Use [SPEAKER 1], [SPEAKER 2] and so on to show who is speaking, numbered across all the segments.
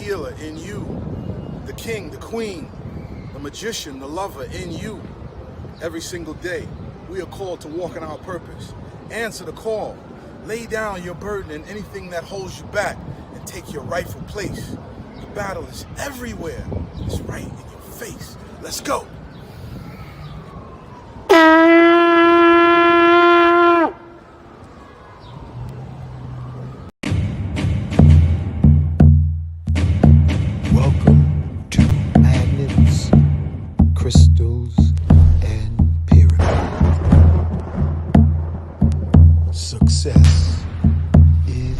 [SPEAKER 1] healer in you, the king, the queen, the magician, the lover in you. Every single day, we are called to walk in our purpose. Answer the call. Lay down your burden and anything that holds you back and take your rightful place. The battle is everywhere. It's right in your face. Let's go.
[SPEAKER 2] Welcome to Magnets, Crystals, and Pyramids. Success is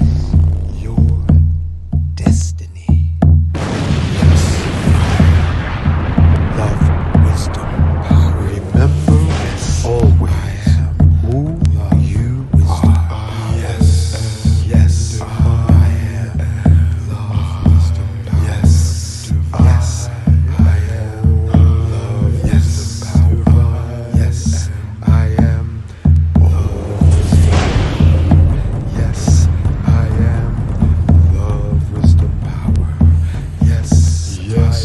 [SPEAKER 2] your destiny. Yes. Love, wisdom, power. Remember always who you are. Yes. Yes. I am love, wisdom, power. Yes. Yes. I am love, yes, power. Yes. I am yes, I am love, wisdom, power. Yes, yes,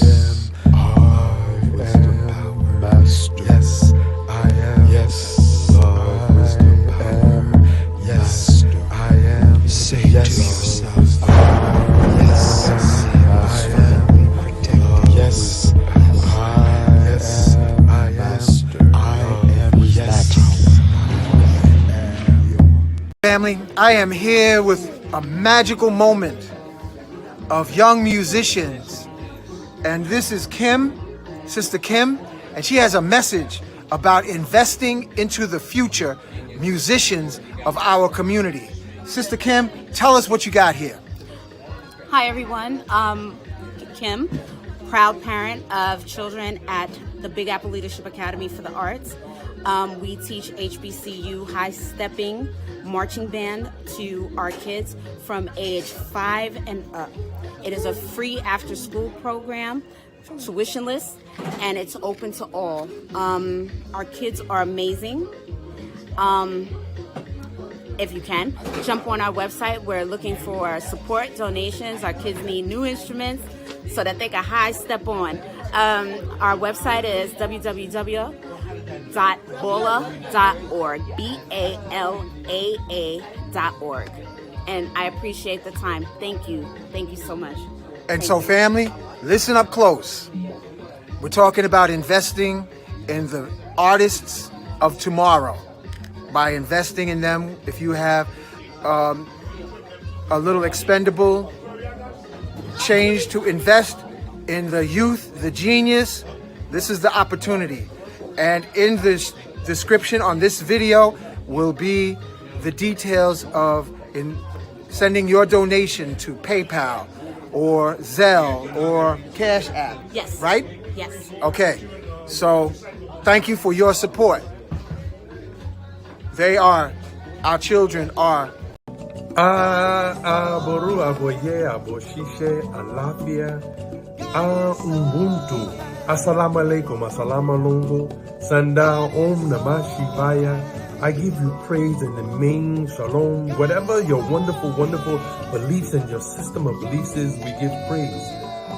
[SPEAKER 2] I am wisdom, power. Master. Yes, I am. Yes, love, wisdom, power. Yes, I am. Say to yourself, yes, I am protected. Yes, I am master. I am magic.
[SPEAKER 3] Family, I am here with a magical moment of young musicians. And this is Kim, Sister Kim, and she has a message about investing into the future musicians of our community. Sister Kim, tell us what you got here.
[SPEAKER 4] Hi everyone, Kim, proud parent of children at the Big Apple Leadership Academy for the Arts. We teach HBCU high-stepping marching band to our kids from age 5 and up. It is a free after-school program, tuitionless, and it's open to all. Our kids are amazing. If you can, jump on our website. We're looking for support, donations. Our kids need new instruments so that they can high step on. Our website is www.bola.org, BALAA.org. And I appreciate the time. Thank you. Thank you so much.
[SPEAKER 3] And so family, listen up close. We're talking about investing in the artists of tomorrow. By investing in them, if you have a little expendable change to invest in the youth, the genius, this is the opportunity. And in the description on this video will be the details of sending your donation to PayPal or Zelle or Cash App.
[SPEAKER 4] Yes.
[SPEAKER 3] Right?
[SPEAKER 4] Yes.
[SPEAKER 3] Okay. So thank you for your support. Our children are.
[SPEAKER 5] Aboru aboye aboshishe alafia ubuntu. Assalamu alaikum, assalamu alaikum. Sanda om namah shivaya. I give you praise in the main shalom. Whatever your wonderful, wonderful beliefs and your system of beliefs is, we give praise.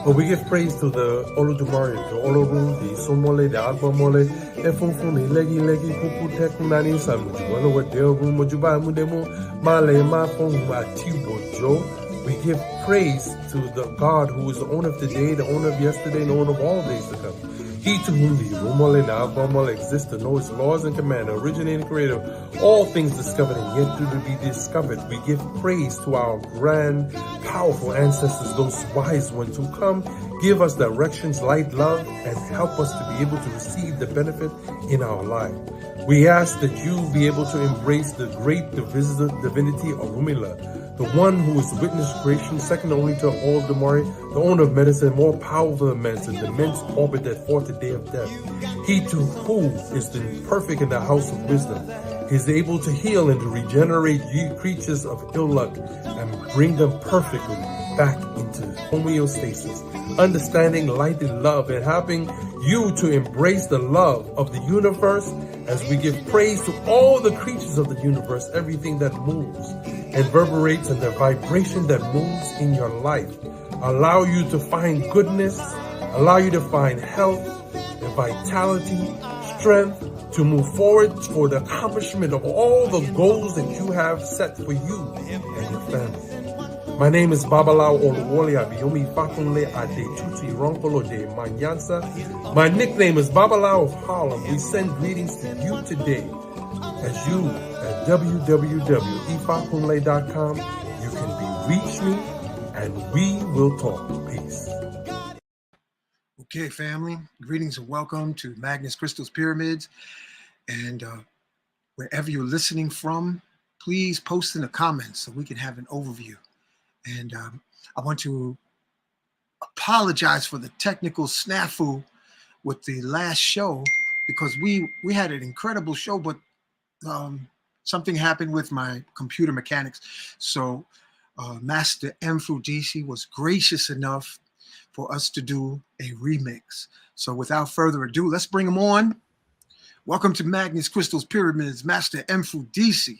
[SPEAKER 5] But we give praise to the Olodumare, the Olorum, the Somole, the Agbamole, the Funfuni, Leggy, Kuku, Tekunani, Samuji, what their room, Mojuba, Mudemo, Male, Mafon, Matibo, Joe. We give praise to the God who is the owner of today, the owner of yesterday, and the owner of all days to come. He to whom the Rumole and Agbamole exist to know his laws and command, originating creator, all things discovered and yet to be discovered. We give praise to our grand, powerful ancestors, those wise ones who come, give us directions, light, love, and help us to be able to receive the benefit in our life. We ask that you be able to embrace the great divinity of Rumila, the one who is witness creation, second only to all of the Mari, the owner of medicine, more powerful than men, the immense orbit that fought the day of death. He to who is the perfect in the house of wisdom. He is able to heal and to regenerate ye creatures of ill luck and bring them perfectly back into homeostasis, understanding, light, and love, and helping you to embrace the love of the universe as we give praise to all the creatures of the universe, everything that moves and reverberates, and the vibration that moves in your life. allow you to find goodness, allow you to find health and vitality, strength to move forward for the accomplishment of all the goals that you have set for you and your family. My name is Babalao Oluwole Abiyomi Fakunle Adetutu Ronkolo de Manyansa. My nickname is Babalao of Harlem. We send greetings to you today. As you at www.ifakunle.com, you can reach me and we will talk. Peace.
[SPEAKER 3] Okay, family. Greetings and welcome to Magnus Crystal's Pyramids. And wherever you're listening from, please post in the comments so we can have an overview. And I want to apologize for the technical snafu with the last show, because we had an incredible show, but something happened with my computer mechanics. So Master Mfundishi was gracious enough for us to do a remix. So without further ado, let's bring him on. Welcome to Magnus Crystal's Pyramids, Master Mfundishi.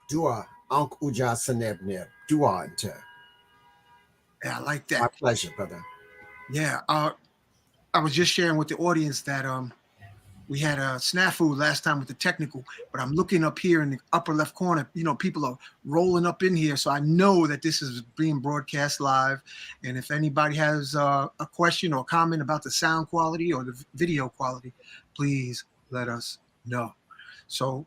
[SPEAKER 6] Dua, Ankh Uja Senebneb, Dua Inter.
[SPEAKER 3] Yeah, I like that.
[SPEAKER 6] My pleasure, brother.
[SPEAKER 3] Yeah, I was just sharing with the audience that we had a snafu last time with the technical, but I'm looking up here in the upper left corner. You know, people are rolling up in here, so I know that this is being broadcast live. And if anybody has a question or comment about the sound quality or the video quality, please let us know. So,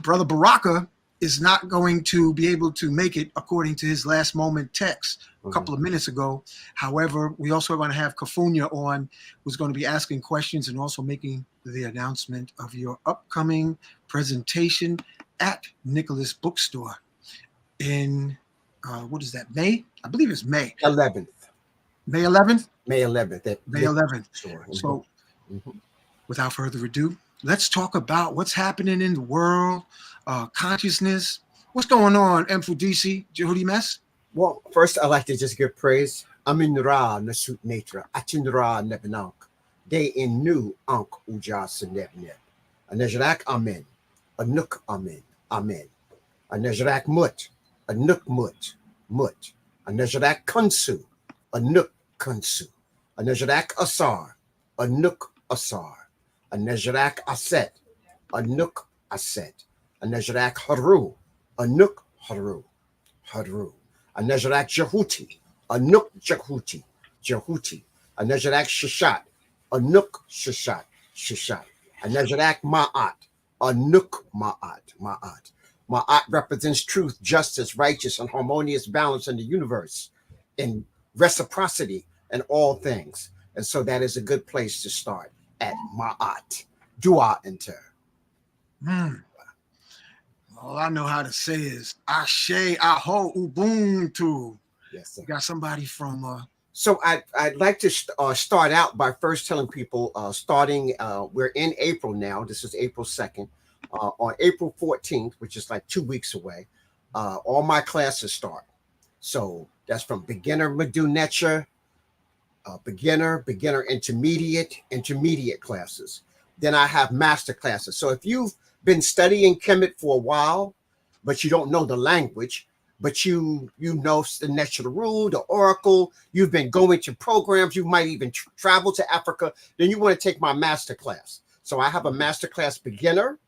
[SPEAKER 3] Brother Baraka is not going to be able to make it according to his last moment text a couple of minutes ago. However, we also are going to have Kafunya on, who's going to be asking questions and also making the announcement of your upcoming presentation at Nicholas Bookstore in, what is that, May? I believe it's May.
[SPEAKER 6] 11th.
[SPEAKER 3] May 11th?
[SPEAKER 6] May 11th.
[SPEAKER 3] May 11th.
[SPEAKER 6] Sure.
[SPEAKER 3] So without further ado, let's talk about what's happening in the world, consciousness. What's going on, Mfundishi Jhutyms?
[SPEAKER 6] Well, first, I'd like to just give praise. Amin Ra Nasut Netra, Atin Ra Nebenank, De in Nu Ankh Uja Senebneb, Anejrak Amen, Anuk Amen, Amen, Anejrak Mut, Anuk Mut, Mut, Anejrak Kunsu, Anuk Kunsu, Anejrak Asar, Anuk Asar, Anejrak Aset, Anuk Aset, Anejrak Haru, Anuk Haru, Haru, Anejrak Jhuty, Anuk Jhuty, Jhuty, Anejrak Shishat, Anuk Shishat, Shishat, Anejrak Ma'at, Anuk Ma'at, Ma'at. Ma'at represents truth, justice, righteous, and harmonious balance in the universe, in reciprocity in all things. And so that is a good place to start at Ma'at. Dua Enter.
[SPEAKER 3] All I know how to say is Ashe, Aho, Ubuntu.
[SPEAKER 6] Yes, sir.
[SPEAKER 3] You got somebody from...
[SPEAKER 6] So I'd like to start out by first telling people, we're in April now. This is April 2nd. On April 14th, which is like 2 weeks away, all my classes start. So that's from beginner Medu beginner, intermediate classes. Then I have master classes. So if you've been studying Kemet for a while, but you don't know the language, but you know the natural rule, the oracle, you've been going to programs, you might even travel to Africa, then you want to take my master class. So I have a master class beginner,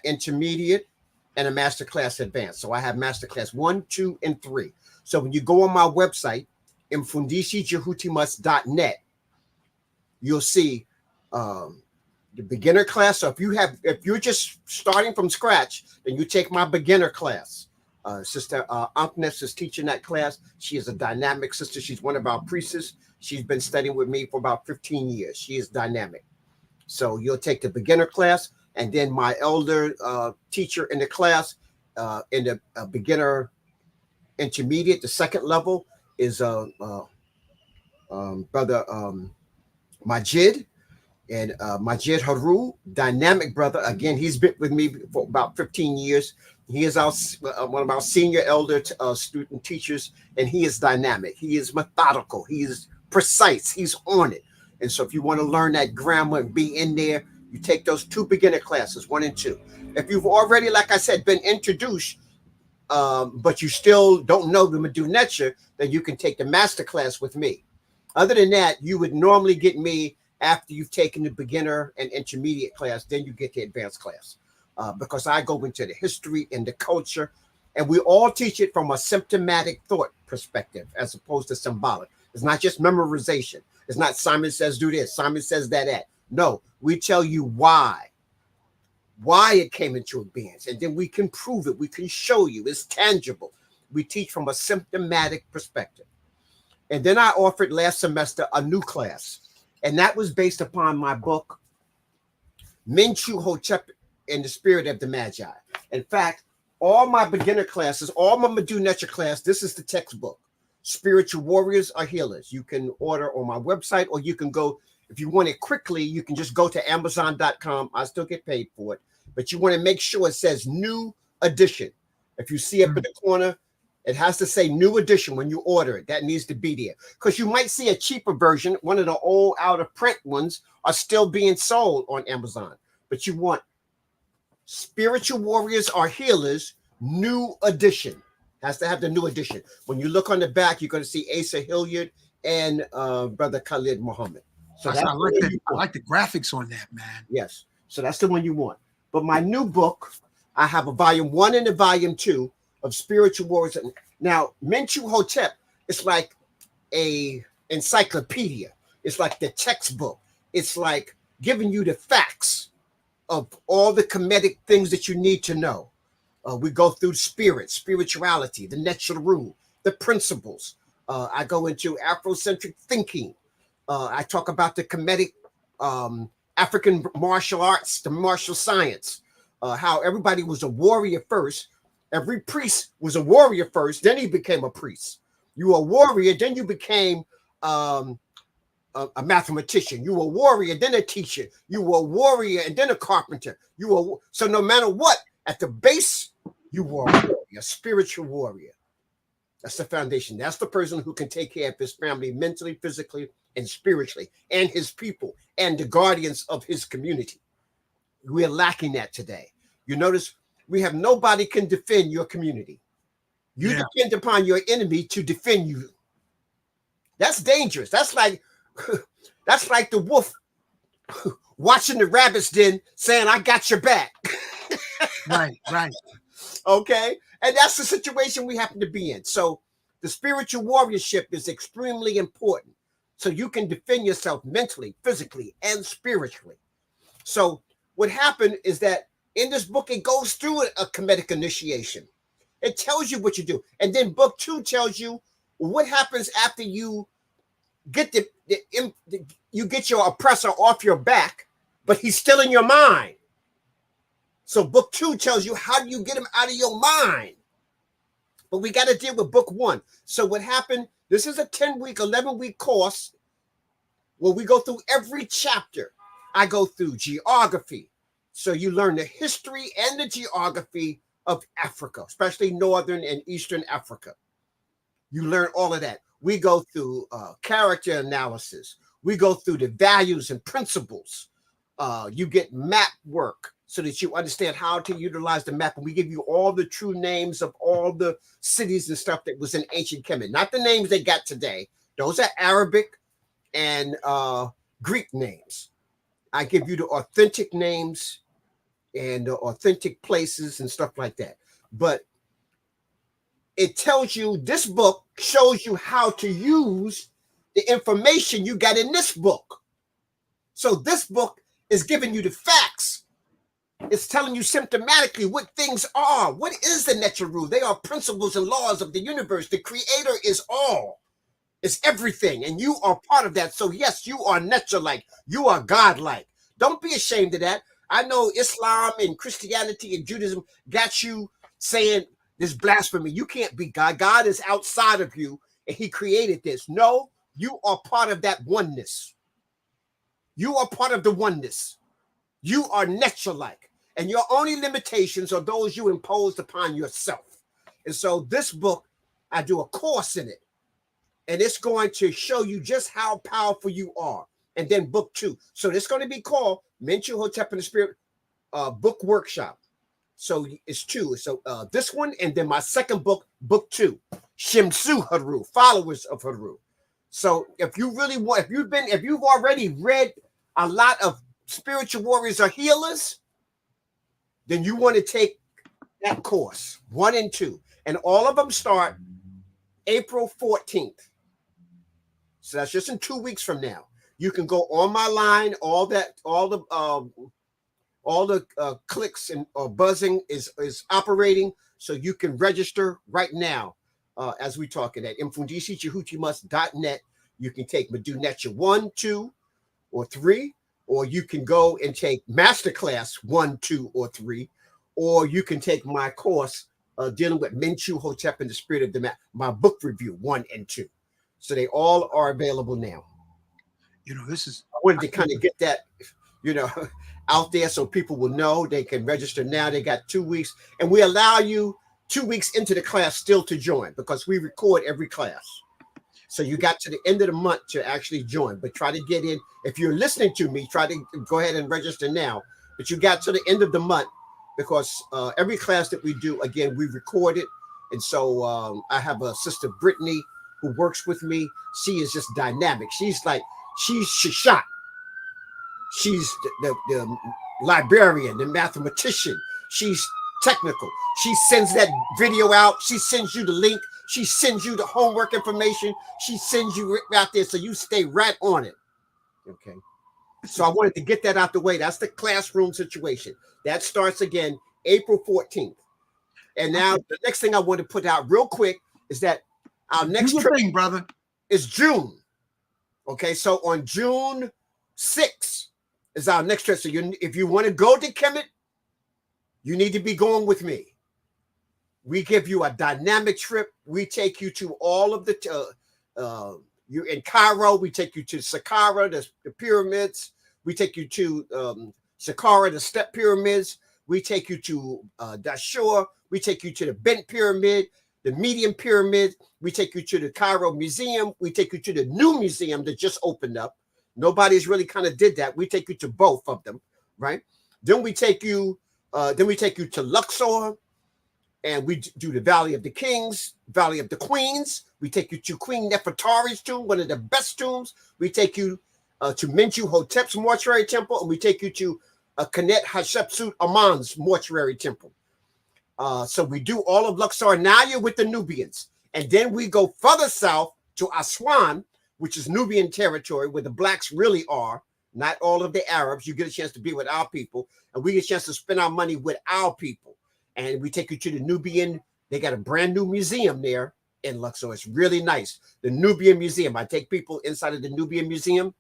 [SPEAKER 6] intermediate, and a master class advanced. So I have master class 1, 2, and 3. So when you go on my website, mfundishijhutyms.net, you'll see the beginner class. So if you're just starting from scratch, then you take my beginner class. Sister Ankness is teaching that class. She is a dynamic sister. She's one of our priestesses. She's been studying with me for about 15 years. She is dynamic. So you'll take the beginner class, and then my elder teacher in the class, in the beginner intermediate, the second level, is Brother Majid. And Majid Haru, dynamic brother. Again, he's been with me for about 15 years. He is one of our senior elder student teachers, and he is dynamic. He is methodical. He is precise. He's on it. And so if you want to learn that grammar and be in there, you take those 2 beginner classes, 1 and 2. If you've already, like I said, been introduced, but you still don't know the Medu Necha, then you can take the master class with me. Other than that, you would normally get me after you've taken the beginner and intermediate class, then you get the advanced class. Because I go into the history and the culture, and we all teach it from a symptomatic thought perspective as opposed to symbolic. It's not just memorization. It's not Simon says do this, Simon says that. No, we tell you why it came into being, and then we can prove it. We can show you it's tangible. We teach from a symptomatic perspective. And then I offered last semester a new class, and that was based upon my book, Mfundishi Jhutyms in the Spirit of the Magi. In fact, all my beginner classes, all my Medu Netra class, this is the textbook. Spiritual Warriors are Healers. You can order on my website, or you can go, if you want it quickly, you can just go to Amazon.com. I still get paid for it, but you want to make sure it says new edition. If you see up in the corner, it has to say new edition when you order it. That needs to be there, because you might see a cheaper version. One of the old out of print ones are still being sold on Amazon, but you want Spiritual Warriors are Healers, new edition. Has to have the new edition. When you look on the back, you're going to see Asa Hilliard and Brother Khalid Muhammad. So
[SPEAKER 3] I like the graphics on that, man.
[SPEAKER 6] Yes. So that's the one you want. But my new book, I have a volume 1 and a volume 2 of Spiritual Warriors. Now, Mfundishi Jhutyms, it's like a encyclopedia. It's like the textbook. It's like giving you the facts of all the Kemetic things that you need to know. We go through spirit, spirituality, the natural rule, the principles. I go into Afrocentric thinking. I talk about the Kemetic African martial arts, the martial science, how everybody was a warrior first. Every priest was a warrior first, then he became a priest. You were a warrior, then you became a mathematician. You were a warrior, then a teacher. You were a warrior, and then a carpenter. So no matter what, at the base, you were a warrior, a spiritual warrior. That's the foundation. That's the person who can take care of his family mentally, physically, and spiritually, and his people, and the guardians of his community. We're lacking that today. You notice we have nobody can defend your community. You depend upon your enemy to defend you. That's dangerous. That's like the wolf watching the rabbit's den saying, I got your back.
[SPEAKER 3] Right.
[SPEAKER 6] Okay. And that's the situation we happen to be in. So the spiritual warriorship is extremely important. So you can defend yourself mentally, physically, and spiritually. So what happened is that in this book, it goes through a Kemetic initiation. It tells you what you do. And then book 2 tells you what happens after you get you get your oppressor off your back, but he's still in your mind. So book 2 tells you how do you get him out of your mind. But we got to deal with book 1. So what happened, this is a 10-week, 11-week course where we go through every chapter. I go through geography. So you learn the history and the geography of Africa, especially Northern and Eastern Africa. You learn all of that. We go through character analysis. We go through the values and principles. You get map work so that you understand how to utilize the map. And we give you all the true names of all the cities and stuff that was in ancient Kemet. Not the names they got today. Those are Arabic and Greek names. I give you the authentic names and the authentic places and stuff like that. But it tells you, this book shows you how to use the information you got in this book. So this book is giving you the facts. It's telling you symptomatically what things are. What is the natural rule? They are principles and laws of the universe. The creator is all. It's everything. And you are part of that. So yes, you are nature-like. You are God-like. Don't be ashamed of that. I know Islam and Christianity and Judaism got you saying this blasphemy. You can't be God. God is outside of you and he created this. No, you are part of that oneness. You are part of the oneness. You are nature-like. And your only limitations are those you imposed upon yourself. And so this book, I do a course in it. And it's going to show you just how powerful you are. And then book 2. So it's going to be called Mfundishi Jhutyms in the Spirit book workshop. So it's 2. So this one and then my second book, book 2. Shimsu Haru, followers of Haru. So if you really want, if you've already read a lot of spiritual warriors or healers, then you want to take that course 1 and 2, and all of them start April 14th. So that's just in 2 weeks from now. You can go on my line. All the clicks and buzzing is operating, so you can register right now as we talking at mfundishijhutyms.net. You can take Medunetia 1, 2, or 3, or you can go and take Masterclass 1, 2, or 3, or you can take my course dealing with Menchu Hotep and the Spirit of the my book review 1 and 2. So they all are available now.
[SPEAKER 3] You know, this is,
[SPEAKER 6] I wanted to kind of get that, you know, out there so people will know they can register now. They got 2 weeks, and we allow you 2 weeks into the class still to join because we record every class. So you got to the end of the month to actually join, but try to get in. If you're listening to me, try to go ahead and register now, but you got to the end of the month because every class that we do, again, we record it. And so I have a sister, Brittany, who works with me. She is just dynamic. She's Shashat. She's the librarian, the mathematician. She's technical. She sends that video out. She sends you the link. She sends you the homework information. She sends you out there so you stay right on it. Okay. So I wanted to get that out the way. That's the classroom situation. That starts again April 14th. And now the next thing I want to put out real quick is that our next trip
[SPEAKER 3] brother,
[SPEAKER 6] is June. Okay, so on June 6th is our next trip. So if you want to go to Kemet, you need to be going with me. We give you a dynamic trip. We take you to all of the, you're in Cairo. We take you to Saqqara, the pyramids. We take you to Saqqara, the step pyramids. We take you to Dashur. We take you to the Bent Pyramid, the Medium Pyramid. We take you to the Cairo Museum. We take you to the new museum that just opened up. Nobody's really kind of did that. We take you to both of them, right? Then we take you to Luxor, and we do the Valley of the Kings, Valley of the Queens. We take you to Queen Nefertari's tomb, one of the best tombs. We take you to Menchu Hotep's mortuary temple, and we take you to Kemet Hatshepsut Amon's mortuary temple. So we do all of Luxor. Now you're with the Nubians. And then we go further south to Aswan, which is Nubian territory, where the blacks really are, not all of the Arabs. You get a chance to be with our people, and we get a chance to spend our money with our people. And we take you to the Nubian. They got a brand new museum there in Luxor. It's really nice. The Nubian Museum. I take people inside of the Nubian Museum.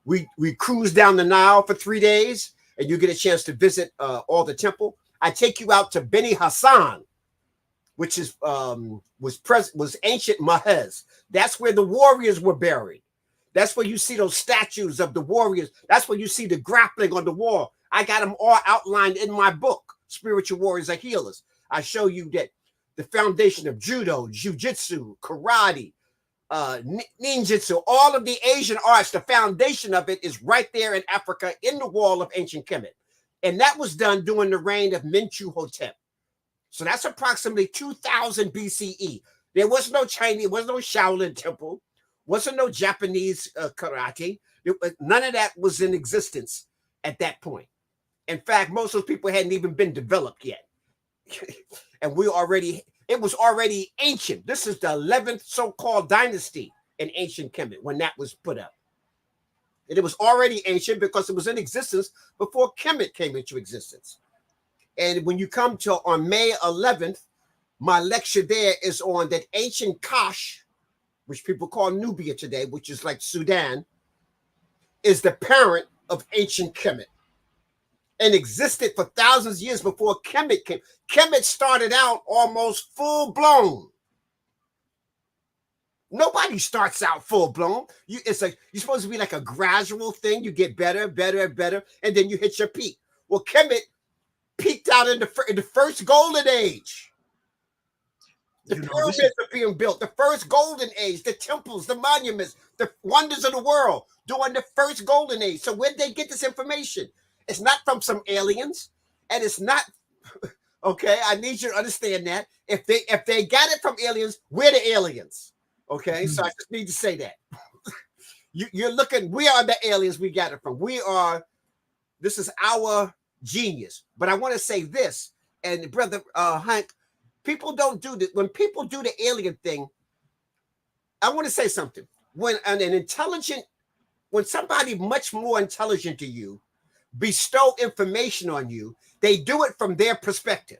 [SPEAKER 6] We cruise down the Nile for 3 days, and you get a chance to visit all the temple. I take you out to Beni Hassan, which is was ancient Mahez. That's where the warriors were buried. That's where you see those statues of the warriors. That's where you see the grappling on the wall. I got them all outlined in my book, Spiritual Warriors Are Healers. I show you that the foundation of judo, jiu-jitsu, karate, ninjutsu, all of the Asian arts, the foundation of it is right there in Africa in the wall of ancient Kemet. And that was done during the reign of Menchu Hotep. So that's approximately 2000 BCE. There was no Chinese, there was no Shaolin temple, wasn't no Japanese karate. None of that was in existence at that point. In fact, most of those people hadn't even been developed yet. And it was already ancient. This is the 11th so-called dynasty in ancient Kemet when that was put up. And it was already ancient because it was in existence before Kemet came into existence. And when you come to on May 11th, my lecture there is on that ancient Kash, which people call Nubia today, which is like Sudan, is the parent of ancient Kemet and existed for thousands of years before Kemet came. Kemet started out almost full-blown. Nobody starts out full-blown. You're supposed to be like a gradual thing. You get better, better, and better, and then you hit your peak. Well, Kemet peaked out in the first golden age. The pyramids are being built, the first golden age, the temples, the monuments, the wonders of the world during the first golden age. So where'd they get this information? It's not from some aliens, and it's not Okay, I need you to understand that. If they got it from aliens, we're the aliens. Okay, so I just need to say that. You're looking, we are the aliens we got it from. This is our genius. But I want to say this, and brother Hank, people don't do this. When people do the alien thing, I want to say something. When somebody much more intelligent to you bestow information on you, they do it from their perspective.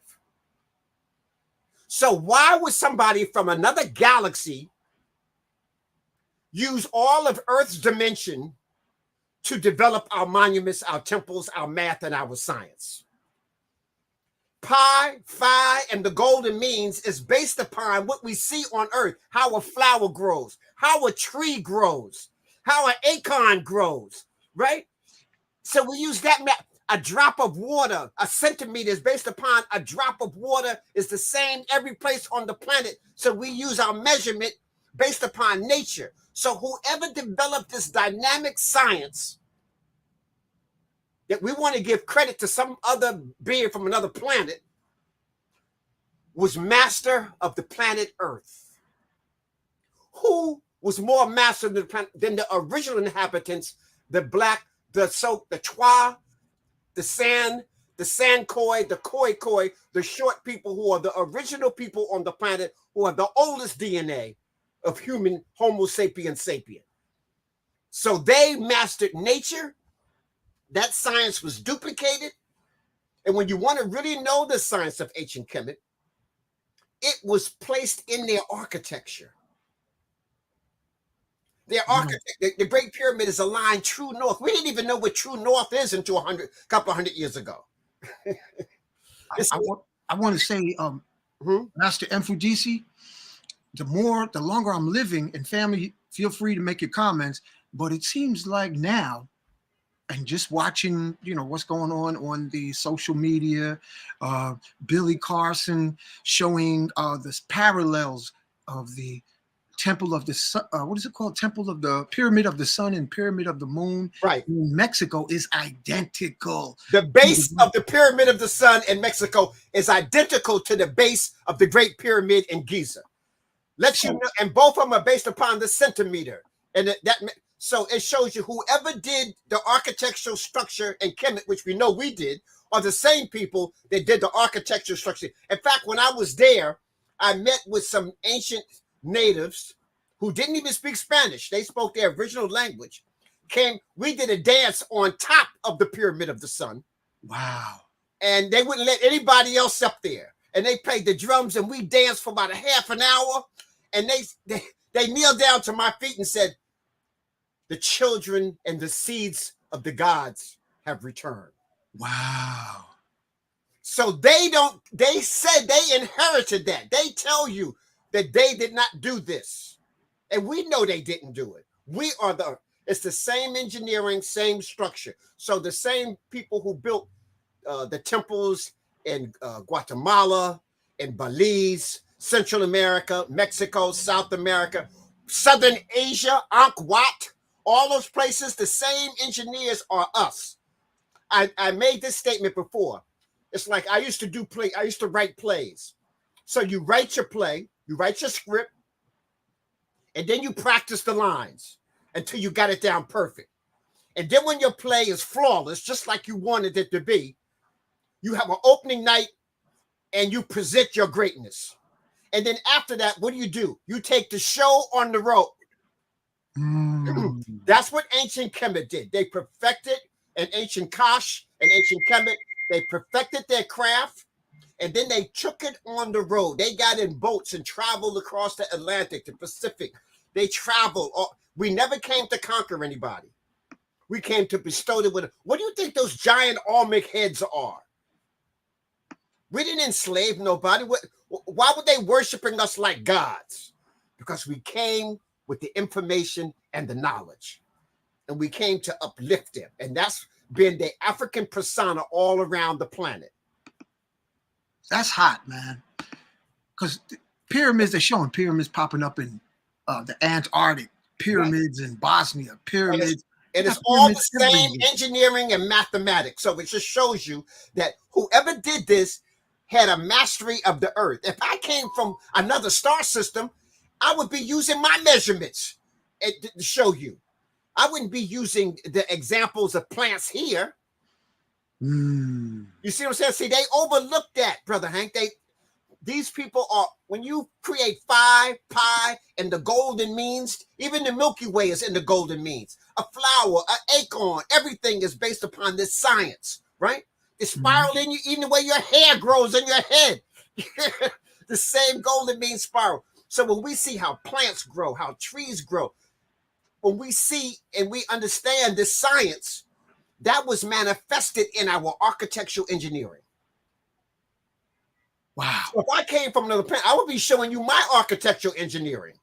[SPEAKER 6] So why would somebody from another galaxy use all of Earth's dimension to develop our monuments, our temples, our math, and our science? Pi, Phi, and the golden means is based upon what we see on Earth, how a flower grows, how a tree grows, how an acorn grows, right? So we use that map. A drop of water, a centimeter is based upon a drop of water is the same every place on the planet. So we use our measurement based upon nature. So whoever developed this dynamic science that we want to give credit to some other being from another planet was master of the planet Earth. Who was more master of the planet than the original inhabitants, the black, the Twa, the Sankoi, the Khoi, the short people who are the original people on the planet, who are the oldest DNA of human Homo sapiens sapien. So they mastered nature. That science was duplicated. And when you want to really know the science of ancient Kemet, it was placed in their architecture. Their architect, the Great Pyramid is aligned true north. We didn't even know what true north is until a couple hundred years ago.
[SPEAKER 7] I want to say, Master Mfundishi, the longer I'm living, and family, feel free to make your comments, but it seems like now, and just watching, what's going on the social media, Billy Carson showing the parallels of the Temple of the Sun, what is it called? Temple of the Pyramid of the Sun and Pyramid of the Moon,
[SPEAKER 6] right,
[SPEAKER 7] in Mexico is identical.
[SPEAKER 6] The base of the Pyramid of the Sun in Mexico is identical to the base of the Great Pyramid in Giza. And both of them are based upon the centimeter, and so it shows you whoever did the architectural structure in Kemet, which we know we did, are the same people that did the architectural structure. In fact, when I was there, I met with some ancient natives who didn't even speak Spanish. They spoke their original language. We did a dance on top of the Pyramid of the Sun.
[SPEAKER 7] Wow.
[SPEAKER 6] And they wouldn't let anybody else up there. And they played the drums, and we danced for about a half an hour. And they kneeled down to my feet and said, "The children and the seeds of the gods have returned."
[SPEAKER 7] Wow.
[SPEAKER 6] So they said they inherited that. They tell you that they did not do this. And we know they didn't do it. It's the same engineering, same structure. So the same people who built the temples in Guatemala, in Belize, Central America, Mexico, South America, Southern Asia, Angkor Wat, all those places, the same engineers are us. I made this statement before. It's like I used to write plays. So you write your play, you write your script, and then you practice the lines until you got it down perfect. And then when your play is flawless, just like you wanted it to be, you have an opening night and you present your greatness. And then after that, what do? You take the show on the road. That's what ancient Kemet did. They perfected, and ancient Kosh and ancient Kemet, they perfected their craft. And then they took it on the road. They got in boats and traveled across the Atlantic, the Pacific. They traveled. We never came to conquer anybody. We came to bestow it with. What do you think those giant Olmec heads are? We didn't enslave nobody. Why were they worshiping us like gods? Because we came with the information and the knowledge. And we came to uplift them. And that's been the African persona all around the planet.
[SPEAKER 7] That's hot, man. Because pyramids, they're showing pyramids popping up in the Antarctic, pyramids in Bosnia, pyramids.
[SPEAKER 6] And it's all the same engineering and mathematics. So it just shows you that whoever did this had a mastery of the earth. If I came from another star system, I would be using my measurements to show you. I wouldn't be using the examples of plants here. You see what I'm saying? See, they overlook that, Brother Hank. These people are, when you create phi, pi, and the golden means, even the Milky Way is in the golden means. A flower, an acorn, everything is based upon this science, right? The spiral in you, even the way your hair grows in your head. The same golden mean spiral. So when we see how plants grow, how trees grow, when we see and we understand this science, that was manifested in our architectural engineering.
[SPEAKER 7] Wow.
[SPEAKER 6] So if I came from another planet, I would be showing you my architectural engineering.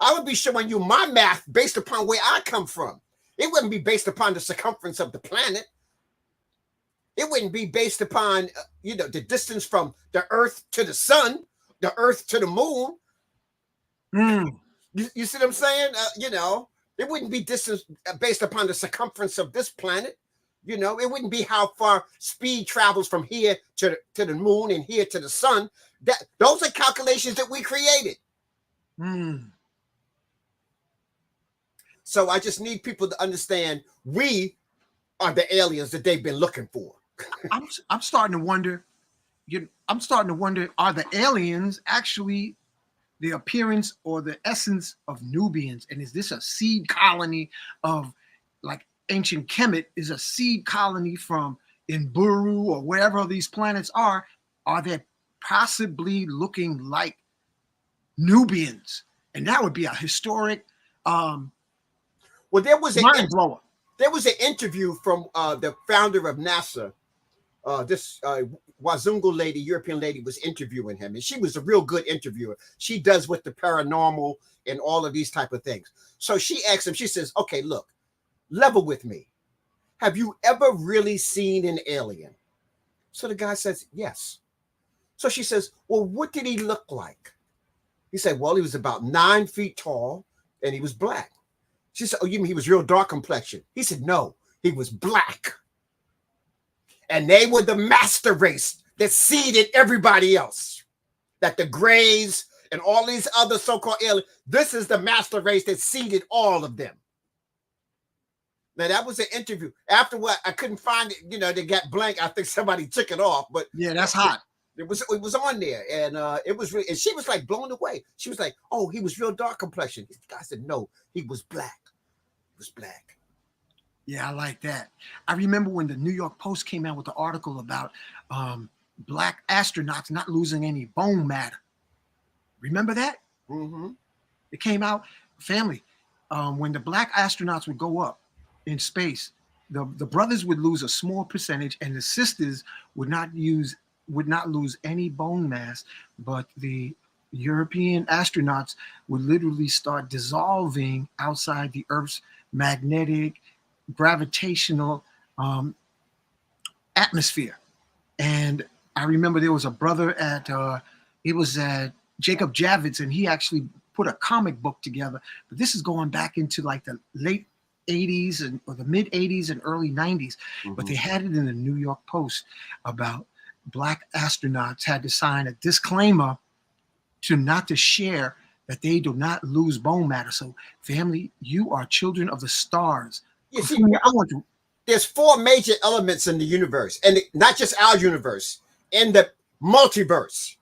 [SPEAKER 6] I would be showing you my math based upon where I come from. It wouldn't be based upon the circumference of the planet. It wouldn't be based upon, the distance from the earth to the sun, the earth to the moon. You see what I'm saying? It wouldn't be distance based upon the circumference of this planet. It wouldn't be how far speed travels from here to the moon and here to the sun. Those are calculations that we created. So I just need people to understand we are the aliens that they've been looking for.
[SPEAKER 7] I'm starting to wonder. Are the aliens actually the appearance or the essence of Nubians? And is this a seed colony of, like ancient Kemet is a seed colony from Inburu or wherever these planets are? Are they possibly looking like Nubians? And that would be a historic
[SPEAKER 6] there was
[SPEAKER 7] mind blower.
[SPEAKER 6] There was an interview from the founder of NASA. This Wazungu lady, European lady, was interviewing him, and she was a real good interviewer. She does with the paranormal and all of these type of things. So she asked him, she says, okay, look, level with me. Have you ever really seen an alien? So the guy says, yes. So she says, well, what did he look like? He said, well, he was about 9 feet tall and he was black. She said, oh, you mean he was real dark complexion? He said, no, he was black. And they were the master race that seeded everybody else. That the Greys and all these other so-called aliens, this is the master race that seeded all of them. Now, that was an interview. After what, I couldn't find it. They got blank. I think somebody took it off. But
[SPEAKER 7] yeah, that's hot.
[SPEAKER 6] It was on there. And it was really, and she was like blown away. She was like, oh, he was real dark complexion. The guy said, no, he was black. He was black.
[SPEAKER 7] Yeah, I like that. I remember when the New York Post came out with the article about black astronauts not losing any bone matter. Remember that? It came out, family, when the black astronauts would go up in space, the brothers would lose a small percentage and the sisters would not lose any bone mass, but the European astronauts would literally start dissolving outside the Earth's magnetic gravitational atmosphere. And I remember there was a brother at Jacob Javits, and he actually put a comic book together, but this is going back into like the late 80s or the mid 80s and early 90s. But they had it in the New York Post about black astronauts had to sign a disclaimer not to share that they do not lose bone matter. So family, you are children of the stars.
[SPEAKER 6] You see, there's 4 major elements in the universe, and not just our universe, in the multiverse.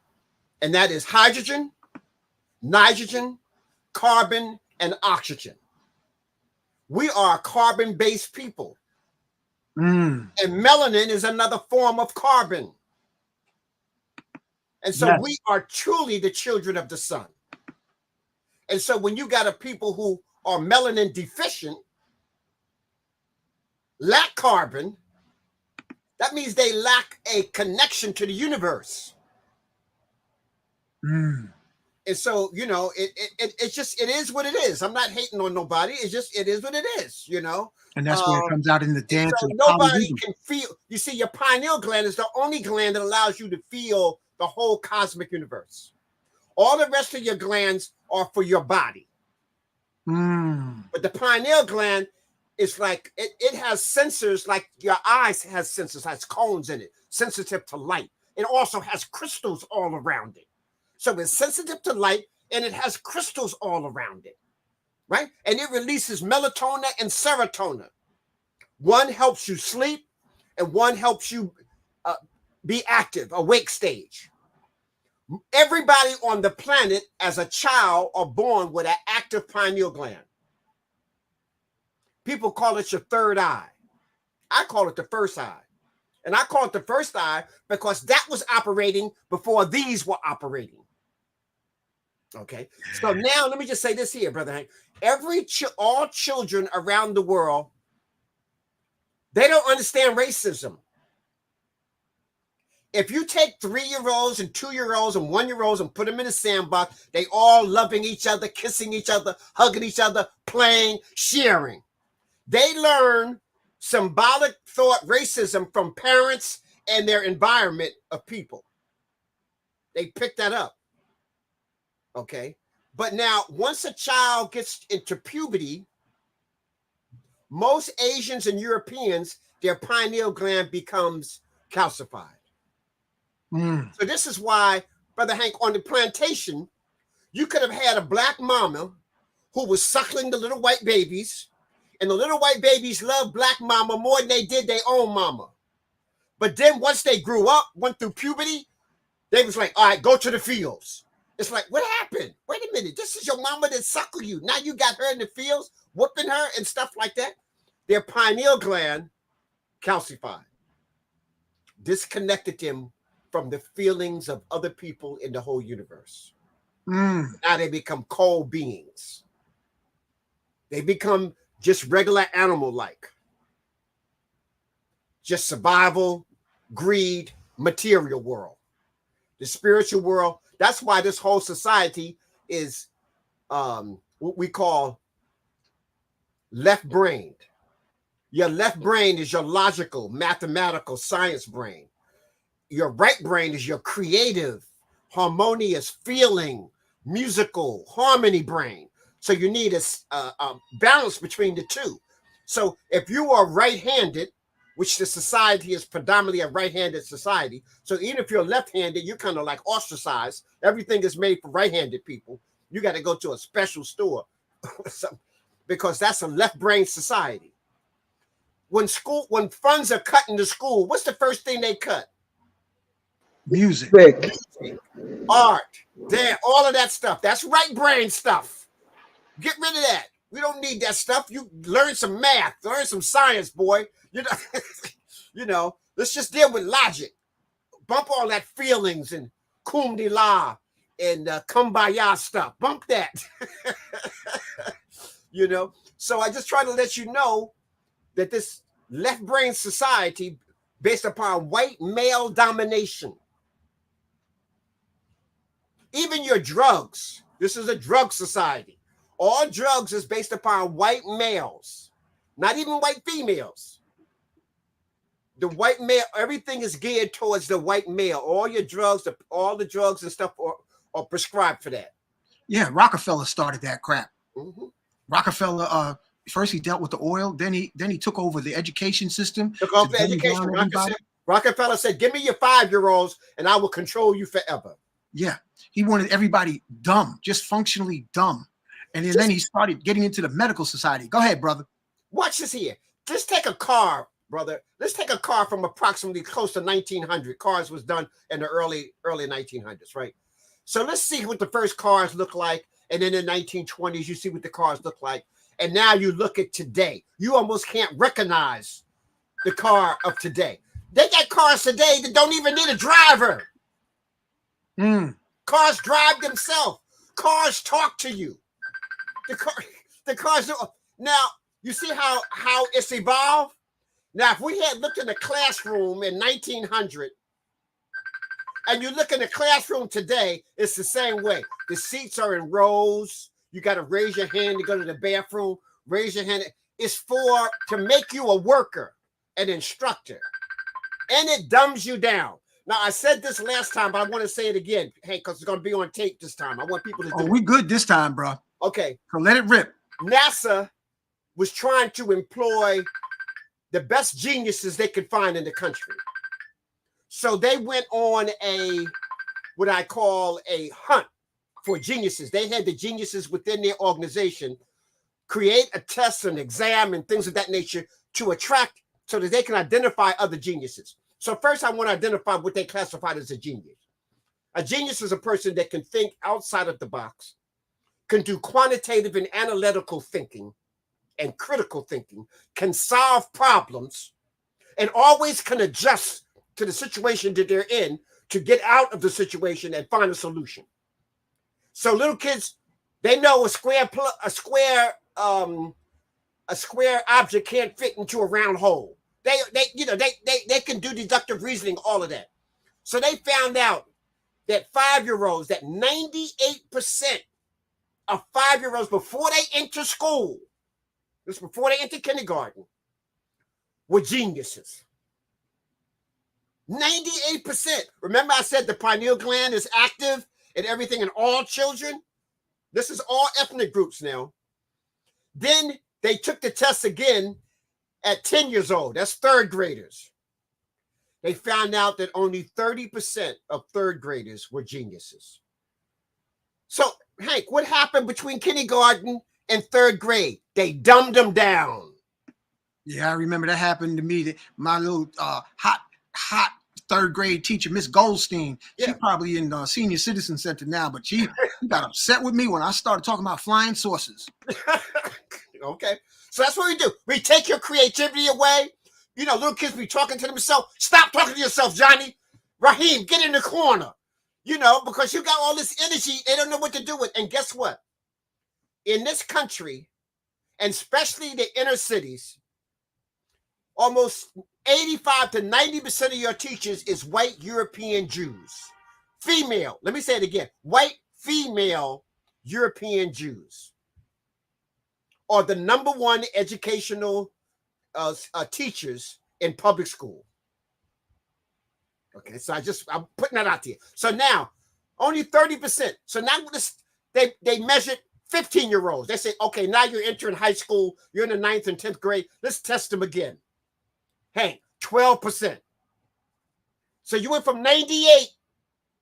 [SPEAKER 6] And that is hydrogen, nitrogen, carbon, and oxygen. We are carbon-based people. And melanin is another form of carbon. And so we are truly the children of the sun. And so when you got a people who are melanin deficient, lack carbon, that means they lack a connection to the universe. And so, it's just, it is what it is. I'm not hating on nobody. It's just, it is what it is,
[SPEAKER 7] And that's where it comes out in the dance.
[SPEAKER 6] So nobody can feel, you see, your pineal gland is the only gland that allows you to feel the whole cosmic universe. All the rest of your glands are for your body. But the pineal gland it's like it has sensors, like your eyes has sensors, has cones in it, sensitive to light. It also has crystals all around it. So it's sensitive to light and it has crystals all around it, right? And it releases melatonin and serotonin. One helps you sleep and one helps you be active, awake stage. Everybody on the planet as a child are born with an active pineal gland. People call it your third eye. I call it the first eye. And I call it the first eye because that was operating before these were operating. Okay. So now let me just say this here, Brother Hank. All children around the world, they don't understand racism. If you take 3-year-olds and 2-year-olds and 1-year-olds and put them in a sandbox, they all loving each other, kissing each other, hugging each other, playing, sharing. They learn symbolic thought racism from parents and their environment of people. They pick that up. Okay. But now, once a child gets into puberty, most Asians and Europeans, their pineal gland becomes calcified. So this is why, Brother Hank, on the plantation, you could have had a black mama who was suckling the little white babies, and the little white babies loved black mama more than they did their own mama. But then once they grew up, went through puberty, they was like, all right, go to the fields. It's like, what happened? Wait a minute. This is your mama that suckled you. Now you got her in the fields, whooping her and stuff like that. Their pineal gland calcified, disconnected them from the feelings of other people in the whole universe. Now they become cold beings. They become just regular animal-like. Just survival, greed, material world. The spiritual world. That's why this whole society is what we call left-brained. Your left brain is your logical, mathematical, science brain. Your right brain is your creative, harmonious, feeling, musical, harmony brain. So you need a balance between the two. So if you are right-handed, which the society is predominantly a right-handed society, so even if you're left-handed, you're kind of like ostracized. Everything is made for right-handed people. You got to go to a special store because that's a left-brain society. When funds are cut into school, what's the first thing they cut?
[SPEAKER 7] Music,
[SPEAKER 6] art, dance, all of that stuff. That's right brain stuff. Get rid of that. We don't need that stuff. You learn some math, learn some science, boy. You know, let's just deal with logic. Bump all that feelings and kum de la and kumbaya stuff. Bump that. You know, so I just try to let you know that this left brain society based upon white male domination. Even your drugs. This is a drug society. All drugs is based upon white males, not even white females. The white male, everything is geared towards the white male. All your drugs, all the drugs and stuff are prescribed for that.
[SPEAKER 7] Yeah, Rockefeller started that crap. Rockefeller, first he dealt with the oil, then he took over the education system.
[SPEAKER 6] Took over the education. Rockefeller said, "Give me your 5-year-olds, and I will control you forever."
[SPEAKER 7] Yeah, he wanted everybody dumb, just functionally dumb. And then he started getting into the medical society. Go ahead, brother.
[SPEAKER 6] Watch this here. Just take a car, brother. Let's take a car from approximately close to 1900. Cars was done in the early 1900s, right? So let's see what the first cars look like. And then in the 1920s, you see what the cars look like. And now you look at today. You almost can't recognize the car of today. They got cars today that don't even need a driver. Cars drive themselves. Cars talk to you. The cars do. Now, you see how it's evolved? Now, if we had looked in the classroom in 1900 and you look in the classroom today, it's the same way. The seats are in rows. You got to raise your hand to go to the bathroom. Raise your hand. It's to make you a worker, an instructor. And it dumbs you down. Now, I said this last time, but I want to say it again, Hank, because it's going to be on tape this time. I want people to do it.
[SPEAKER 7] We good this time, bro.
[SPEAKER 6] Okay.
[SPEAKER 7] So let it rip.
[SPEAKER 6] NASA was trying to employ the best geniuses they could find in the country. So they went on what I call a hunt for geniuses. They had the geniuses within their organization create a test, an exam, and things of that nature to attract so that they can identify other geniuses. So first I want to identify what they classified as a genius. A genius is a person that can think outside of the box, can do quantitative and analytical thinking and critical thinking, can solve problems, and always can adjust to the situation that they're in to get out of the situation and find a solution. So little kids, they know a square object can't fit into a round hole. They can do deductive reasoning, all of that. So they found out that 5-year-olds, that 98% of 5-year-olds before they enter school, this before they enter kindergarten, were geniuses. 98%. Remember I said the pineal gland is active in everything in all children? This is all ethnic groups now. Then they took the test again at 10 years old. That's 3rd graders. They found out that only 30% of 3rd graders were geniuses. So, Hank, what happened between kindergarten and 3rd grade? They dumbed them down.
[SPEAKER 7] Yeah, I remember that happened to me. My little hot 3rd grade teacher, Miss Goldstein, she probably in the senior citizen center now, but she got upset with me when I started talking about flying saucers.
[SPEAKER 6] Okay, so that's what we do. We take your creativity away. You know, little kids be talking to themselves. Stop talking to yourself, Johnny. Raheem, get in the corner. You know, because you got all this energy, they don't know what to do with. And guess what? In this country, and especially the inner cities, almost 85 to 90% of your teachers is white European Jews. Female, let me say it again. White female European Jews are the #1 educational teachers in public school. Okay, so I'm putting that out there. So now, only 30%. So now they measured 15-year-olds. They say, okay, now you're entering high school. You're in the 9th and 10th grade. Let's test them again. Hey, 12%. So you went from 98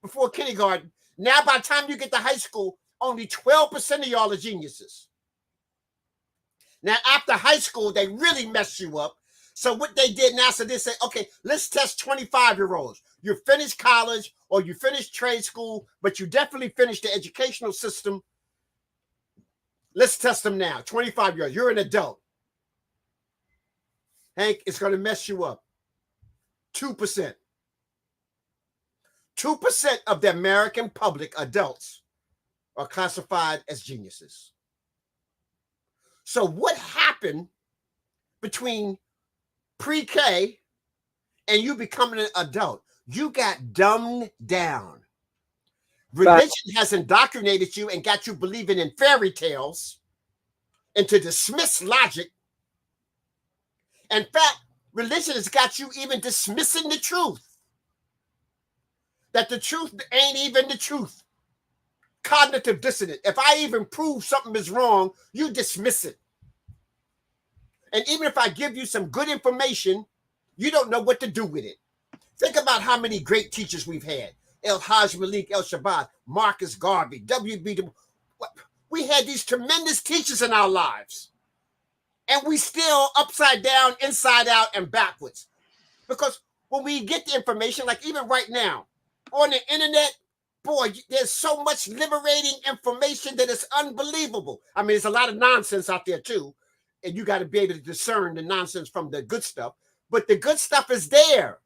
[SPEAKER 6] before kindergarten. Now by the time you get to high school, only 12% of y'all are geniuses. Now after high school, they really messed you up. So what they did now, so they said, okay, let's test 25-year-olds. You finished college or you finished trade school, but you definitely finished the educational system. Let's test them now. 25-year-olds, you're an adult. Hank, it's going to mess you up. 2%. 2% of the American public adults are classified as geniuses. So what happened between pre-K and you becoming an adult? You got dumbed down. Religion has indoctrinated you and got you believing in fairy tales and to dismiss logic. In fact, religion has got you even dismissing the truth. That the truth ain't even the truth. Cognitive dissonance. If I even prove something is wrong, you dismiss it. And even if I give you some good information, you don't know what to do with it. Think about how many great teachers we've had. El Haj Malik El Shabazz, Marcus Garvey, W.B. Du Bois. We had these tremendous teachers in our lives. And we still upside down, inside out, and backwards. Because when we get the information, like even right now, on the internet, boy, there's so much liberating information that is unbelievable. I mean, there's a lot of nonsense out there too. And you got to be able to discern the nonsense from the good stuff. But the good stuff is there.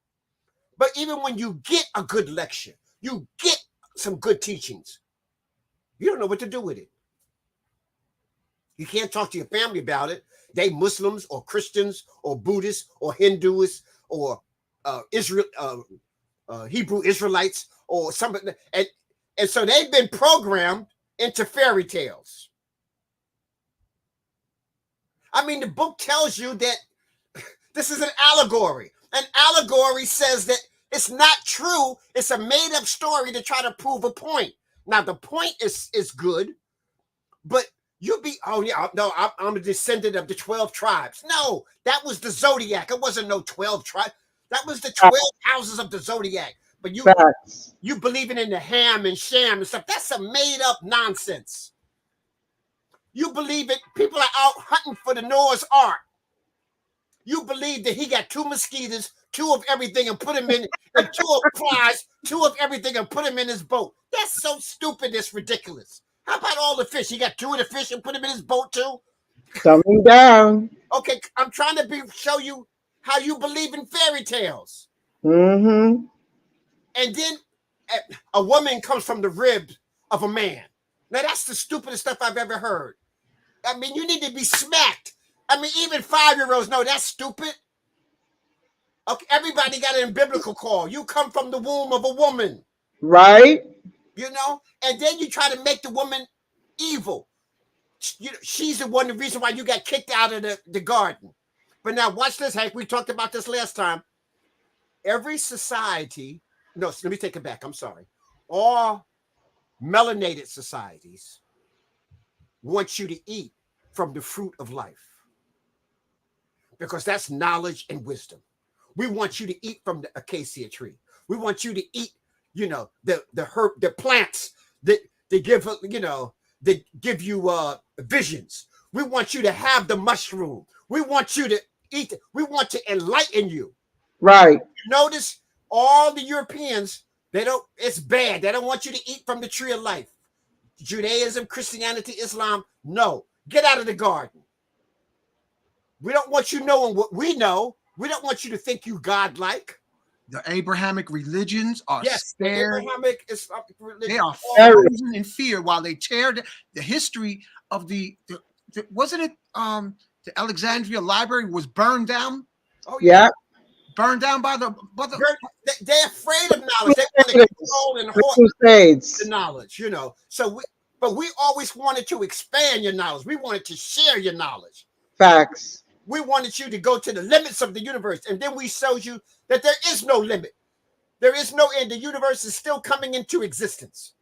[SPEAKER 6] But even when you get a good lecture, you get some good teachings, you don't know what to do with it. You can't talk to your family about it. They Muslims or Christians or Buddhists or Hindus or Hebrew Israelites or something. And so they've been programmed into fairy tales. I mean, the book tells you that this is an allegory. An allegory says that it's not true. It's a made-up story to try to prove a point. Now, the point is good, but You be, oh yeah, no, I'm a descendant of the 12 tribes. No, that was the zodiac. It wasn't no 12 tribes. That was the 12 houses of the zodiac. But you believing in the ham and sham and stuff, that's some made up nonsense. You believe it, people are out hunting for the Noah's Ark. You believe that he got 2 mosquitoes, 2 of everything, and put him in, and 2 of flies, 2 of everything, and put him in his boat. That's so stupid, it's ridiculous. How about all the fish? He got 2 of the fish and put him in his boat too?
[SPEAKER 8] Coming down.
[SPEAKER 6] Okay, I'm trying to show you how you believe in fairy tales.
[SPEAKER 8] Mm-hmm.
[SPEAKER 6] And then a woman comes from the rib of a man. Now, that's the stupidest stuff I've ever heard. I mean, you need to be smacked. I mean, even 5-year-olds know that's stupid. Okay, everybody got a biblical call. You come from the womb of a woman.
[SPEAKER 8] Right.
[SPEAKER 6] You know? And then you try to make the woman evil. She's the reason why you got kicked out of the garden. But now watch this, Hank. We talked about this last time. Every society, no, let me take it back. I'm sorry. All melanated societies want you to eat from the fruit of life because that's knowledge and wisdom. We want you to eat from the acacia tree. We want you to eat, the herb, the plants that give, that give you visions. We want you to have the mushroom. We want you to eat. We want to enlighten you.
[SPEAKER 8] Right.
[SPEAKER 6] You notice all the Europeans, it's bad. They don't want you to eat from the tree of life. Judaism, Christianity, Islam, no. Get out of the garden. We don't want you knowing what we know. We don't want you to think you godlike.
[SPEAKER 7] The Abrahamic religions are
[SPEAKER 6] scared. The Abrahamic Islamic religion.
[SPEAKER 7] They are frozen in fear while they tear the history of the wasn't it the Alexandria Library was burned down?
[SPEAKER 6] Oh yeah.
[SPEAKER 7] Burned down by the
[SPEAKER 6] they're afraid of knowledge. They want to control and hoard the knowledge, So but we always wanted to expand your knowledge. We wanted to share your knowledge.
[SPEAKER 8] Facts.
[SPEAKER 6] We wanted you to go to the limits of the universe, and then we showed you that there is no limit. There is no end. The universe is still coming into existence.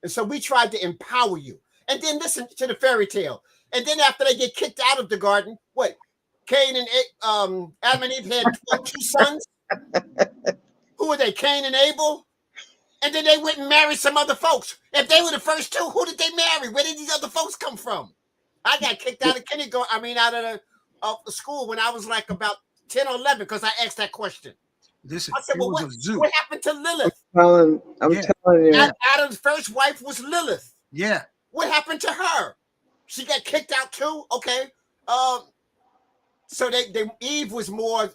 [SPEAKER 6] And so we tried to empower you. And then listen to the fairy tale. And then after they get kicked out of the garden, what? Cain and Adam and Eve had 2 sons. Who were they? Cain and Abel. And then they went and married some other folks. If they were the first 2, who did they marry? Where did these other folks come from? I got kicked out of kindergarten. I mean, out of the school when I was like about 10 or 11 because I asked that question.
[SPEAKER 7] Listen,
[SPEAKER 6] I said, well, what happened to Lilith?
[SPEAKER 8] I'm telling you.
[SPEAKER 6] Adam's first wife was Lilith.
[SPEAKER 7] Yeah.
[SPEAKER 6] What happened to her? She got kicked out too? Okay. So Eve was more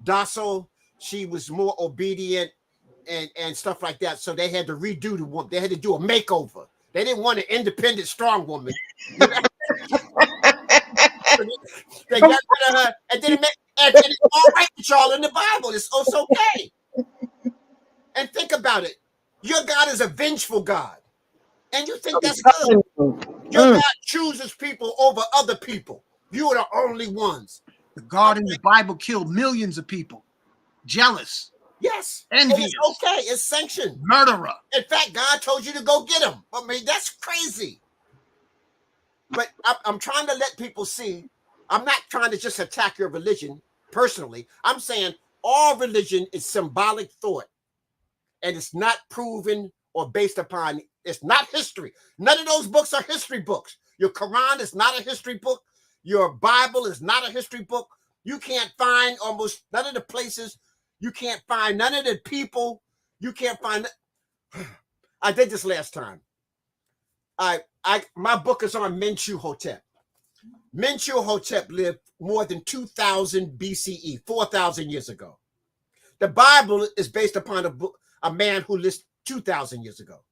[SPEAKER 6] docile. She was more obedient and stuff like that. So they had to redo the woman. They had to do a makeover. They didn't want an independent, strong woman. They got rid of her, and then it's all right with y'all in the Bible. It's okay. And think about it. Your God is a vengeful God. And you think that's good. Your God chooses people over other people. You are the only ones.
[SPEAKER 7] The God in the Bible killed millions of people. Jealous.
[SPEAKER 6] Yes.
[SPEAKER 7] Envious.
[SPEAKER 6] It's okay. It's sanctioned.
[SPEAKER 7] Murderer.
[SPEAKER 6] In fact, God told you to go get him. I mean, that's crazy. But I'm trying to let people see. I'm not trying to just attack your religion personally. I'm saying all religion is symbolic thought. And it's not proven or based upon, it's not history. None of those books are history books. Your Quran is not a history book. Your Bible is not a history book. You can't find almost none of the places. You can't find none of the people. You can't find. I did this last time. My book is on Mfundishi Jhutyms. Mfundishi Jhutyms lived more than 2000 BCE, 4,000 years ago. The Bible is based upon a man who lived 2,000 years ago.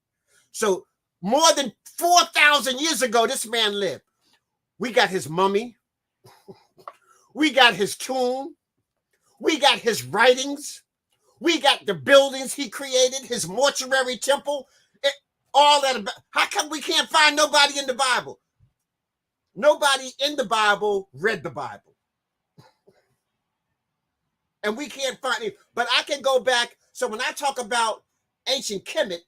[SPEAKER 6] So more than 4,000 years ago, this man lived. We got his mummy. We got his tomb. We got his writings. We got the buildings he created, his mortuary temple, all that. How come we can't find nobody in the Bible? Nobody in the Bible read the Bible. And we can't find it. But I can go back. So when I talk about ancient Kemet,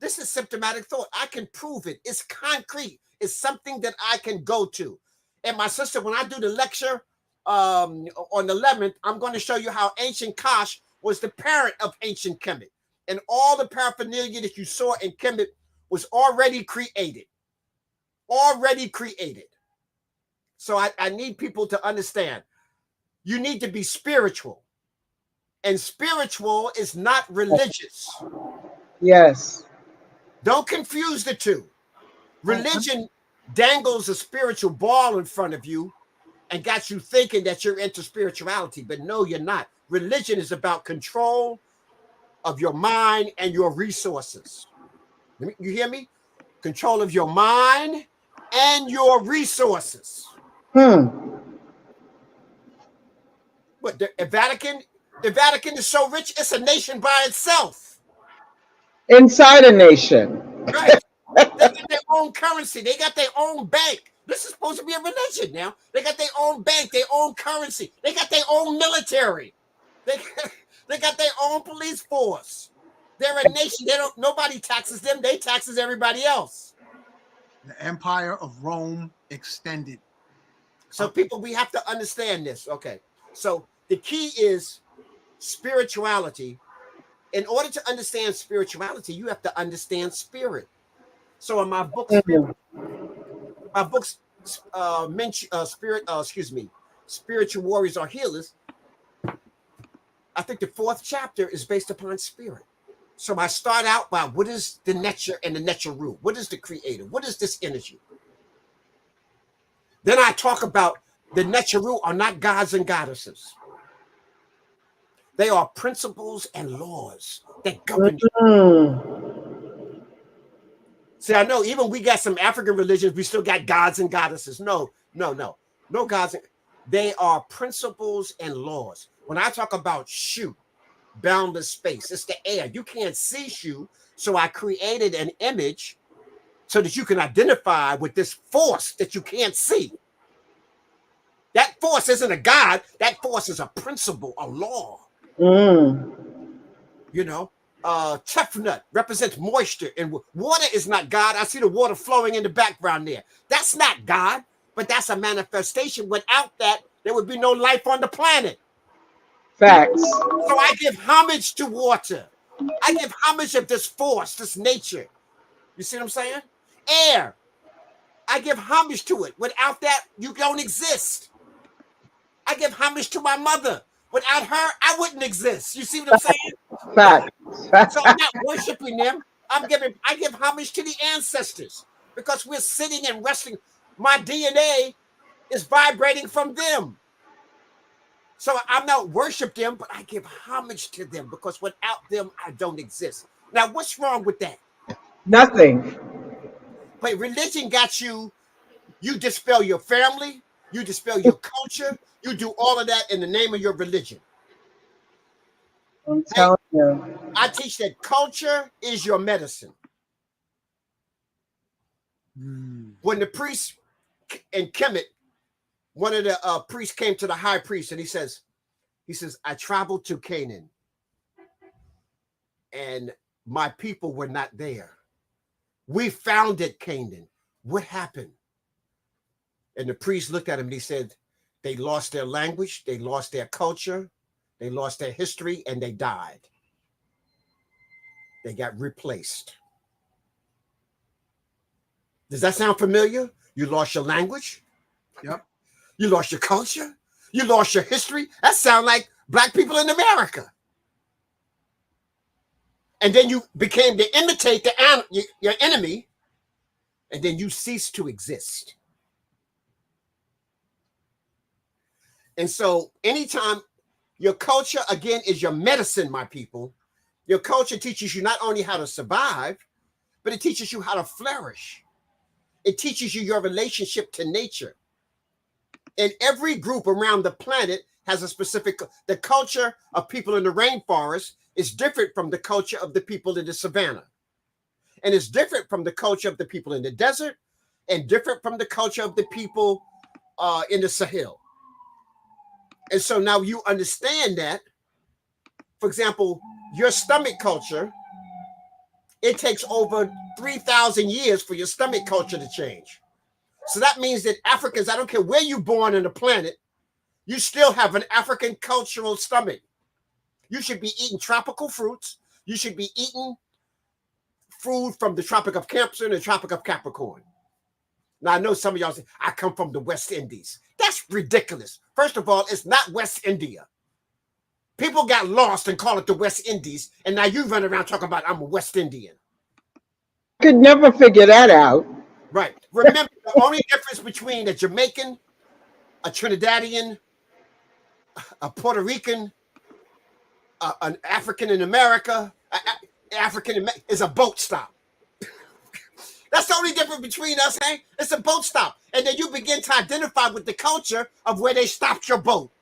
[SPEAKER 6] This is symptomatic thought. I can prove it. It's concrete. It's something that I can go to. And my sister, when I do the lecture on the 11th, I'm going to show you how ancient Kosh was the parent of ancient Kemet. And all the paraphernalia that you saw in Kemet was already created. Already created. So I need people to understand. You need to be spiritual. And spiritual is not religious.
[SPEAKER 8] Yes.
[SPEAKER 6] Don't confuse the two. Religion dangles a spiritual ball in front of you and got you thinking that you're into spirituality, but no, you're not. Religion is about control of your mind and your resources. You hear me? Control of your mind and your resources. But the Vatican is so rich, it's a nation by itself.
[SPEAKER 8] Inside a nation.
[SPEAKER 6] Right. They got their own currency. They got their own bank. This is supposed to be a religion now. They got their own bank, their own currency. They got their own military. They got their own police force. They're a nation. Nobody taxes them. They taxes everybody else.
[SPEAKER 7] The Empire of Rome extended.
[SPEAKER 6] So people, we have to understand this. Okay. So the key is spirituality. In order to understand spirituality, you have to understand spirit. So in my books, Spiritual Warriors Are Healers, I think the 4th chapter is based upon spirit. So I start out by what is the nature and the natural root? What is the creator? What is this energy? Then I talk about the natural root are not gods and goddesses. They are principles and laws that govern you. See, I know even we got some African religions, we still got gods and goddesses. No gods. They are principles and laws. When I talk about Shu, boundless space, it's the air. You can't see Shu, so I created an image so that you can identify with this force that you can't see. That force isn't a god. That force is a principle, a law. You know, chestnut represents moisture, and water is not God. I see the water flowing in the background there. That's not God, but that's a manifestation. Without that, there would be no life on the planet.
[SPEAKER 8] Facts.
[SPEAKER 6] So I give homage to water. I give homage of this force, this nature. You see what I'm saying? Air. I give homage to it. Without that, you don't exist. I give homage to my mother. Without her, I wouldn't exist. You see what I'm saying?
[SPEAKER 8] Facts.
[SPEAKER 6] So I'm not worshiping them. I give homage to the ancestors because we're sitting and resting. My DNA is vibrating from them. So I'm not worship them, but I give homage to them because without them, I don't exist. Now, what's wrong with that?
[SPEAKER 8] Nothing.
[SPEAKER 6] But religion got you dispel your family, you dispel your culture, you do all of that in the name of your religion.
[SPEAKER 8] I'm telling you.
[SPEAKER 6] I teach that culture is your medicine. When the priest in Kemet, one of the priests came to the high priest and he says, I traveled to Canaan and my people were not there. We founded Canaan. What happened? And the priest looked at him and he said, they lost their language, they lost their culture, they lost their history, and they died. They got replaced. Does that sound familiar? You lost your language.
[SPEAKER 7] Yep.
[SPEAKER 6] You lost your culture. You lost your history. That sounds like Black people in America. And then you became to imitate your enemy, and then you cease to exist. And so anytime your culture, again, is your medicine, my people, your culture teaches you not only how to survive, but it teaches you how to flourish. It teaches you your relationship to nature. And every group around the planet has a specific, the culture of people in the rainforest is different from the culture of the people in the savannah. And it's different from the culture of the people in the desert and different from the culture of the people in the Sahel. And so now you understand that, for example, your stomach culture it takes over 3,000 years for your stomach culture to change. So that means that Africans, I don't care where you're born on the planet, you still have an African cultural stomach. You should be eating tropical fruits. You should be eating food from the Tropic of Cancer and the Tropic of Capricorn. Now, I know some of y'all say, I come from the West Indies. That's ridiculous. First of all, it's not West India. People got lost and call it the West Indies, and now you run around talking about I'm a West Indian.
[SPEAKER 8] Could never figure that out.
[SPEAKER 6] Right. Remember, the only difference between a Jamaican, a Trinidadian, a Puerto Rican, an African in America, African is a boat stop. That's the only difference between us, hey? It's a boat stop. And then you begin to identify with the culture of where they stopped your boat.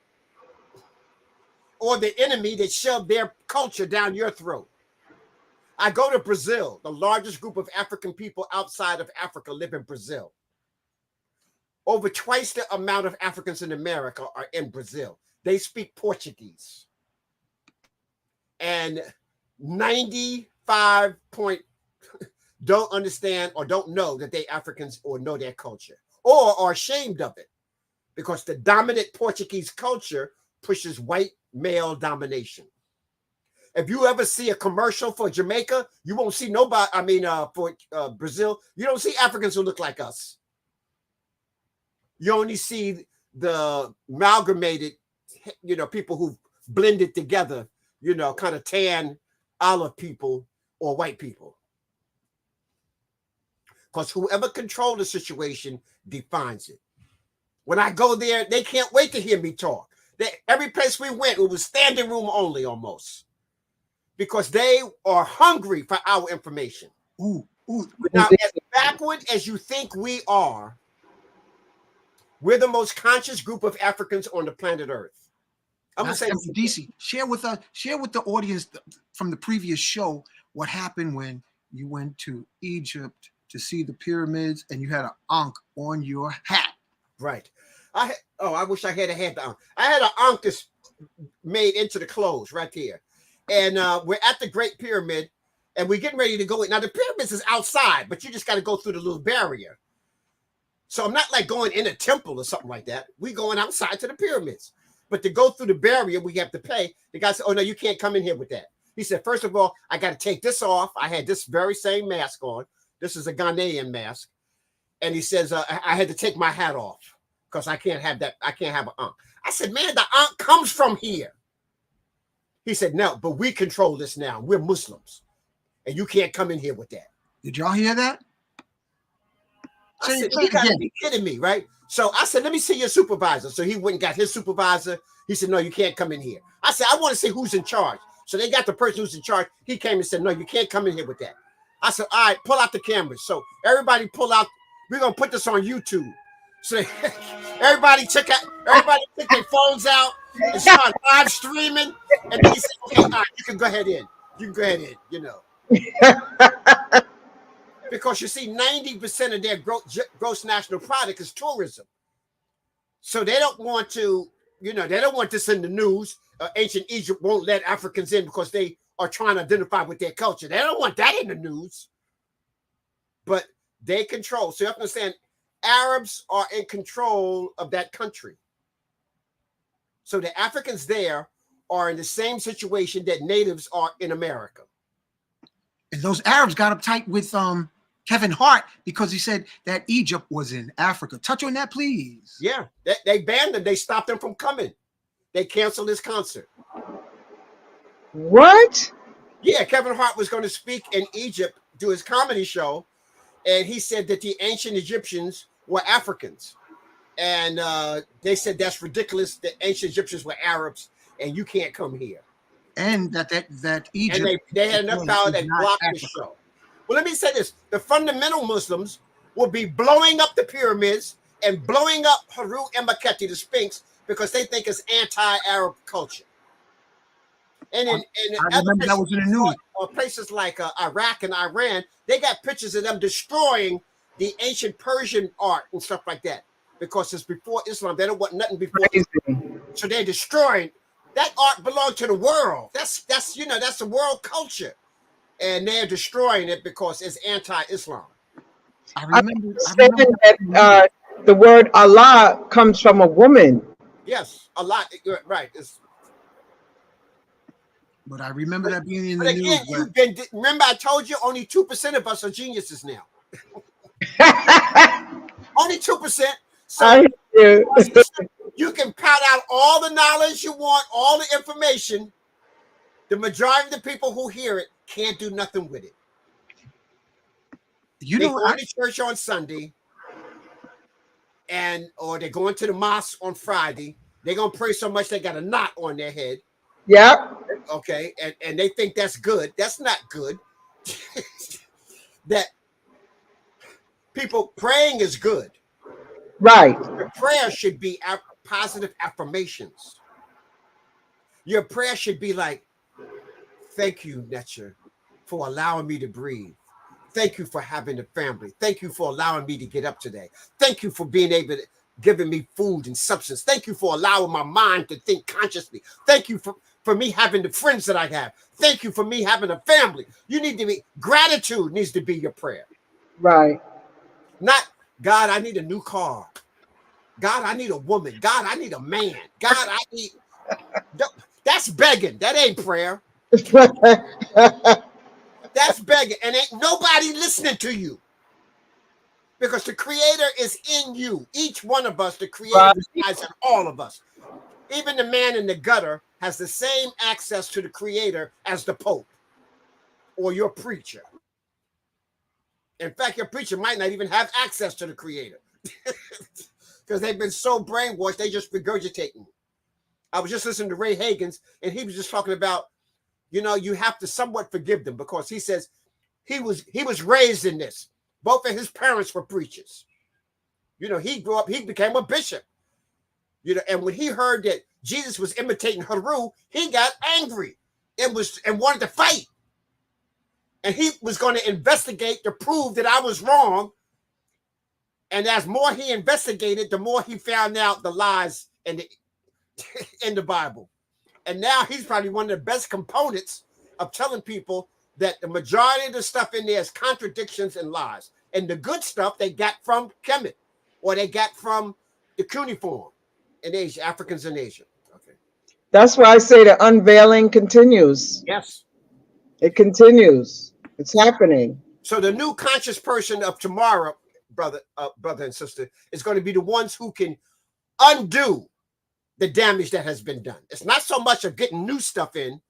[SPEAKER 6] Or the enemy that shoved their culture down your throat. I go to Brazil. The largest group of African people outside of Africa live in Brazil. Over twice the amount of Africans in America are in Brazil. They speak Portuguese. And 95 don't understand or don't know that they Africans or know their culture or are ashamed of it because the dominant Portuguese culture pushes white male domination. If you ever see a commercial for Jamaica, you won't see nobody. I mean, for Brazil, you don't see Africans who look like us. You only see the amalgamated, people who blended together, kind of tan olive people or white people. Because whoever controls the situation defines it. When I go there, they can't wait to hear me talk. Every place we went, it was standing room only almost. Because they are hungry for our information. Now, as backward as you think we are, we're the most conscious group of Africans on the planet Earth. I'm going to say,
[SPEAKER 7] DC, share with the audience from the previous show what happened when you went to Egypt to see the pyramids and you had an ankh on your hat.
[SPEAKER 6] Right. I wish I had the ankh. I had an ankh that's made into the clothes right here. And we're at the Great Pyramid, and we're getting ready to go in. Now, the pyramids is outside, but you just got to go through the little barrier. So I'm not like going in a temple or something like that. We're going outside to the pyramids. But to go through the barrier, we have to pay. The guy said, oh, no, you can't come in here with that. He said, first of all, I got to take this off. I had this very same mask on. This is a Ghanaian mask. And he says, I had to take my hat off because I can't have that. I can't have an ankh. I said, man, the ankh comes from here. He said, no, but we control this now. We're Muslims. And you can't come in here with that.
[SPEAKER 7] Did y'all hear that?
[SPEAKER 6] I said, you gotta be kidding me, right? So I said, let me see your supervisor. So he went and got his supervisor. He said, no, you can't come in here. I said, I want to see who's in charge. So they got the person who's in charge. He came and said, no, you can't come in here with that. I said, all right, pull out the cameras. So everybody pull out. We're going to put this on YouTube. So everybody took their phones out and started live streaming. And then he said, okay, all right, you can go ahead in. You can go ahead in, Because you see, 90% of their gross national product is tourism. So they don't want to, they don't want this in the news. Ancient Egypt won't let Africans in because they are trying to identify with their culture. They don't want that in the news. But they control. So you have to understand, Arabs are in control of that country. So the Africans there are in the same situation that natives are in America.
[SPEAKER 7] And those Arabs got uptight with Kevin Hart because he said that Egypt was in Africa. Touch on that, please.
[SPEAKER 6] Yeah, they banned them. They stopped them from coming. They canceled his concert.
[SPEAKER 8] What?
[SPEAKER 6] Yeah, Kevin Hart was going to speak in Egypt, do his comedy show, and he said that the ancient Egyptians were Africans. And they said that's ridiculous. The ancient Egyptians were Arabs, and you can't come here.
[SPEAKER 7] And that Egypt.
[SPEAKER 6] And they had enough power that blocked the show. Well, let me say this. The fundamental Muslims will be blowing up the pyramids and blowing up Haru and Maketi, the Sphinx, because they think it's anti-Arab culture. And in
[SPEAKER 7] that was in the news.
[SPEAKER 6] Places like Iraq and Iran, they got pictures of them destroying the ancient Persian art and stuff like that because it's before Islam. They don't want nothing before Islam. So they're destroying. That art belonged to the world. That's the world culture. and they're destroying it because it's anti-Islam.
[SPEAKER 7] I
[SPEAKER 8] I
[SPEAKER 7] remember
[SPEAKER 8] understand that the word Allah comes from a woman.
[SPEAKER 6] Yes, a lot. You're right.
[SPEAKER 7] but I remember that being in the
[SPEAKER 6] But again,
[SPEAKER 7] news.
[SPEAKER 6] remember I told you only 2% of us are geniuses now. Only 2%. So
[SPEAKER 8] I hear you.
[SPEAKER 6] you can pout out all the knowledge you want, all the information. The majority of the people who hear it can't do nothing with it.
[SPEAKER 7] You
[SPEAKER 6] They
[SPEAKER 7] know,
[SPEAKER 6] go to church on Sunday, or they're going to the mosque on Friday. They're gonna pray so much they got a knot on their head.
[SPEAKER 8] Yeah.
[SPEAKER 6] Okay, and they think that's good. That's not good. That people praying is good.
[SPEAKER 8] Right.
[SPEAKER 6] Your prayer should be positive affirmations. Your prayer should be like, thank you, nature, for allowing me to breathe. Thank you for having a family. Thank you for allowing me to get up today. Thank you for being able to giving me food and substance. Thank you for allowing my mind to think consciously. Thank you for me having the friends that I have. Thank you for me having a family. You need to be, gratitude needs to be your prayer.
[SPEAKER 8] Right.
[SPEAKER 6] Not, God, I need a new car. God, I need a woman. God, I need a man. God, I need, that's begging. That ain't prayer. That's begging. And ain't nobody listening to you. Because the creator is in you. Each one of us, the creator resides in all of us. Even the man in the gutter has the same access to the creator as the Pope or your preacher. In fact, your preacher might not even have access to the creator because they've been so brainwashed, they just regurgitating. I was just listening to Ray Hagins, and he was just talking about, you have to somewhat forgive them because he says he was raised in this. Both of his parents were preachers. He grew up, he became a bishop. And when he heard that Jesus was imitating Haru, he got angry and wanted to fight. And he was going to investigate to prove that I was wrong. And as more he investigated, the more he found out the lies in the Bible. And now he's probably one of the best components of telling people that the majority of the stuff in there is contradictions and lies. And the good stuff they got from Kemet, or they got from the cuneiform in Asia, Africans in Asia. Okay.
[SPEAKER 8] That's why I say the unveiling continues.
[SPEAKER 6] Yes.
[SPEAKER 8] It continues. It's happening.
[SPEAKER 6] So the new conscious person of tomorrow, brother and sister, is going to be the ones who can undo the damage that has been done. It's not so much of getting new stuff in.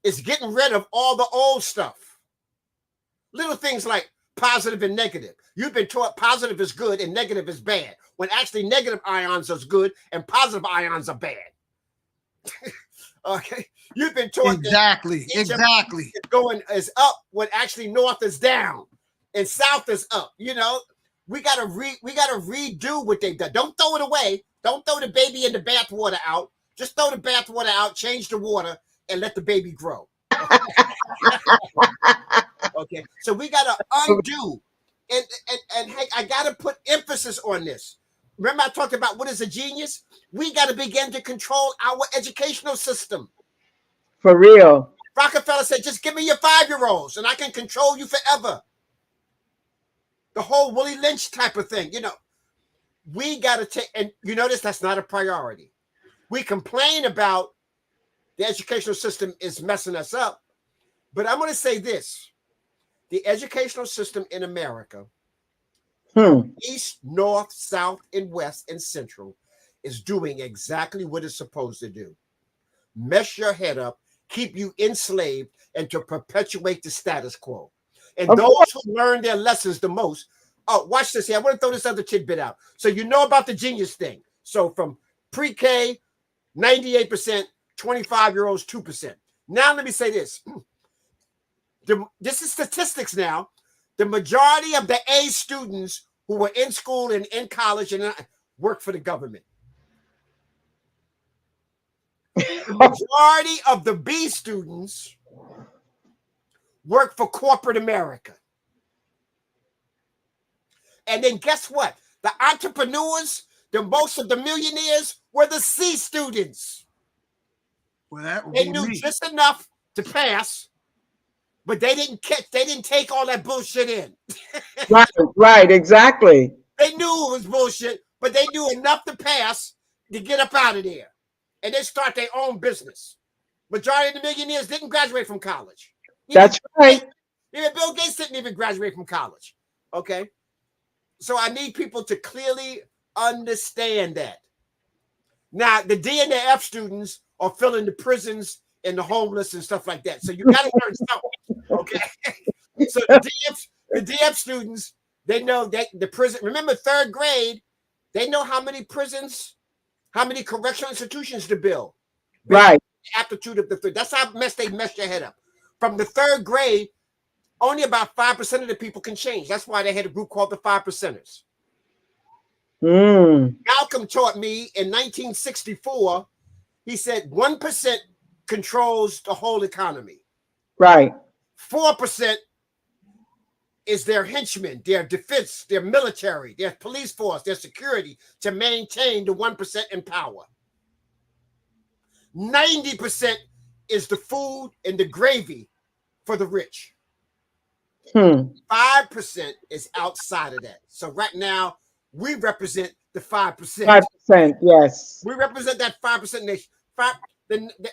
[SPEAKER 6] It's getting rid of all the old stuff. Little things like positive and negative. You've been taught positive is good and negative is bad, when actually negative ions are good and positive ions are bad. Okay, you've been taught
[SPEAKER 7] exactly.
[SPEAKER 6] is up when actually north is down and south is up. We gotta redo what they've done. Don't throw it away. Don't throw the baby in the bathwater out. Just throw the bathwater out, change the water, and let the baby grow. Okay, so we gotta undo, and hey, I gotta put emphasis on this. Remember, I talked about what is a genius? We gotta begin to control our educational system.
[SPEAKER 8] For real.
[SPEAKER 6] Rockefeller said, "Just give me your 5-year-olds, and I can control you forever." The whole Willie Lynch type of thing, we gotta take, and that's not a priority. We complain about the educational system is messing us up. But I'm going to say this. The educational system in America, east, north, south, and west, and central, is doing exactly what it's supposed to do. Mess your head up, keep you enslaved, and to perpetuate the status quo. And those who learn their lessons the most, watch this here. I want to throw this other tidbit out. So about the genius thing. So from pre-K, 98%, 25-year-olds, 2%. Now let me say this. This is statistics now. The majority of the A students who were in school and in college and work for the government. The majority of the B students work for corporate America. And then guess what? The entrepreneurs, most of the millionaires were the C students.
[SPEAKER 7] Well,
[SPEAKER 6] they knew just enough to pass, but they didn't take all that bullshit in.
[SPEAKER 8] Right, exactly.
[SPEAKER 6] They knew it was bullshit, but they knew enough to pass to get up out of there. And they start their own business. Majority of the millionaires didn't graduate from college.
[SPEAKER 8] That's right.
[SPEAKER 6] Even Bill Gates didn't even graduate from college. Okay? So I need people to clearly understand that. Now, the D and the F students are filling the prisons and the homeless and stuff like that. So you got to learn something. Okay? So the DF students, they know that the prison, remember 3rd grade, they know how many prisons, how many correctional institutions to build.
[SPEAKER 8] Right.
[SPEAKER 6] Aptitude of the third. That's how they mess your head up. From the 3rd grade, only about 5% of the people can change. That's why they had a group called the 5%ers. Malcolm taught me in 1964, he said 1% controls the whole economy.
[SPEAKER 8] Right.
[SPEAKER 6] 4% is their henchmen, their defense, their military, their police force, their security to maintain the 1% in power. 90% is the food and the gravy for the rich. 5% is outside of that. So right now, we represent the 5%.
[SPEAKER 8] 5%, yes.
[SPEAKER 6] We represent that 5% nation.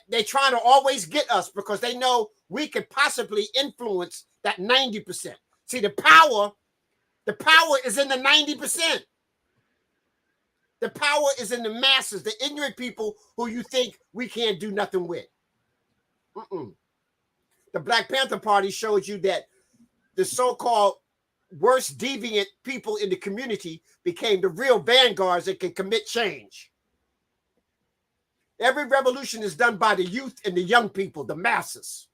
[SPEAKER 6] They try to always get us because they know we could possibly influence that 90%. See, the power is in the 90%. The power is in the masses, the ignorant people who you think we can't do nothing with. The Black Panther Party showed you that the so-called worst deviant people in the community became the real vanguards that can commit change. Every revolution is done by the youth and the young people, the masses.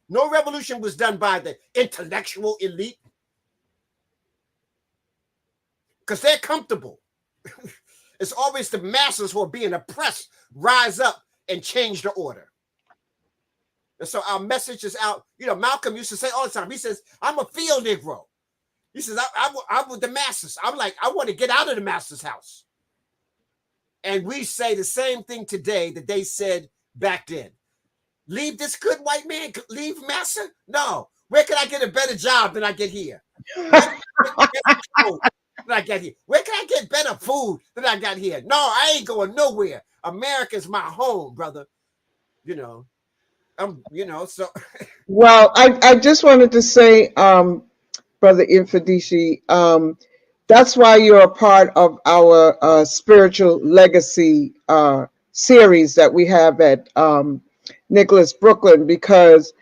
[SPEAKER 6] No revolution was done by the intellectual elite because they're comfortable. It's always the masses who are being oppressed rise up and change the order. And so our message is out. You know, Malcolm used to say all the time, he says, I'm a field Negro. He says, I'm with the masses. I'm like, I want to get out of the master's house. And we say the same thing today that they said back then. Leave this good white man, leave massa? No. Where can I get a better job than I get here? Where can I get better food than I got here? No, I ain't going nowhere. America's my home, brother. You know, so.
[SPEAKER 8] Well, I just wanted to say, Brother Mfundishi, that's why you're a part of our spiritual legacy series that we have at Nicholas Brooklyn, because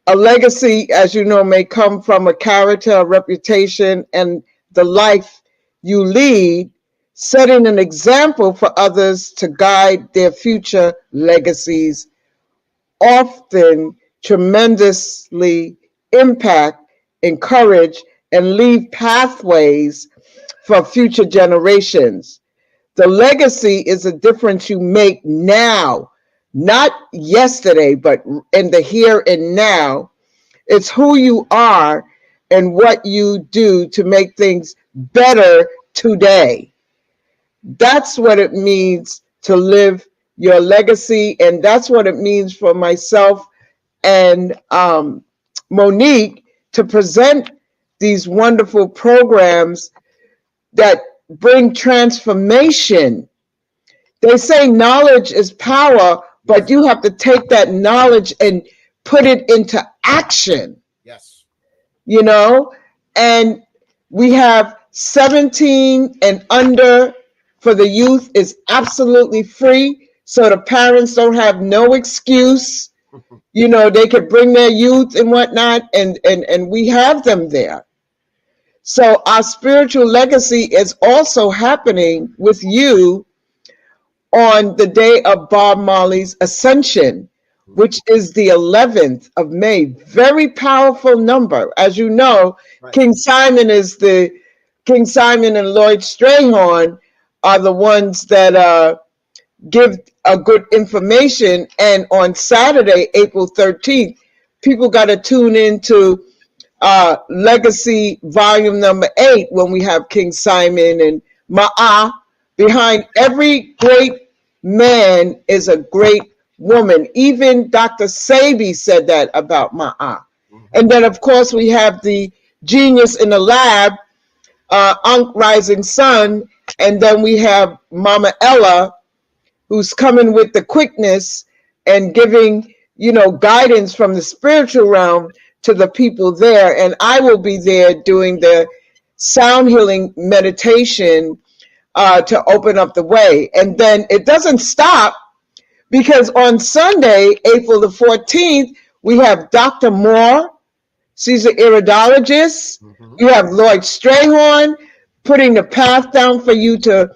[SPEAKER 8] a legacy, as you know, may come from a character, a reputation, and the life you lead, setting an example for others to guide their future legacies, often tremendously impact, encourage, and leave pathways for future generations. The legacy is a difference you make now, not yesterday, but in the here and now. It's who you are and what you do to make things better today. That's what it means to live your legacy, and that's what it means for myself and Monique to present these wonderful programs that bring transformation. They say knowledge is power, but you have to take that knowledge and put it into action.
[SPEAKER 6] Yes.
[SPEAKER 8] You know, and we have 17 and under for the youth is absolutely free. So the parents don't have no excuse. You know, they could bring their youth and whatnot, and we have them there. So our spiritual legacy is also happening with you on the day of Bob Marley's Ascension, which is the 11th of May. Very powerful number. As you know, right. King Simon and Lloyd Strayhorn are the ones that give a good information. And on Saturday, April 13th, people got to tune into Legacy Volume number 8 when we have King Simon and Ma'a. Behind every great man is a great woman. Even Dr. Sebi said that about Ma'a. And then, of course, we have the genius in the lab, Ankh Rising Sun. And then we have Mama Ella, who's coming with the quickness and giving, guidance from the spiritual realm to the people there. And I will be there doing the sound healing meditation to open up the way. And then it doesn't stop, because on Sunday, April the 14th, we have Dr. Moore. She's an iridologist. You have Lloyd Strayhorn putting the path down for you to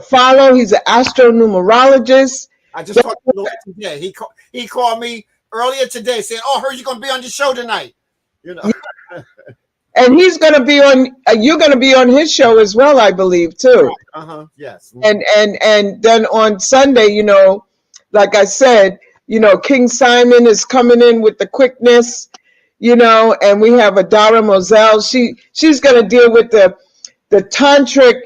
[SPEAKER 8] follow. He's an astronumerologist.
[SPEAKER 6] I just talked to Lloyd today. He called me earlier today saying, "Oh, I heard you're going to be on the show tonight."
[SPEAKER 8] And he's going to be on. You're going to be on his show as well, I believe, too.
[SPEAKER 6] Yes.
[SPEAKER 8] And then on Sunday, like I said, King Simon is coming in with the quickness, and we have Adara Moselle. She's going to deal with the tantric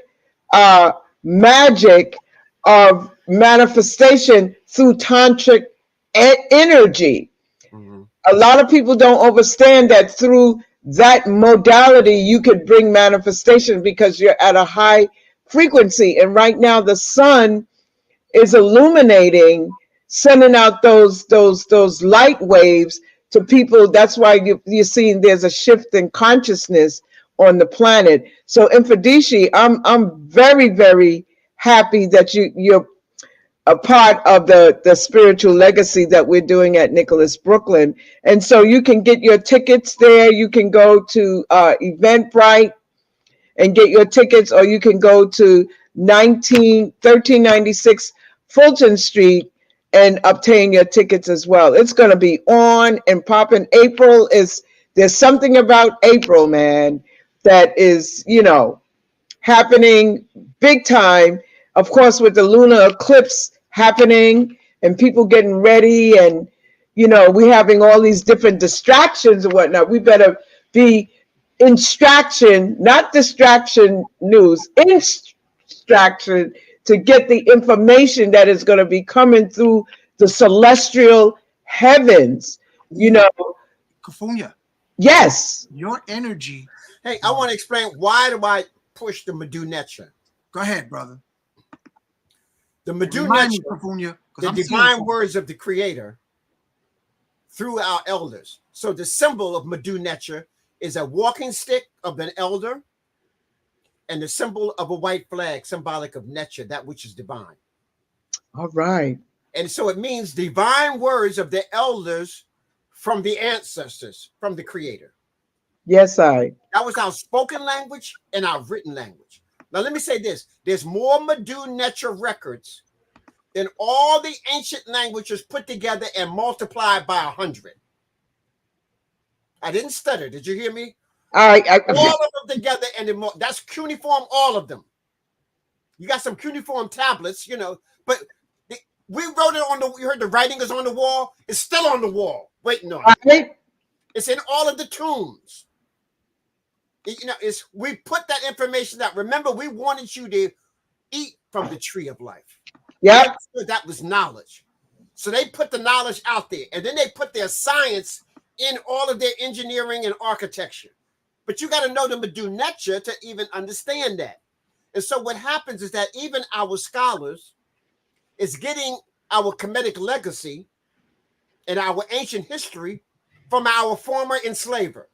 [SPEAKER 8] magic of manifestation through tantric energy. A lot of people don't understand that through that modality you could bring manifestation, because you're at a high frequency. And right now the sun is illuminating, sending out those light waves to people. That's why you're seeing there's a shift in consciousness on the planet. So Mfundishi, I'm very, very happy that you're a part of the spiritual legacy that we're doing at Nicholas Brooklyn. And so you can get your tickets there. You can go to Eventbrite and get your tickets, or you can go to 1396 Fulton Street and obtain your tickets as well. It's going to be on and popping. There's something about April, man, that is, happening big time. Of course, with the lunar eclipse happening and people getting ready, and, we having all these different distractions and whatnot. We better be instruction, not distraction news, instruction, to get the information that is going to be coming through the celestial heavens,
[SPEAKER 7] Kafunya,
[SPEAKER 8] Yes.
[SPEAKER 7] your energy.
[SPEAKER 6] Hey, I want to explain, why do I push the Medu Netra?
[SPEAKER 7] Go ahead, brother.
[SPEAKER 6] The Medu
[SPEAKER 7] Remind me,
[SPEAKER 6] Netra,
[SPEAKER 7] Kafunya, 'cause
[SPEAKER 6] the
[SPEAKER 7] I'm
[SPEAKER 6] divine words of the Creator through our elders. So the symbol of Medu Netra is a walking stick of an elder, and the symbol of a white flag, symbolic of Netra, that which is divine.
[SPEAKER 8] All right.
[SPEAKER 6] And so it means divine words of the elders from the ancestors, from the Creator.
[SPEAKER 8] Yes,
[SPEAKER 6] That was our spoken language and our written language. Now, let me say this. There's more Medu Netra records than all the ancient languages put together and multiplied by 100. I didn't stutter. Did you hear me? All of them together, and that's cuneiform, all of them. You got some cuneiform tablets, but we wrote it on you heard the writing is on the wall. It's still on the wall, waiting on it. It's in all of the tombs. We put that information out. Remember, we wanted you to eat from the tree of life.
[SPEAKER 8] Yeah,
[SPEAKER 6] that was knowledge. So they put the knowledge out there, and then they put their science in all of their engineering and architecture. But you got to know the Medu Netra to even understand that. And so what happens is that even our scholars is getting our Kemetic legacy and our ancient history from our former enslaver.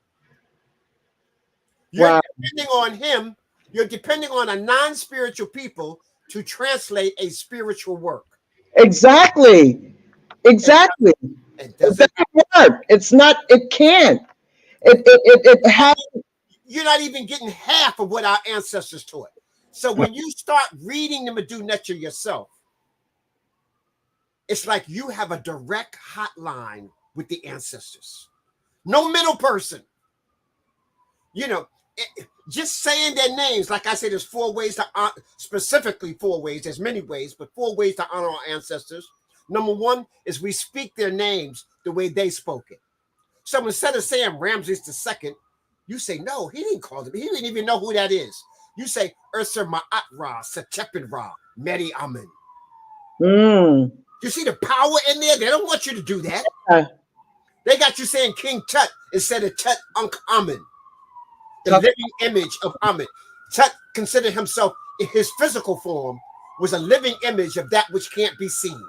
[SPEAKER 6] You're depending on him. You're depending on a non-spiritual people to translate a spiritual work.
[SPEAKER 8] Exactly. It doesn't work. It's not. It can't. It has.
[SPEAKER 6] You're not even getting half of what our ancestors taught. So when you start reading the Medu Netra yourself, it's like you have a direct hotline with the ancestors. No middle person. Just saying their names. Like I said, there's 4 ways to specifically 4 ways. There's many ways, but 4 ways to honor our ancestors. Number 1 is we speak their names the way they spoke it. So instead of saying Ramses II, you say, no, he didn't call him. He didn't even know who that is. You say Ursa Ma'at Ra, Setepin Ra, Meri Amen. You see the power in there? They don't want you to do that. They got you saying King Tut instead of Tut Unk Amen, the
[SPEAKER 8] Tut.
[SPEAKER 6] living image of Amen. Tut considered himself, in his physical form, was a living image of that which can't be seen.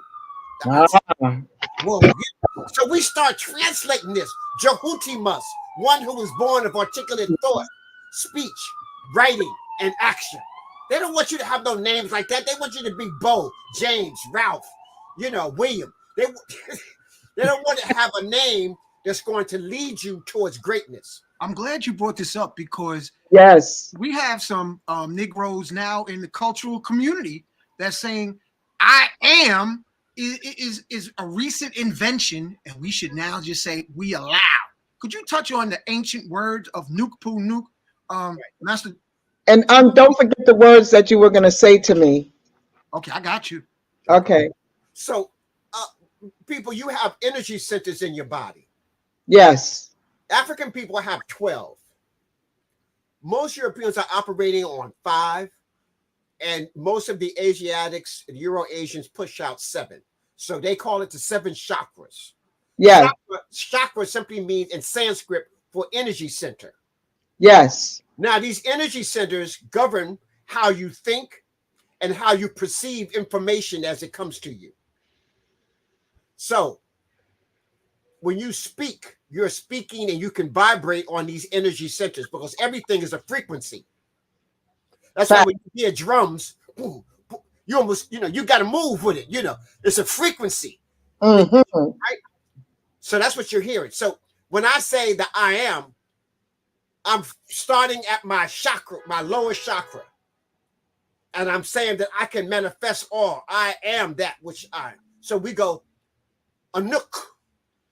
[SPEAKER 8] Ah,
[SPEAKER 6] Whoa. So we start translating this. Jhutyms, one who was born of articulate thought, speech, writing, and action. They don't want you to have no names like that. They want you to be Bo, James, Ralph, William. They don't want to have a name that's going to lead you towards greatness.
[SPEAKER 7] I'm glad you brought this up because
[SPEAKER 8] yes.
[SPEAKER 7] we have some Negroes now in the cultural community that's saying I am is a recent invention, and we should now just say we allow. Could you touch on the ancient words of Nuke Poo Nuke, Master?
[SPEAKER 8] And don't forget the words that you were going to say to me.
[SPEAKER 7] Okay, I got you.
[SPEAKER 8] Okay.
[SPEAKER 6] So, people, you have energy centers in your body.
[SPEAKER 8] Yes.
[SPEAKER 6] African people have 12. Most Europeans are operating on 5. And most of the Asiatics and Euro-Asians push out 7. So they call it the 7 chakras.
[SPEAKER 8] Yeah.
[SPEAKER 6] Chakra simply means in Sanskrit for energy center.
[SPEAKER 8] Yes.
[SPEAKER 6] Now, these energy centers govern how you think and how you perceive information as it comes to you. So when you speak, you're speaking and you can vibrate on these energy centers because everything is a frequency. That's why when you hear drums, you almost, you got to move with it. It's a frequency.
[SPEAKER 8] Mm-hmm.
[SPEAKER 6] Right? So that's what you're hearing. So when I say that I am, I'm starting at my chakra, my lower chakra. And I'm saying that I can manifest all. I am that which I am. So we go, Anuk.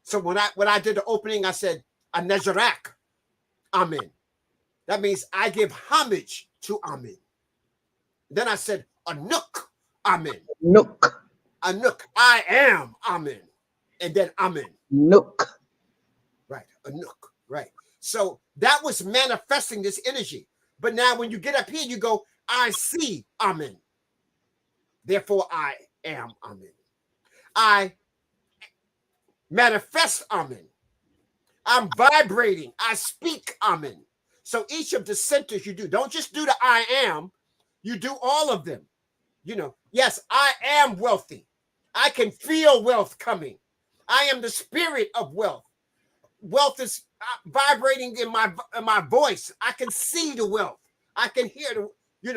[SPEAKER 6] So when I did the opening, I said, Anejarak. Amen. That means I give homage to Amen. Then I said, Anuk. Amen.
[SPEAKER 8] Nook.
[SPEAKER 6] Anuk. I am Amen. And then Amen.
[SPEAKER 8] Nook.
[SPEAKER 6] Right. Anuk. Right. So that was manifesting this energy. But now when you get up here, you go, I see Amen. Therefore, I am Amen. I manifest Amen. I'm vibrating. I speak Amen. So each of the centers you do, don't just do the I am, you do all of them. Yes, I am wealthy. I can feel wealth coming. I am the spirit of wealth. Wealth is vibrating in my voice. I can see the wealth. I can hear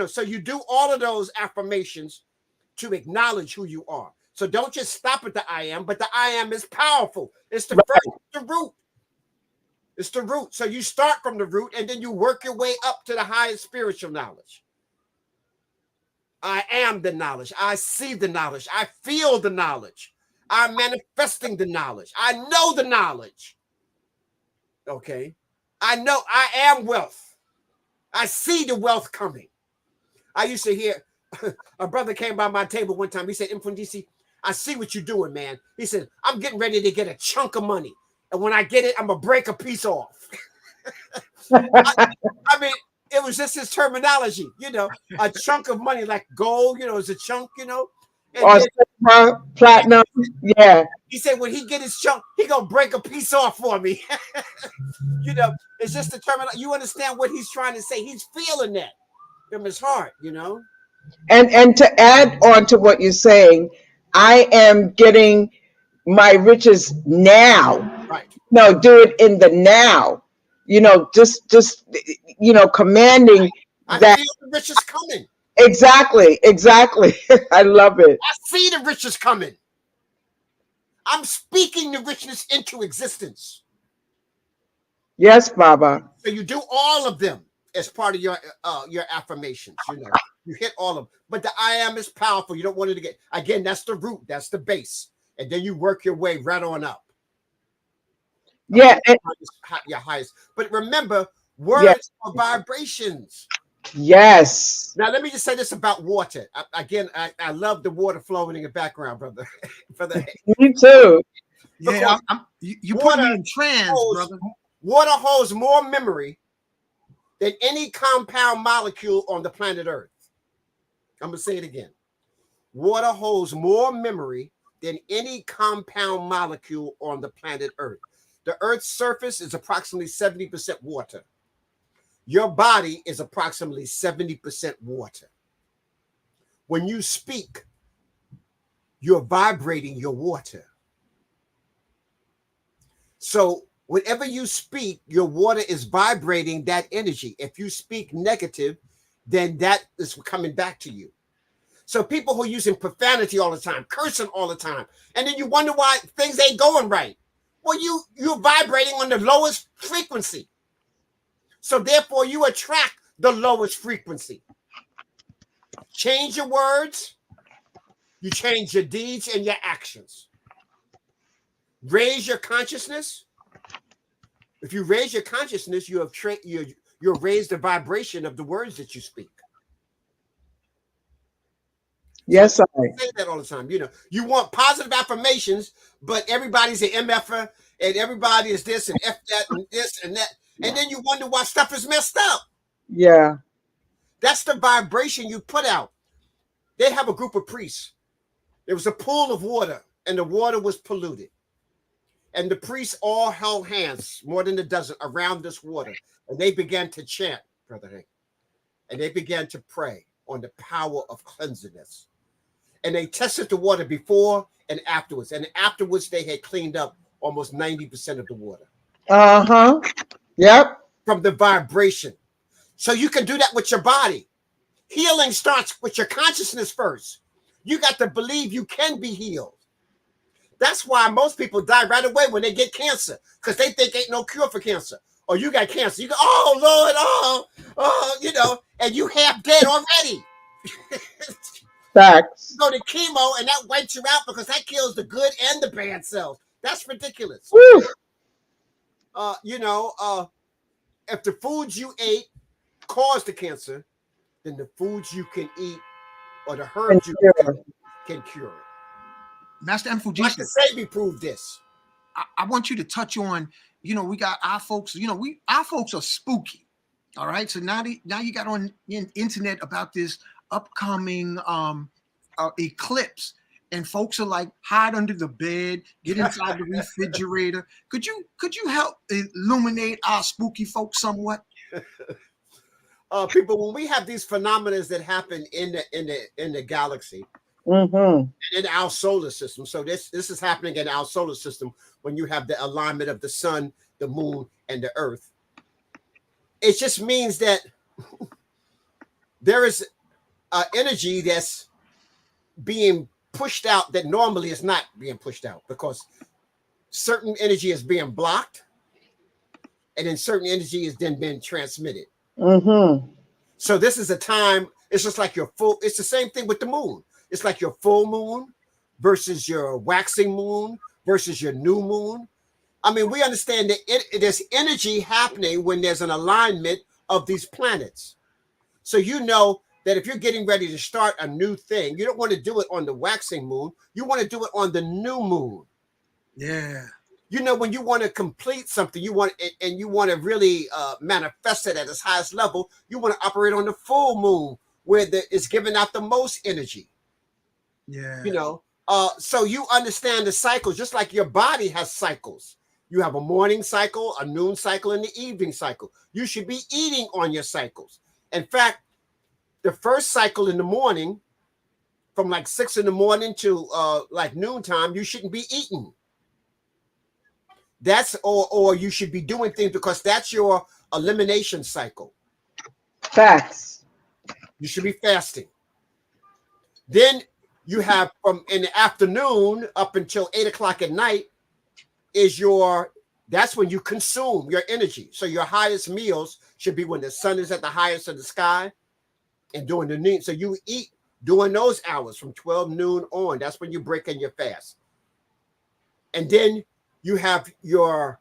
[SPEAKER 6] so you do all of those affirmations to acknowledge who you are. So don't just stop at the I am, but the I am is powerful. It's the first, the root. It's the root. So you start from the root and then you work your way up to the highest spiritual knowledge. I am the knowledge. I see the knowledge. I feel the knowledge. I'm manifesting the knowledge. I know the knowledge. Okay. I know I am wealth. I see the wealth coming. I used to hear a brother came by my table one time. He said, Mfundishi, I see what you're doing, man. He said, I'm getting ready to get a chunk of money. And when I get it, I'm going to break a piece off. I mean, it was just his terminology, a chunk of money like gold, is a chunk, And
[SPEAKER 8] or silver, platinum. Yeah.
[SPEAKER 6] He said when he get his chunk, he going to break a piece off for me. It's just the terminology. You understand what he's trying to say. He's feeling that from his heart,
[SPEAKER 8] And to add on to what you're saying, I am getting my riches now.
[SPEAKER 6] Right.
[SPEAKER 8] No, do it in the now. Just commanding
[SPEAKER 6] I
[SPEAKER 8] that.
[SPEAKER 6] feel the riches coming.
[SPEAKER 8] Exactly. I love it.
[SPEAKER 6] I see the riches coming. I'm speaking the richness into existence.
[SPEAKER 8] Yes, Baba.
[SPEAKER 6] So you do all of them as part of your affirmations. You hit all of them. But the I am is powerful. You don't want it to get, again, that's the root, that's the base. And then you work your way right on up.
[SPEAKER 8] Yeah.
[SPEAKER 6] Your highest. But remember, words are vibrations.
[SPEAKER 8] Yes.
[SPEAKER 6] Now, let me just say this about water. I love the water flowing in the background, brother.
[SPEAKER 8] Me too.
[SPEAKER 7] Yeah, you put me in trance, brother.
[SPEAKER 6] Water holds more memory than any compound molecule on the planet Earth. I'm going to say it again. Water holds more memory than any compound molecule on the planet Earth. The Earth's surface is approximately 70% water. Your body is approximately 70% water. When you speak, you're vibrating your water. So whenever you speak, your water is vibrating that energy. If you speak negative, then that is coming back to you. So people who are using profanity all the time, cursing all the time, and then you wonder why things ain't going right. Well, you're vibrating on the lowest frequency. So therefore you attract the lowest frequency. Change your words, you change your deeds and your actions. Raise your consciousnness. If you raise your consciousness, you have you'll raise the vibration of the words that you speak.
[SPEAKER 8] Yes,
[SPEAKER 6] I
[SPEAKER 8] I.
[SPEAKER 6] say that all the time. You know, you want positive affirmations, but everybody's an MFer and everybody is this and F that and this and that. And then you wonder why stuff is messed up.
[SPEAKER 8] Yeah.
[SPEAKER 6] That's the vibration you put out. They have a group of priests. There was a pool of water and the water was polluted. And the priests all held hands, more than a dozen, around this water. And they began to chant, Brother Hank. And they began to pray on the power of cleanliness. And they tested the water before and afterwards. And afterwards, they had cleaned up almost 90% of the water.
[SPEAKER 8] Uh-huh. Yep.
[SPEAKER 6] From the vibration. So you can do that with your body. Healing starts with your consciousness first. You got to believe you can be healed. That's why most people die right away when they get cancer, because they think ain't no cure for cancer. Or you got cancer. You go, oh, Lord, you know, and you half dead already.
[SPEAKER 8] Facts.
[SPEAKER 6] You go to chemo and that wipes you out because that kills the good and the bad cells. That's ridiculous.
[SPEAKER 8] Woo.
[SPEAKER 6] You know, if the foods you ate caused the cancer, then the foods you can eat or the herbs you can eat can cure it.
[SPEAKER 7] Master Mfundishi,
[SPEAKER 6] Dr. Sebi proved this.
[SPEAKER 7] I want you to touch on, you know, we got our folks, you know, our folks are spooky. All right. So now you got on internet about this upcoming eclipse, and folks are like, hide under the bed, get inside the refrigerator. Could you help illuminate our spooky folks somewhat?
[SPEAKER 6] People, when we have these phenomena that happen in the galaxy,
[SPEAKER 8] Mm-hmm.
[SPEAKER 6] in our solar system. So this is happening in our solar system when you have the alignment of the sun, the moon, and the earth. It just means that there is energy that's being pushed out that normally is not being pushed out, because certain energy is being blocked and then certain energy is then being transmitted.
[SPEAKER 8] Mm-hmm.
[SPEAKER 6] So this is a time, it's just like your full, it's the same thing with the moon. It's like your full moon versus your waxing moon versus your new moon. I mean, we understand that there's energy happening when there's an alignment of these planets. So you know that if you're getting ready to start a new thing, you don't want to do it on the waxing moon. You want to do it on the new moon.
[SPEAKER 7] Yeah.
[SPEAKER 6] You know, when you want to complete something, you want it, and you want to really manifest it at its highest level, you want to operate on the full moon where it's giving out the most energy.
[SPEAKER 7] Yeah.
[SPEAKER 6] You know, so you understand the cycles, just like your body has cycles. You have a morning cycle, a noon cycle, and the evening cycle. You should be eating on your cycles. In fact, the first cycle in the morning, from like 6 in the morning to like noontime, you shouldn't be eating. That's or you should be doing things, because that's your elimination cycle.
[SPEAKER 8] Facts.
[SPEAKER 6] You should be fasting. Then you have from in the afternoon up until 8 o'clock at night that's when you consume your energy. So your highest meals should be when the sun is at the highest of the sky and during the noon. So you eat during those hours from 12 noon on. That's when you break in your fast. And then you have your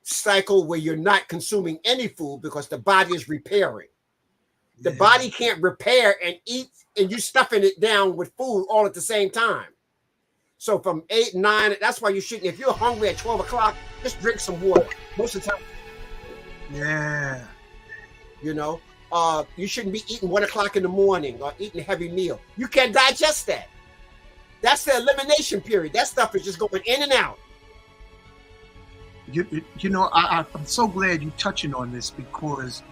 [SPEAKER 6] cycle where you're not consuming any food because the body is repairing. The body can't repair and eat, and you stuffing it down with food all at the same time. So from 8, 9, that's why you shouldn't. If you're hungry at 12 o'clock, just drink some water. Most of the time.
[SPEAKER 7] Yeah.
[SPEAKER 6] You know, you shouldn't be eating 1 o'clock in the morning or eating a heavy meal. You can't digest that. That's the elimination period. That stuff is just going in and out.
[SPEAKER 7] You know, I'm so glad you're touching on this, because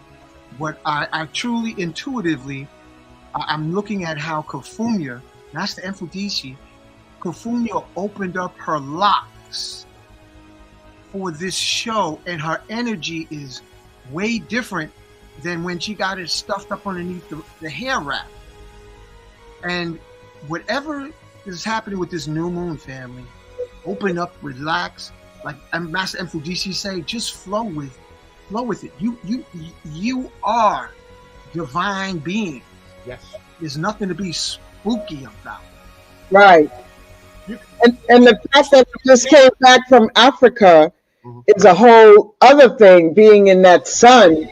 [SPEAKER 7] what I truly intuitively, I'm looking at how Kafumya, Master Mfundishi, Kafumya opened up her locks for this show, and her energy is way different than when she got it stuffed up underneath the hair wrap. And whatever is happening with this new moon, family, open up, relax. Like Master Mfundishi say, just flow with it. You are divine being.
[SPEAKER 6] Yes.
[SPEAKER 7] There's nothing to be spooky about.
[SPEAKER 8] Right. And the fact that you just came back from Africa is a whole other thing, being in that sun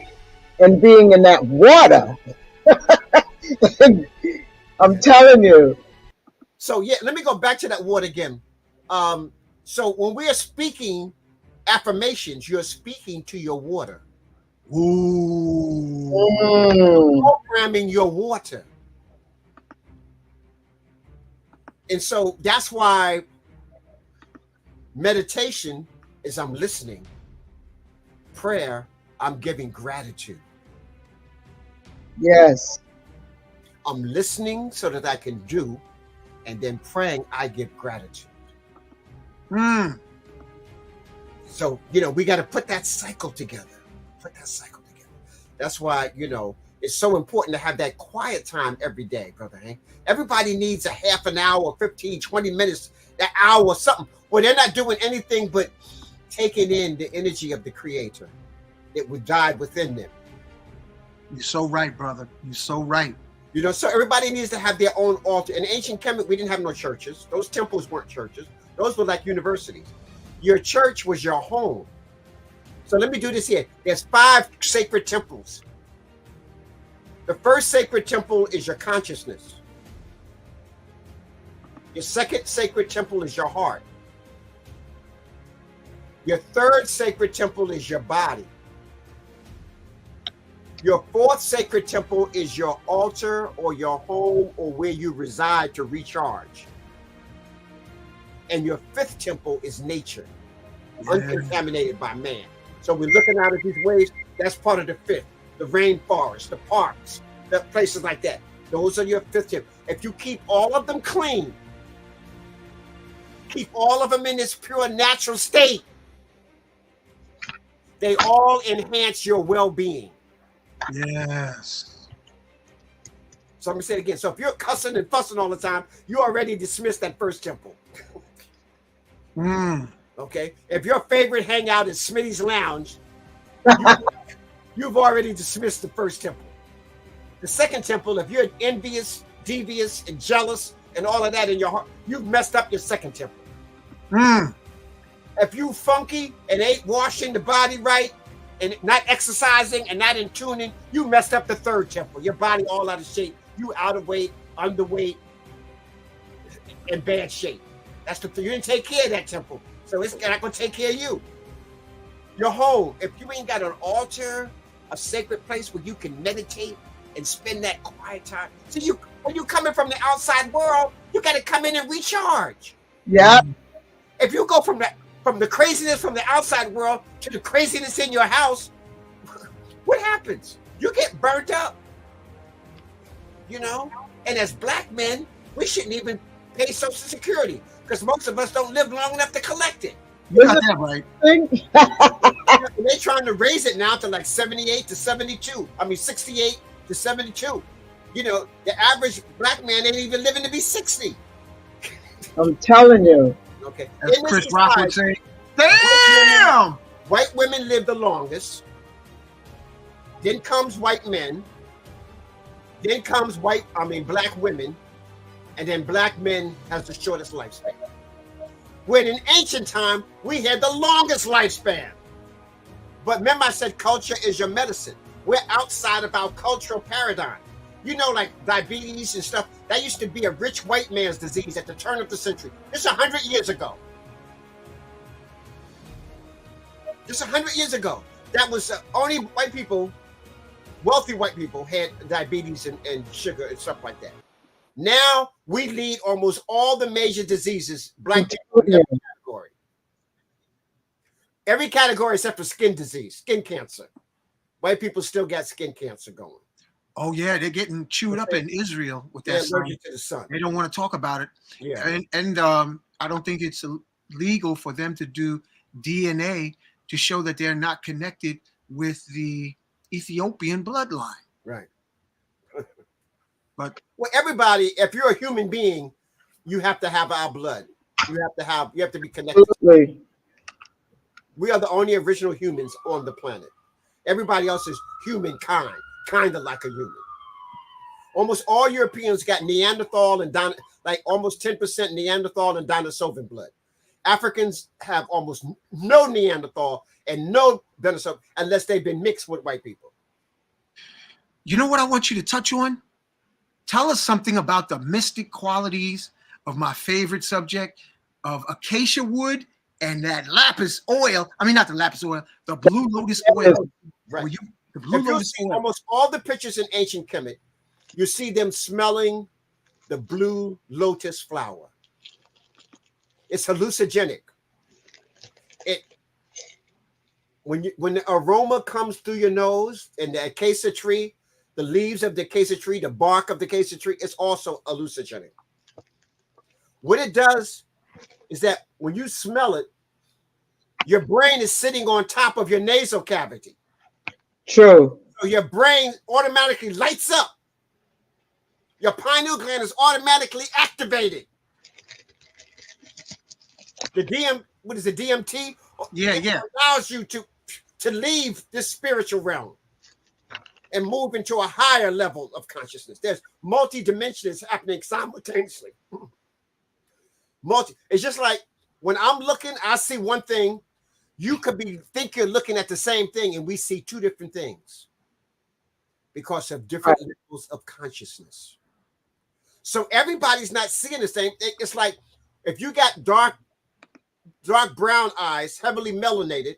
[SPEAKER 8] and being in that water. I'm telling you.
[SPEAKER 6] So yeah, let me go back to that word again. So when we are speaking affirmations, you're speaking to your water.
[SPEAKER 7] Ooh.
[SPEAKER 6] Programming your water. And so that's why meditation is I'm listening. Prayer, I'm giving gratitude.
[SPEAKER 8] Yes.
[SPEAKER 6] I'm listening so that I can do, and then praying, I give gratitude. So, you know, we got to put that cycle together. That's why, you know, it's so important to have that quiet time every day, Brother Hank. Everybody needs a half an hour, 15, 20 minutes, an hour, something, where they're not doing anything but taking in the energy of the Creator that would die within them.
[SPEAKER 7] You're so right, brother. You're so right.
[SPEAKER 6] You know, so everybody needs to have their own altar. In ancient Kemet, we didn't have no churches. Those temples weren't churches. Those were like universities. Your church was your home. So let me do this here. There's 5 sacred temples. The first sacred temple is your consciousness. Your second sacred temple is your heart. Your third sacred temple is your body. Your fourth sacred temple is your altar or your home or where you reside to recharge. And your fifth temple is nature, uncontaminated by man. So we're looking out at these waves. That's part of the fifth. The rainforest, the parks, the places like that. Those are your fifth temple. If you keep all of them clean, keep all of them in this pure natural state, they all enhance your well-being.
[SPEAKER 7] Yes.
[SPEAKER 6] So I'm gonna say it again. So if you're cussing and fussing all the time, you already dismissed that first temple. Okay. If your favorite hangout is Smitty's Lounge, you've already dismissed the first temple. The second temple, if you're envious, devious, and jealous, and all of that in your heart, you've messed up your second temple. If you funky and ain't washing the body right, and not exercising and not in tuning, you messed up the third temple. Your body all out of shape. You out of weight, underweight, in bad shape. That's the you didn't take care of that temple. So it's not gonna take care of you. Your home, if you ain't got an altar, a sacred place where you can meditate and spend that quiet time. So you when you coming from the outside world, you gotta come in and recharge.
[SPEAKER 8] Yeah.
[SPEAKER 6] If you go from the craziness from the outside world to the craziness in your house, what happens? You get burnt up, you know? And as black men, we shouldn't even pay Social Security because most of us don't live long enough to collect it.
[SPEAKER 7] You got that right.
[SPEAKER 6] They're trying to raise it now to like 78 to 72. I mean, 68 to 72. You know, the average black man ain't even living to be 60.
[SPEAKER 8] I'm telling you.
[SPEAKER 6] Okay.
[SPEAKER 7] As Chris Rock would say, damn!
[SPEAKER 6] White women live the longest. Then comes white men. Then comes black women. And then black men has the shortest lifespan. When in ancient time, we had the longest lifespan. But remember I said culture is your medicine. We're outside of our cultural paradigm. You know, like diabetes and stuff, that used to be a rich white man's disease at the turn of the century. It's 100 years ago. Just 100 years ago. That was only white people, wealthy white people had diabetes and sugar and stuff like that. Now we lead almost all the major diseases, black people in every category. Every category except for skin disease, skin cancer. White people still got skin cancer going.
[SPEAKER 7] Oh yeah, they're getting chewed up in Israel with
[SPEAKER 6] They're
[SPEAKER 7] that sun.
[SPEAKER 6] allergic to the sun.
[SPEAKER 7] They don't want to talk about it.
[SPEAKER 6] Yeah.
[SPEAKER 7] And I don't think it's legal for them to do DNA to show that they're not connected with the Ethiopian bloodline.
[SPEAKER 6] Right.
[SPEAKER 7] But
[SPEAKER 6] well, everybody, if you're a human being, you have to have our blood. You have to be connected.
[SPEAKER 8] Absolutely.
[SPEAKER 6] We are the only original humans on the planet. Everybody else is humankind, kind of like a human. Almost all Europeans got Neanderthal and like almost 10% Neanderthal and Denisovan blood. Africans have almost no Neanderthal and no Denisovan unless they've been mixed with white people.
[SPEAKER 7] you know what I want you to touch on? Tell us something about the mystic qualities of my favorite subject of acacia wood and that lapis oil. I mean, not the lapis oil, the blue lotus oil.
[SPEAKER 6] Right.
[SPEAKER 7] The blue lotus oil.
[SPEAKER 6] Almost all the pictures in ancient Kemet, you see them smelling the blue lotus flower. It's hallucinogenic. When the aroma comes through your nose and the acacia tree, the leaves of the acacia tree, the bark of the acacia tree, it's also hallucinogenic. What it does is that when you smell it, your brain is sitting on top of your nasal cavity.
[SPEAKER 8] True.
[SPEAKER 6] So your brain automatically lights up. Your pineal gland is automatically activated. The DMT?
[SPEAKER 7] Yeah.
[SPEAKER 6] Allows you to leave this spiritual realm and move into a higher level of consciousness. There's multi-dimensions happening simultaneously. It's just like when I'm looking, I see one thing. You could think you're looking at the same thing, and we see two different things because of different levels of consciousness. So everybody's not seeing the same thing. It's like if you got dark brown eyes, heavily melanated,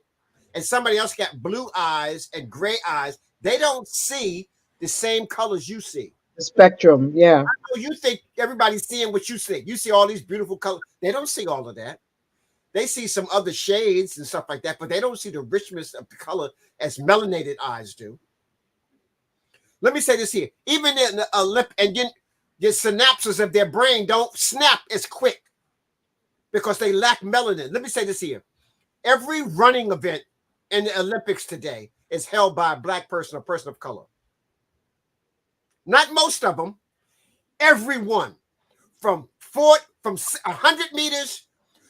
[SPEAKER 6] and somebody else got blue eyes and gray eyes, they don't see the same colors you see.
[SPEAKER 8] The spectrum, yeah.
[SPEAKER 6] I know you think everybody's seeing what you see. You see all these beautiful colors. They don't see all of that. They see some other shades and stuff like that, but they don't see the richness of the color as melanated eyes do. Let me say this here. Even in a lip and your synapses of their brain don't snap as quick because they lack melanin. Let me say this here. Every running event in the Olympics today is held by a black person or person of color. Not most of them. Everyone from 100 meters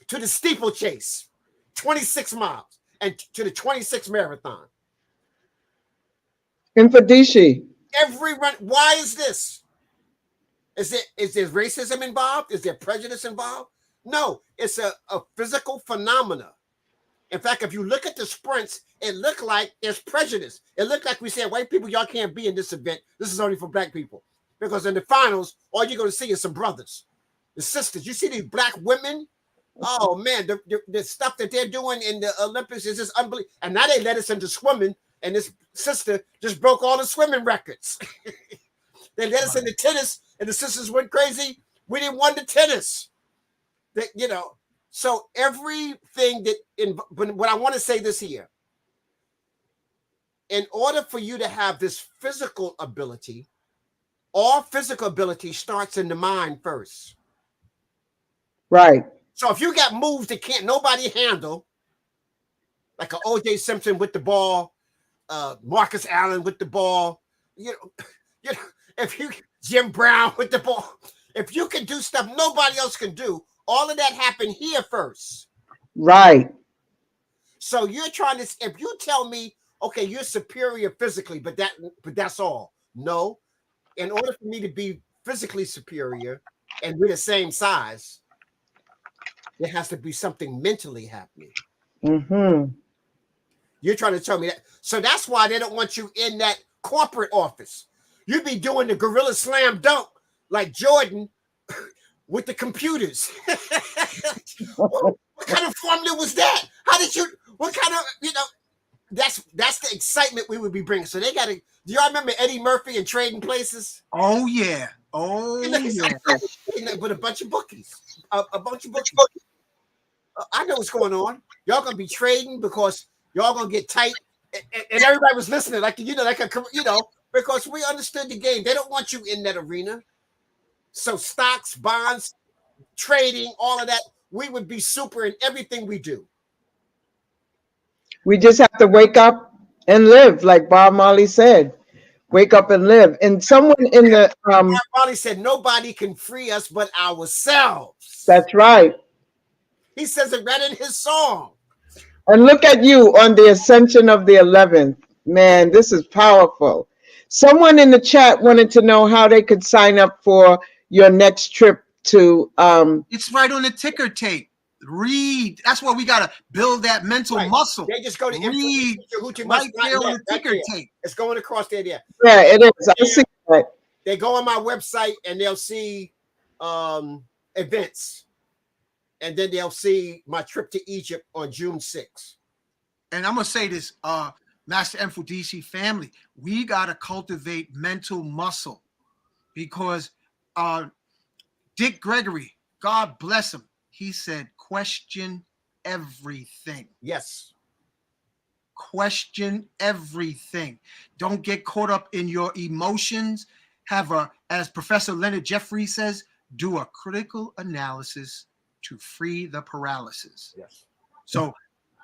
[SPEAKER 6] to the steeplechase, 26 miles, and to the 26 marathon.
[SPEAKER 8] Mfundishi.
[SPEAKER 6] Every run. Why is this? Is there racism involved? Is there prejudice involved? No, it's a physical phenomena. In fact, if you look at the sprints, it looked like there's prejudice. It looked like we said, white people, y'all can't be in this event. This is only for black people. Because in the finals, all you're going to see is some brothers, the sisters. You see these black women? Oh, man, the stuff that they're doing in the Olympics is just unbelievable. And now they let us into swimming, and this sister just broke all the swimming records. They let us into tennis, and the sisters went crazy. We didn't want the tennis. So everything but what I want to say this here, in order for you to have this physical ability, all physical ability starts in the mind first.
[SPEAKER 8] Right.
[SPEAKER 6] So if you got moves that can't nobody handle, like an O.J. Simpson with the ball, Marcus Allen with the ball, if you Jim Brown with the ball, if you can do stuff nobody else can do, all of that happened here first.
[SPEAKER 8] Right.
[SPEAKER 6] So you're trying to, if you tell me, okay, you're superior physically, but that's all. No. In order for me to be physically superior and we're the same size, there has to be something mentally happening.
[SPEAKER 8] Mm-hmm.
[SPEAKER 6] You're trying to tell me that. So that's why they don't want you in that corporate office. You be doing the gorilla slam dunk like Jordan with the computers. What kind of formula was that? What kind of, that's the excitement we would be bringing. So they got to, do y'all remember Eddie Murphy and Trading Places?
[SPEAKER 7] Oh, yeah. Oh, yeah.
[SPEAKER 6] With a bunch of bookies. A bunch of bookies. I know what's going on. Y'all gonna be trading because y'all gonna get tight, and everybody was listening, like because we understood the game. They don't want you in that arena. So stocks, bonds, trading, all of that, we would be super in everything we do.
[SPEAKER 8] We just have to wake up and live, like Bob Marley said. Wake up and live. And someone in the
[SPEAKER 6] Bob Marley said, "Nobody can free us but ourselves."
[SPEAKER 8] That's right.
[SPEAKER 6] He says it right in his song.
[SPEAKER 8] And look at you on the ascension of the 11th. Man, this is powerful. Someone in the chat wanted to know how they could sign up for your next trip to
[SPEAKER 7] It's right on the ticker tape. Read. That's why we gotta build that mental muscle.
[SPEAKER 6] They just go to
[SPEAKER 7] read right there on the ticker tape.
[SPEAKER 6] It's going across there. Yeah,
[SPEAKER 8] it is. I see that.
[SPEAKER 6] They go on my website and they'll see events, and then they'll see my trip to Egypt on June 6th.
[SPEAKER 7] And I'm gonna say this, Master Mfundishi family, we gotta cultivate mental muscle, because Dick Gregory, God bless him, he said, question everything.
[SPEAKER 6] Yes.
[SPEAKER 7] Question everything. Don't get caught up in your emotions. As Professor Leonard Jeffrey says, do a critical analysis to free the paralysis.
[SPEAKER 6] Yes.
[SPEAKER 7] So,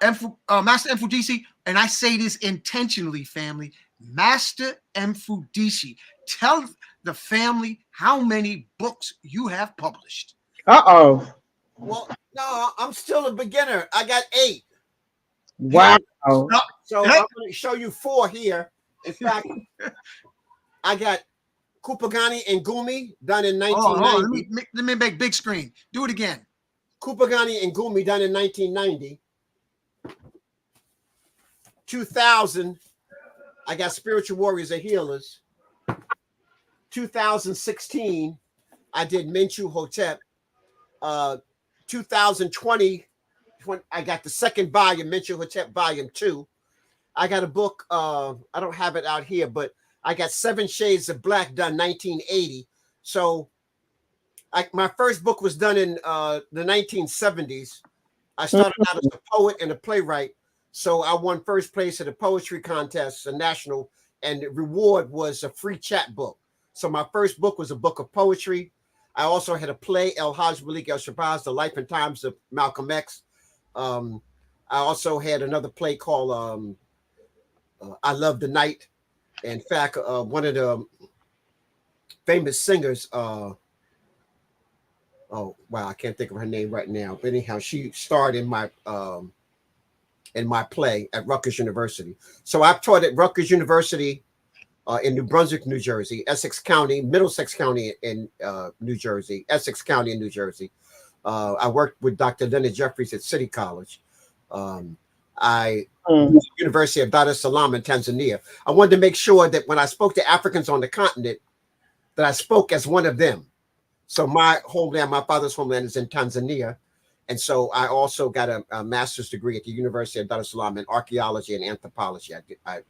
[SPEAKER 7] Master Mfundishi, and I say this intentionally, family, Master Mfundishi, tell the family how many books you have published.
[SPEAKER 8] Uh-oh.
[SPEAKER 6] Well, no, I'm still a beginner. I got 8.
[SPEAKER 8] Wow.
[SPEAKER 6] So I'm going to show you 4 here. In fact, I got Kupagani and Gumi done in 1990.
[SPEAKER 7] Let me make big screen. Do it again.
[SPEAKER 6] Kupagani and Gumi done in 1990. 2000, I got Spiritual Warriors and Healers. 2016, I did Menchu Hotep. 2020, I got the second volume, Menchu Hotep Volume 2. I got a book, I don't have it out here, but I got 7 Shades of Black done 1980. So my first book was done in the 1970s. I started out as a poet and a playwright. So I won first place at a poetry contest, a national, and the reward was a free chat book. So my first book was a book of poetry. I also had a play, El Hajj Malik El Shabazz, The Life and Times of Malcolm X. I also had another play called I Love the Night. In fact, one of the famous singers, oh, wow, I can't think of her name right now. But anyhow, she starred in my play at Rutgers University. So I've taught at Rutgers University in New Brunswick, New Jersey, Essex County, Middlesex County in New Jersey, Essex County in New Jersey. I worked with Dr. Leonard Jeffries at City College. University of Dar es Salaam in Tanzania. I wanted to make sure that when I spoke to Africans on the continent, that I spoke as one of them. So my homeland, my father's homeland is in Tanzania. And so I also got a master's degree at the University of Dar es Salaam in archaeology and anthropology. I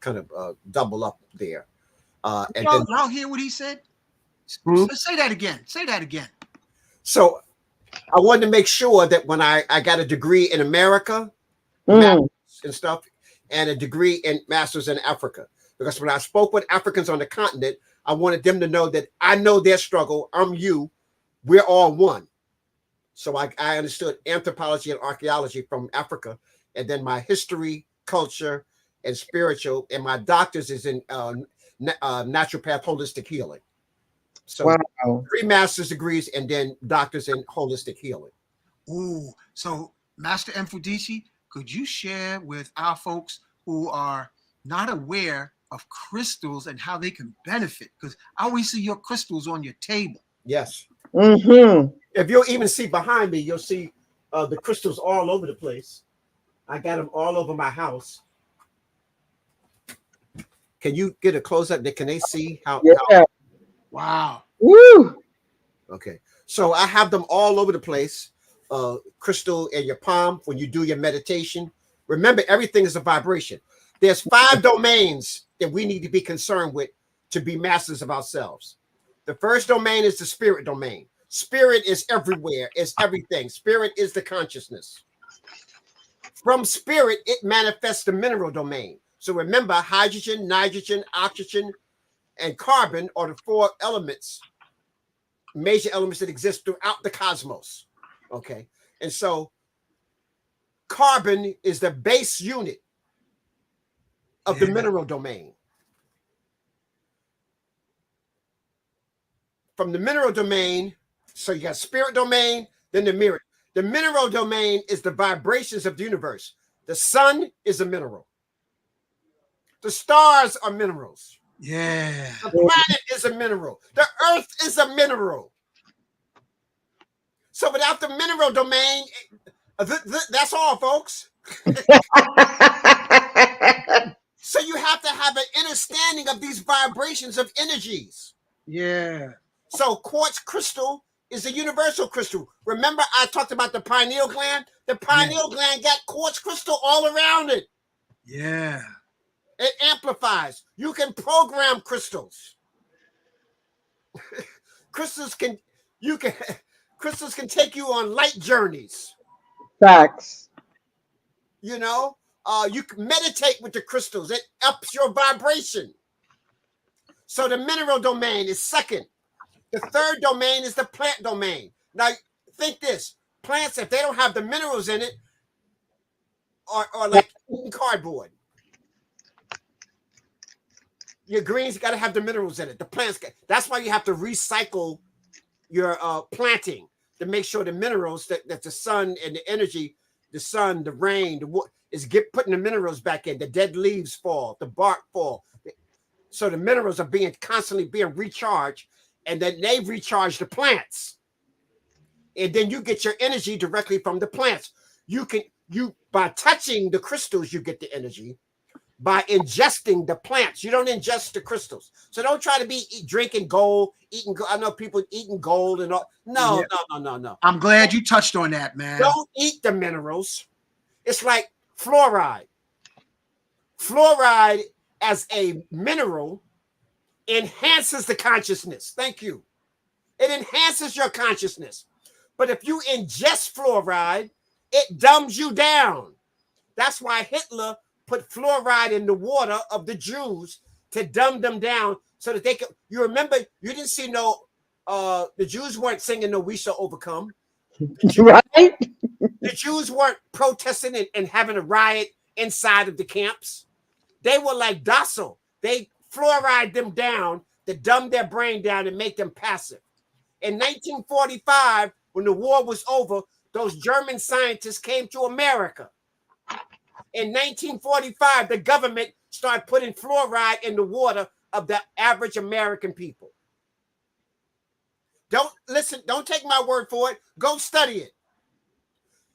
[SPEAKER 6] kind of double up there. And
[SPEAKER 7] y'all hear what he said? Say that again. Say that again.
[SPEAKER 6] So I wanted to make sure that when I got a degree in America and stuff, and a degree in masters in Africa, because when I spoke with Africans on the continent, I wanted them to know that I know their struggle. I'm you. We're all one. So I understood anthropology and archaeology from Africa, and then my history, culture, and spiritual, and my doctor's is in naturopath holistic healing. So wow. 3 master's degrees and then doctors in holistic healing.
[SPEAKER 7] Ooh, so Master Mfundishi, could you share with our folks who are not aware of crystals and how they can benefit? Because I always see your crystals on your table.
[SPEAKER 6] Yes.
[SPEAKER 8] Mm-hmm.
[SPEAKER 6] If you'll even see behind me, you'll see the crystals all over the place. I got them all over my house. Can you get a close up? Can they see how?
[SPEAKER 8] Yeah.
[SPEAKER 7] Wow.
[SPEAKER 8] Woo.
[SPEAKER 6] Okay. So I have them all over the place. Crystal in your palm when you do your meditation. Remember, everything is a vibration. There's 5 domains that we need to be concerned with to be masters of ourselves. The first domain is the spirit domain. Spirit is everywhere, is everything. Spirit is the consciousness. From spirit, it manifests the mineral domain. So remember, hydrogen, nitrogen, oxygen, and carbon are the 4 elements, major elements that exist throughout the cosmos. Okay. And so carbon is the base unit of the mineral domain. From the mineral domain, so you got spirit domain, then the mirror. The mineral domain is the vibrations of the universe. The sun is a mineral. The stars are minerals.
[SPEAKER 7] Yeah.
[SPEAKER 6] The planet is a mineral. The earth is a mineral. So without the mineral domain, that's all, folks. So you have to have an understanding of these vibrations of energies.
[SPEAKER 7] Yeah.
[SPEAKER 6] So quartz crystal is a universal crystal. Remember, I talked about the pineal gland? The pineal gland got quartz crystal all around it.
[SPEAKER 7] Yeah.
[SPEAKER 6] It amplifies. You can program crystals. Crystals can take you on light journeys.
[SPEAKER 8] Facts.
[SPEAKER 6] You know, you can meditate with the crystals. It ups your vibration. So the mineral domain is second. The third domain is the plant domain. Now, think this. Plants, if they don't have the minerals in it, are like eating cardboard. Your greens got to have the minerals in it. The plants, that's why you have to recycle your planting to make sure the minerals that the sun and the energy, the sun, the rain, the water is putting the minerals back in. The dead leaves fall, the bark fall. So the minerals are constantly being recharged, and then they recharge the plants. And then you get your energy directly from the plants. You by touching the crystals, you get the energy. By ingesting the plants, you don't ingest the crystals. So don't try to be drinking gold, eating. I know people eating gold and all. No.
[SPEAKER 7] I'm glad you touched on that, man.
[SPEAKER 6] Don't eat the minerals. It's like fluoride. Fluoride as a mineral enhances the consciousness. Thank you. It enhances your consciousness. But if you ingest fluoride, it dumbs you down. That's why Hitler put fluoride in the water of the Jews to dumb them down so that they could. You remember, you didn't see the Jews weren't singing no "We Shall Overcome."
[SPEAKER 8] Right?
[SPEAKER 6] The Jews weren't protesting and having a riot inside of the camps. They were like docile. They fluoride them down to dumb their brain down and make them passive. In 1945, when the war was over, those German scientists came to America. In 1945, the government started putting fluoride in the water of the average American people. Don't take my word for it. Go study it.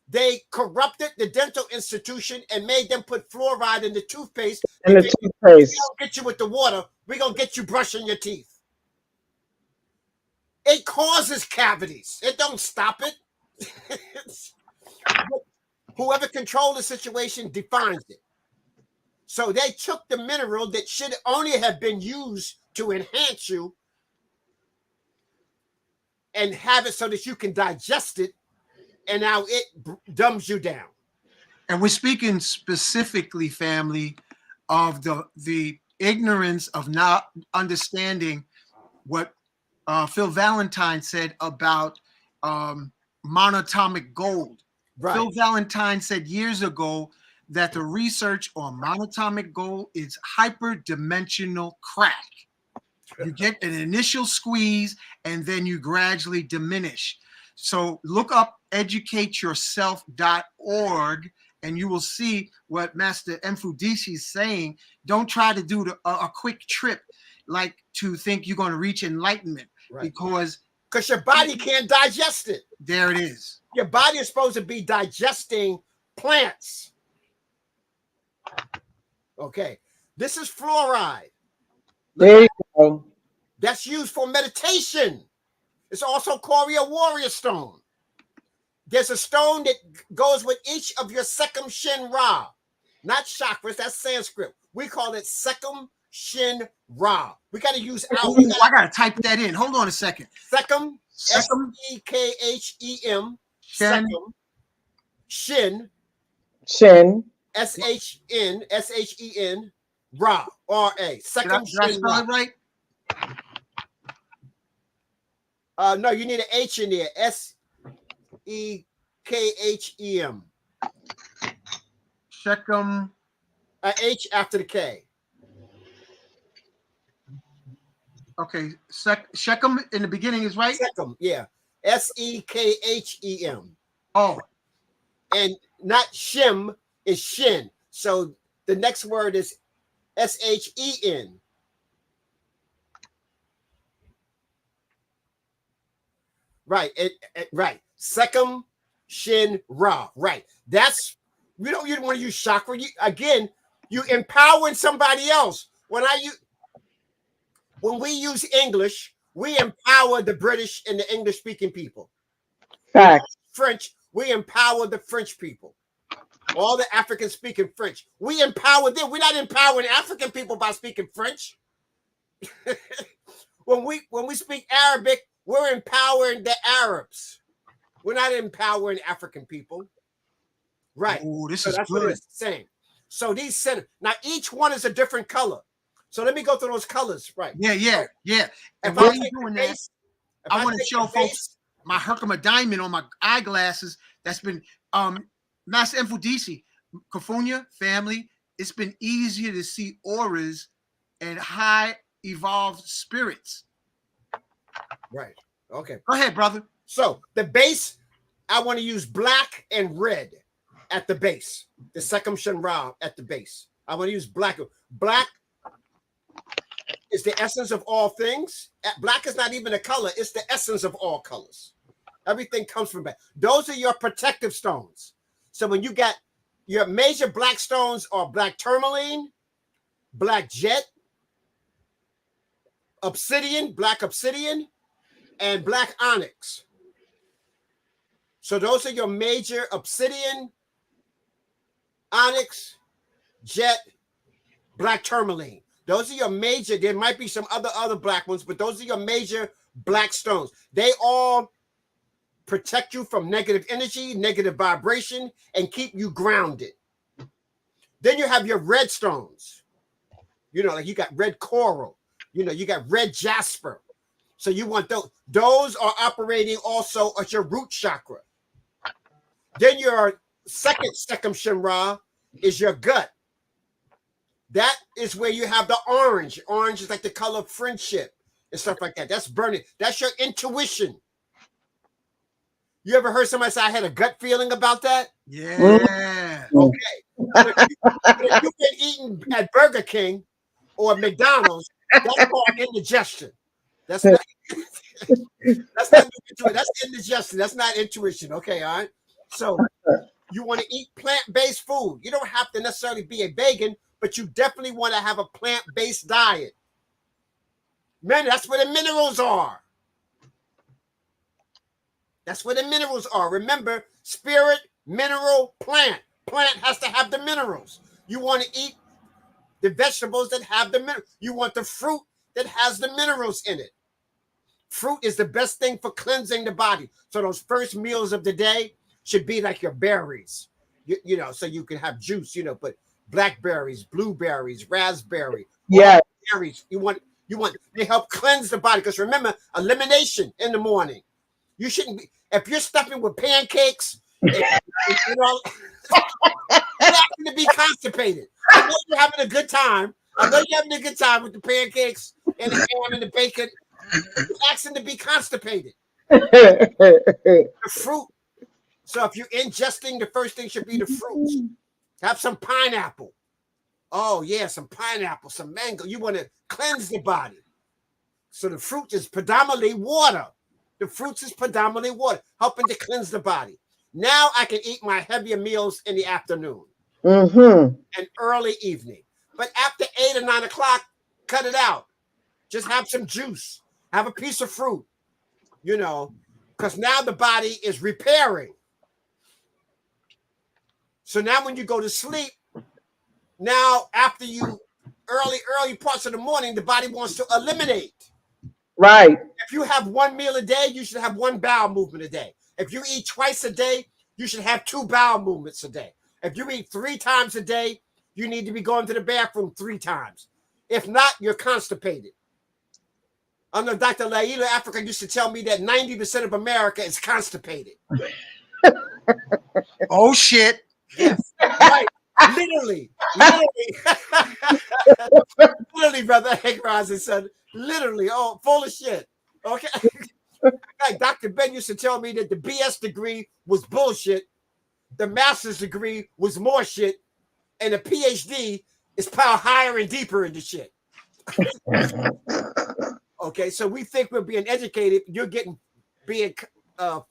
[SPEAKER 6] They corrupted the dental institution and made them put fluoride in the toothpaste.
[SPEAKER 8] And the
[SPEAKER 6] toothpaste. We don't get you with the water. We're going to get you brushing your teeth. It causes cavities. It don't stop it. Whoever controls the situation defines it. So they took the mineral that should only have been used to enhance you and have it so that you can digest it, and now it dumbs you down.
[SPEAKER 7] And we're speaking specifically, family, of the ignorance of not understanding what Phil Valentine said about monatomic gold. Right. Phil Valentine said years ago that the research on monatomic gold is hyperdimensional crack. You get an initial squeeze and then you gradually diminish. So look up educateyourself.org and you will see what Master Mfundishi is saying. Don't try to do a quick trip like to think you're going to reach enlightenment, right? Because
[SPEAKER 6] your body can't digest it.
[SPEAKER 7] There it is.
[SPEAKER 6] Your body is supposed to be digesting plants. Okay. This is fluoride.
[SPEAKER 8] There you go.
[SPEAKER 6] That's used for meditation. It's also called a warrior stone. There's a stone that goes with each of your Seum Shinra. Not chakras, that's Sanskrit. We call it Seum Shinra. We got to use our.
[SPEAKER 7] I got to type that in. Hold on a second.
[SPEAKER 6] Seum, Sekhem. Seum. Shin.
[SPEAKER 8] Shin.
[SPEAKER 6] S-H-N, S-H-E-N, Ra, R-A.
[SPEAKER 7] Did
[SPEAKER 6] Second
[SPEAKER 7] I
[SPEAKER 6] Shin
[SPEAKER 7] spell
[SPEAKER 6] Ra.
[SPEAKER 7] it right?
[SPEAKER 6] No, you need an H in there. S-E-K-H-E-M.
[SPEAKER 7] Shechem.
[SPEAKER 6] An H after the K.
[SPEAKER 7] Okay, Shechem in the beginning is right.
[SPEAKER 6] Sechem, yeah. S-E-K-H-E-M.
[SPEAKER 7] Oh,
[SPEAKER 6] And not Shem, is Shin. So the next word is S-H-E-N. Right, right. Sechem, Shin, Ra. Right. That's, you don't want to use chakra. You empowering somebody else. When we use English, we empower the British and the English speaking people.
[SPEAKER 8] Facts.
[SPEAKER 6] French, we empower the French people. All the African speaking French. We empower them. We're not empowering African people by speaking French. When we speak Arabic, we're empowering the Arabs. We're not empowering African people. Right.
[SPEAKER 7] oh, this
[SPEAKER 6] So
[SPEAKER 7] is
[SPEAKER 6] that's what
[SPEAKER 7] good.
[SPEAKER 6] it's saying. So these center, now each one is a different color. So let me go through those colors. Right.
[SPEAKER 7] Yeah. And
[SPEAKER 6] If
[SPEAKER 7] while
[SPEAKER 6] I
[SPEAKER 7] you're
[SPEAKER 6] take the
[SPEAKER 7] doing that,
[SPEAKER 6] base, if
[SPEAKER 7] I want to
[SPEAKER 6] take
[SPEAKER 7] show
[SPEAKER 6] the
[SPEAKER 7] folks
[SPEAKER 6] base,
[SPEAKER 7] my Herkimer diamond on my eyeglasses. That's been Master Mfundishi, Kofunya family. It's been easier to see auras and high evolved spirits.
[SPEAKER 6] right. Okay.
[SPEAKER 7] Go ahead, brother.
[SPEAKER 6] So the base, I want to use black and red at the base. The Sechem Shinra at the base. I want to use black. Black is the essence of all things. Black is not even a color. It's the essence of all colors. Everything comes from black. Those are your protective stones. So when you got your major black stones are black tourmaline, black jet, obsidian, black obsidian, and black onyx. So those are your major obsidian, onyx, jet, black tourmaline. Those are your major. There might be some other black ones, but those are your major black stones. They all protect you from negative energy, negative vibration, and keep you grounded. Then you have your red stones. You know, like you got red coral. You know, you got red jasper. So you want those. Those are operating also at your root chakra. Then your second Sechem Shinra is your gut. That is where you have the orange. Orange is like the color of friendship and stuff like that. That's burning. That's your intuition. You ever heard somebody say, I had a gut feeling about that?
[SPEAKER 7] Yeah.
[SPEAKER 6] Okay. But if you've been eating at Burger King or McDonald's, that's called indigestion. That's not intuition. That's indigestion. That's not intuition. Okay, all right. So you want to eat plant-based food. You don't have to necessarily be a vegan, but you definitely want to have a plant-based diet. Man, that's where the minerals are. That's where the minerals are. Remember, spirit, mineral, plant. Plant has to have the minerals. You want to eat the vegetables that have the minerals. You want the fruit that has the minerals in it. Fruit is the best thing for cleansing the body. So those first meals of the day should be like your berries, you know, so you can have juice, you know, but blackberries, blueberries, raspberry, berries. You want they help cleanse the body. Because remember, elimination in the morning. You shouldn't be, if you're stuffing with pancakes, you know, you're asking to be constipated. I know you're having a good time. I know you're having a good time with the pancakes and the ham and the bacon. You're asking to be constipated. The fruit. So if you're ingesting, the first thing should be the fruits. Have some pineapple. Oh, yeah, some pineapple, some mango. You want to cleanse the body. So the fruit is predominantly water. The fruits is predominantly water, helping to cleanse the body. Now I can eat my heavier meals in the afternoon and early evening. But after 8 or 9 o'clock, cut it out. Just have some juice. Have a piece of fruit, you know, because now the body is repairing. So now when you go to sleep, now after you early parts of the morning, the body wants to eliminate.
[SPEAKER 8] Right.
[SPEAKER 6] If you have one meal a day, you should have one bowel movement a day. If you eat twice a day, you should have 2 bowel movements a day. If you eat 3 times a day, you need to be going to the bathroom 3 times. If not, you're constipated. I know Dr. Laila Africa used to tell me that 90% of America is constipated.
[SPEAKER 7] Oh shit.
[SPEAKER 6] Yes, right. Literally. Literally, brother Hank Rising son. Literally, oh, full of shit. Okay. Like Dr. Ben used to tell me that the BS degree was bullshit, the master's degree was more shit, and the PhD is piled higher and deeper into shit. Okay, so we think we're being educated. You're being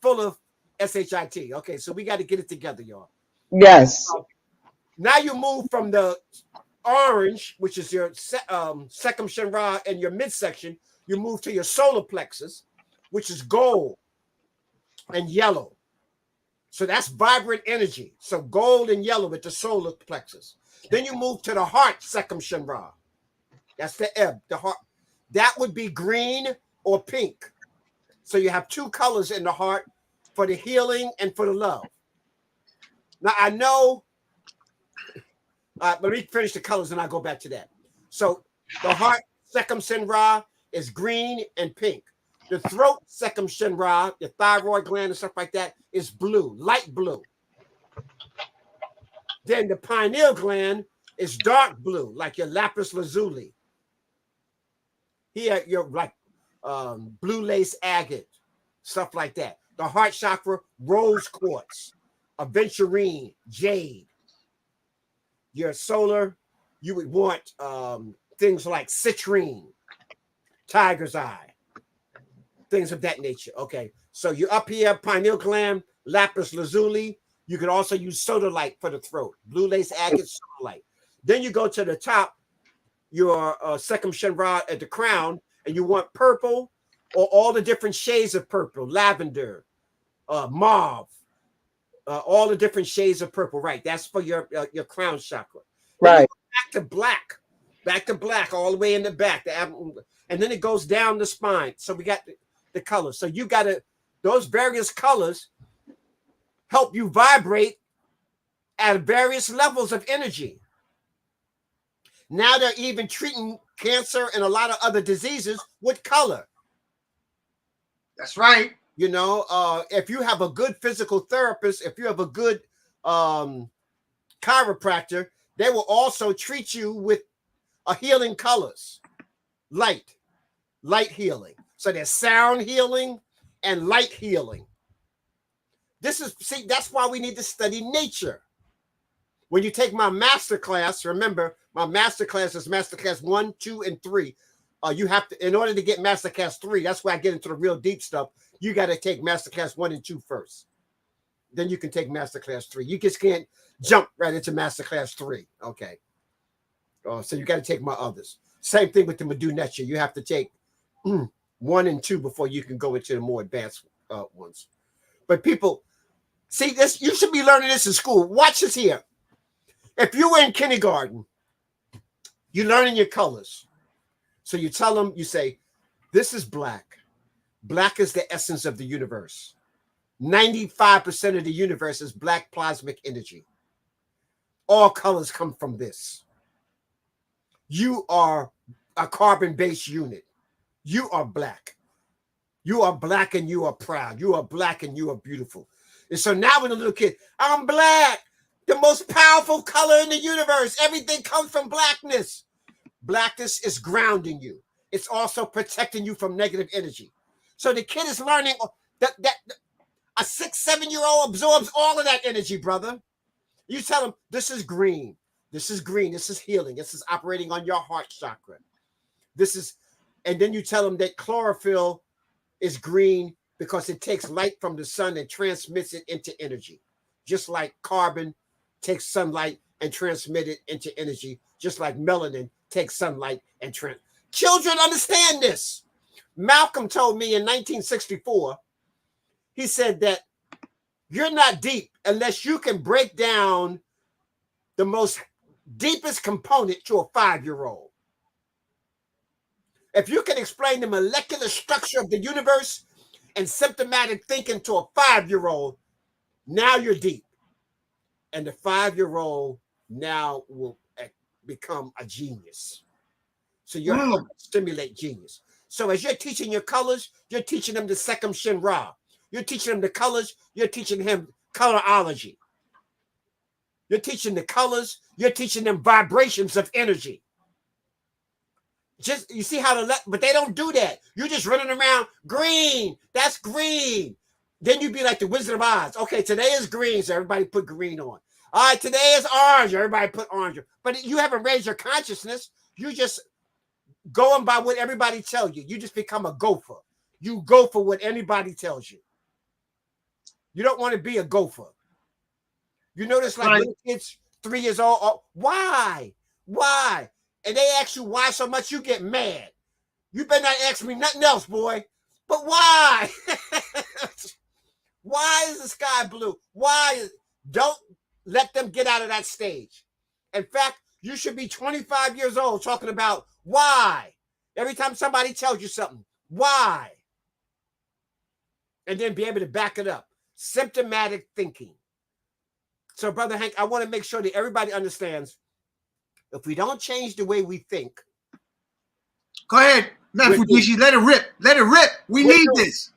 [SPEAKER 6] full of SHIT. Okay, so we got to get it together, y'all.
[SPEAKER 8] Yes.
[SPEAKER 6] Now you move from the orange, which is your Seum Shinra and your midsection. You move to your solar plexus, which is gold and yellow. So that's vibrant energy. So gold and yellow with the solar plexus. Then you move to the heart, Seum Shinra. That's the ebb, the heart. That would be green or pink. So you have 2 colors in the heart for the healing and for the love. Now I know, let me finish the colors and I'll go back to that. So the heart, Seum Shinra, is green and pink. The throat, Seum Shinra, the thyroid gland and stuff like that, is blue, light blue. Then the pineal gland is dark blue, like your lapis lazuli. Here, you're like blue lace agate, stuff like that. The heart chakra, rose quartz, aventurine, jade. Your solar, you would want things like citrine, tiger's eye, things of that nature. Okay, so you're up here, pineal gland, lapis lazuli. You can also use sodalite for the throat, blue lace agate, sodalite. Then you go to the top, your Seum Shinra at the crown, and you want purple or all the different shades of purple, lavender, mauve, all the different shades of purple. Right, that's for your crown chakra.
[SPEAKER 8] Right.
[SPEAKER 6] Back to black, all the way in the back, and then it goes down the spine. So we got the colors. So you got to, those various colors help you vibrate at various levels of energy. Now they're even treating cancer and a lot of other diseases with color.
[SPEAKER 7] That's right.
[SPEAKER 6] You know, if you have a good physical therapist, if you have a good chiropractor, they will also treat you with healing colors, light healing. So there's sound healing and light healing. That's why we need to study nature. When you take my master class, remember, my master class is master class 1, 2, and 3. You have to, in order to get master class 3, that's why I get into the real deep stuff. You got to take master class 1 and 2 first. Then you can take master class 3. You just can't jump right into master class 3. Okay. So you got to take my others. Same thing with the Medunetia. You have to take 1 and 2 before you can go into the more advanced ones. But people, see this, you should be learning this in school. Watch this here. If you were in kindergarten, you're learning your colors. So you tell them, you say, this is black. Black is the essence of the universe. 95% of the universe is black plasmic energy. All colors come from this. You are a carbon-based unit. You are black. You are black and you are proud. You are black and you are beautiful. And so now when a little kid, I'm black. The most powerful color in the universe. Everything comes from blackness. Blackness is grounding you. It's also protecting you from negative energy. So the kid is learning that a 6-7-year-old absorbs all of that energy, brother. You tell him, this is green. This is green. This is healing. This is operating on your heart chakra. And then you tell them that chlorophyll is green because it takes light from the sun and transmits it into energy. Just like carbon takes sunlight and transmit it into energy, just like melanin takes sunlight and Children understand this. Malcolm told me in 1964, he said that you're not deep unless you can break down the most deepest component to a 5-year-old. If you can explain the molecular structure of the universe and symptomatic thinking to a 5-year-old, now you're deep. And the 5-year-old now will become a genius. So you're helping stimulate genius. So as you're teaching your colors, you're teaching them the Seum Shinra. You're teaching them the colors. You're teaching him colorology. You're teaching the colors. You're teaching them vibrations of energy. Just, you see how but they don't do that. You're just running around, green. That's green. Then you'd be like the Wizard of Oz. Okay, today is green, so everybody put green on. All right, today is orange. Everybody put orange on. But you haven't raised your consciousness. You just going by what everybody tells you. You just become a gopher. You go for what anybody tells you. You don't want to be a gopher. You notice like little kids 3 years old, why? Why? And they ask you why so much, you get mad. You better not ask me nothing else, boy. But why? Why is the sky blue? Don't let them get out of that stage. In fact, you should be 25 years old talking about why. Every time somebody tells you something, why? And then be able to back it up. Symptomatic thinking. So, Brother Hank, I want to make sure that everybody understands, if we don't change the way we think.
[SPEAKER 7] Go ahead, Mfundishi, let it rip. Let it rip. We need this.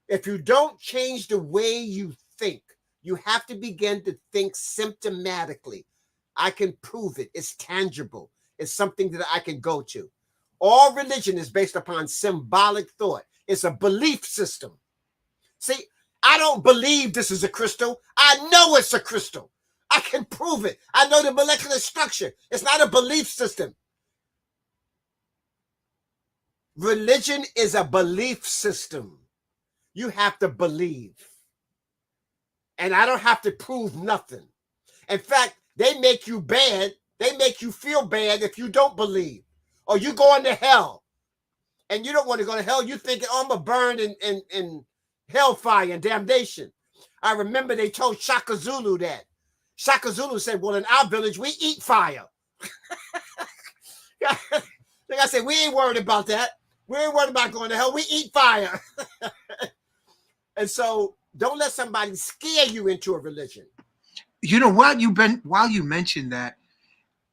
[SPEAKER 6] If you don't change the way you think, you have to begin to think symptomatically. I can prove it. It's tangible. It's something that I can go to. All religion is based upon symbolic thought. It's a belief system. See, I don't believe this is a crystal. I know it's a crystal. I can prove it. I know the molecular structure. It's not a belief system. Religion is a belief system. You have to believe. And I don't have to prove nothing. In fact, they make you bad. They make you feel bad if you don't believe. Or you going to hell. And you don't want to go to hell. You think, oh, I'm going to burn in hellfire and damnation. I remember they told Shaka Zulu that. Shaka Zulu said, well, in our village, we eat fire. Like I said, we ain't worried about that. We ain't worried about going to hell. We eat fire. And so don't let somebody scare you into a religion.
[SPEAKER 7] You know, while you mentioned that,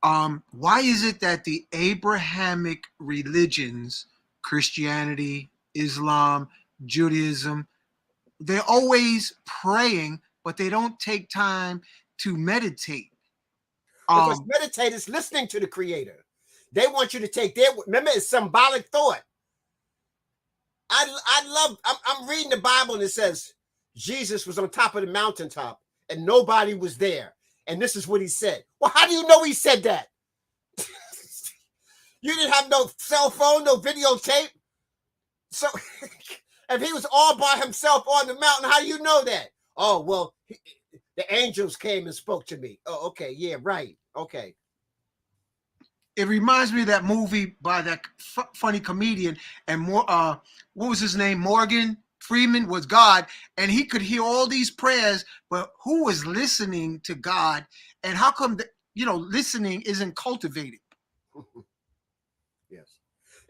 [SPEAKER 7] why is it that the Abrahamic religions, Christianity, Islam, Judaism, they're always praying, but they don't take time to meditate?
[SPEAKER 6] Because meditate is listening to the Creator. They want you to take remember, it's symbolic thought. I'm reading the Bible and it says Jesus was on top of the mountaintop and nobody was there. And this is what he said. Well, how do you know he said that? You didn't have no cell phone, no videotape. So if he was all by himself on the mountain, how do you know that? Oh, well, the angels came and spoke to me. Oh, okay. Yeah, right. Okay.
[SPEAKER 7] It reminds me of that movie by that funny comedian, and what was his name? Morgan Freeman was God, and he could hear all these prayers, but who was listening to God? And how come listening isn't cultivated?
[SPEAKER 6] Yes.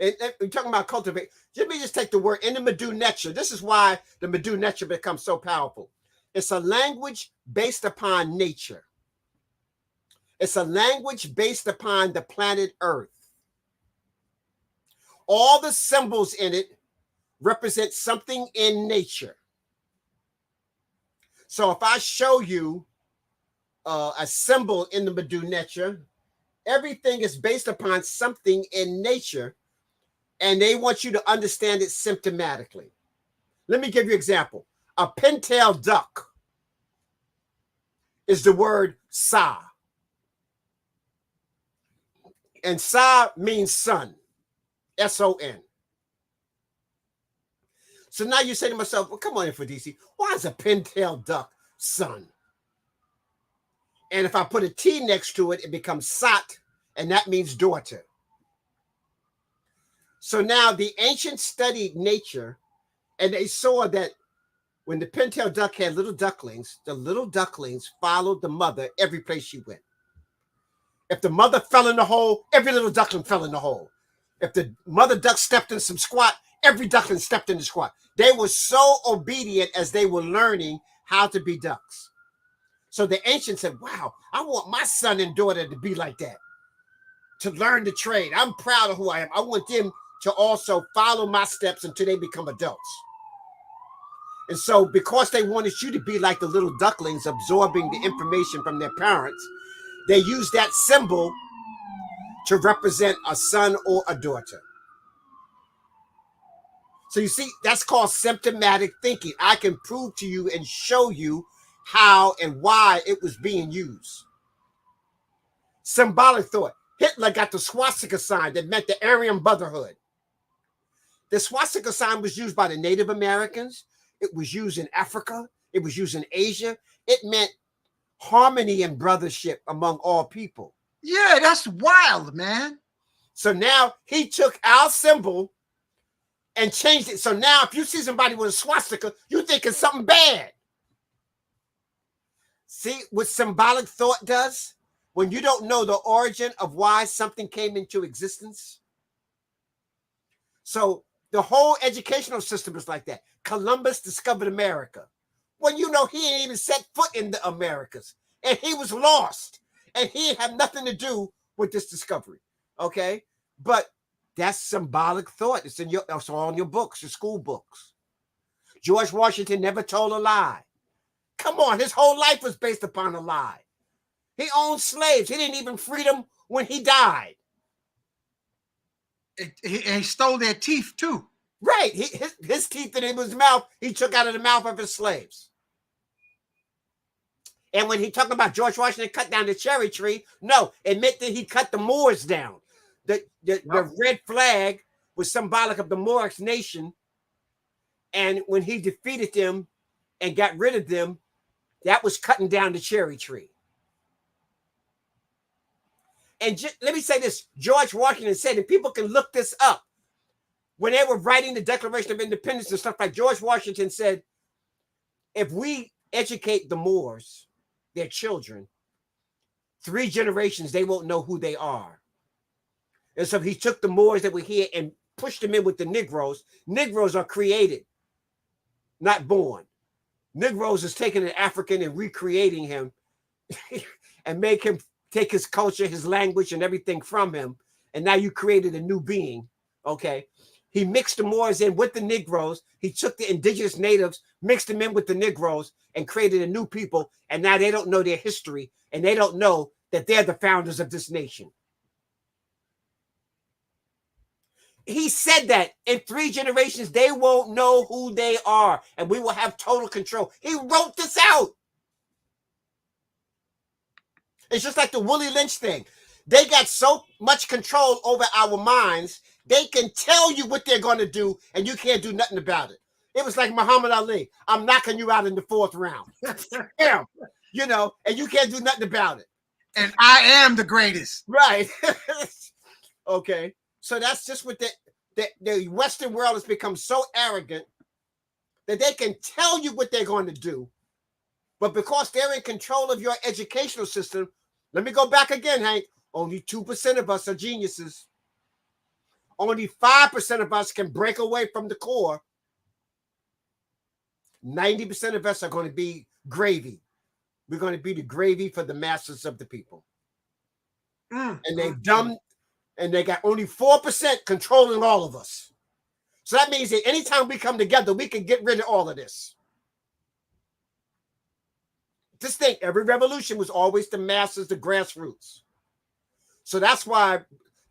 [SPEAKER 6] And we're talking about cultivate. Let me just take the word in the Medu Netra. This is why the Medu Netra becomes so powerful. It's a language based upon nature. It's a language based upon the planet Earth. All the symbols in it represent something in nature. So if I show you a symbol in the Medu Netra, everything is based upon something in nature, and they want you to understand it symptomatically. Let me give you an example. A pintail duck is the word Sa. And Sa means sun, S-O-N. So now you say to myself, well, come on, Mfundishi, why is a pintail duck sun? And if I put a T next to it, it becomes Sat, and that means daughter. So now the ancients studied nature, and they saw that when the pintail duck had little ducklings, the little ducklings followed the mother every place she went. If the mother fell in the hole, every little duckling fell in the hole. If the mother duck stepped in some squat, every duckling stepped in the squat. They were so obedient as they were learning how to be ducks. So the ancients said, wow, I want my son and daughter to be like that, to learn the trade. I'm proud of who I am. I want them to also follow my steps until they become adults. And so because they wanted you to be like the little ducklings absorbing the information from their parents, they used that symbol to represent a son or a daughter. So you see, that's called symptomatic thinking. I can prove to you and show you how and why it was being used. Symbolic thought. Hitler got the swastika sign that meant the Aryan Brotherhood. The swastika sign was used by the Native Americans. It was used in Africa. It was used in Asia. It meant harmony and brothership among all people.
[SPEAKER 7] Yeah, that's wild, man.
[SPEAKER 6] So now he took our symbol and changed it. So now if you see somebody with a swastika, you think it's something bad. See what symbolic thought does? When you don't know the origin of why something came into existence. So the whole educational system is like that. Columbus discovered America. Well, you know, he ain't even set foot in the Americas. And he was lost. And he had nothing to do with this discovery. Okay? But that's symbolic thought. It's all in your books, your school books. George Washington never told a lie. Come on, his whole life was based upon a lie. He owned slaves. He didn't even free them when he died.
[SPEAKER 7] He stole their teeth too.
[SPEAKER 6] Right. His teeth in his mouth, he took out of the mouth of his slaves. And when he talked about George Washington cut down the cherry tree, no, it meant that he cut the Moors down. The red flag was symbolic of the Moorish nation. And when he defeated them and got rid of them, that was cutting down the cherry tree. And let me say this, George Washington said, and people can look this up, when they were writing the Declaration of Independence and stuff, like George Washington said, if we educate the Moors, their children, 3 generations, they won't know who they are. And so he took the Moors that were here and pushed them in with the Negroes. Negroes are created, not born. Negroes is taking an African and recreating him and make him take his culture, his language, and everything from him. And now you created a new being, okay? He mixed the Moors in with the Negroes. He took the indigenous natives, mixed them in with the Negroes, and created a new people. And now they don't know their history, and they don't know that they're the founders of this nation. He said that in 3 generations, they won't know who they are, and we will have total control. He wrote this out. It's just like the Willie Lynch thing. They got so much control over our minds, they can tell you what they're going to do, and you can't do nothing about it. It was like Muhammad Ali. I'm knocking you out in the 4th round. Damn, you know, and you can't do nothing about it.
[SPEAKER 7] And I am the greatest.
[SPEAKER 6] Right. Okay. So that's just what the Western world has become so arrogant that they can tell you what they're going to do. But because they're in control of your educational system, let me go back again, Hank. Only 2% of us are geniuses. Only 5% of us can break away from the core. 90% of us are going to be gravy. We're going to be the gravy for the masses of the people. And they've done, and they got only 4% controlling all of us. So that means that anytime we come together, we can get rid of all of this. Just think, every revolution was always the masses, the grassroots. So that's why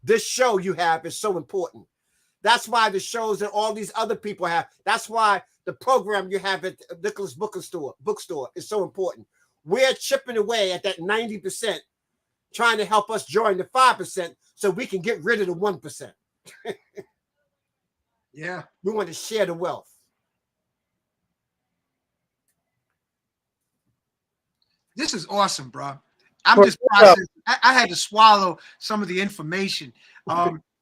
[SPEAKER 6] this show you have is so important. That's why the shows that all these other people have. That's why the program you have at Nicholas Bookstore is so important. We're chipping away at that 90%, trying to help us join the 5% so we can get rid of the 1%.
[SPEAKER 7] Yeah.
[SPEAKER 6] We want to share the wealth.
[SPEAKER 7] This is awesome, bro. I'm just processing. I had to swallow some of the information.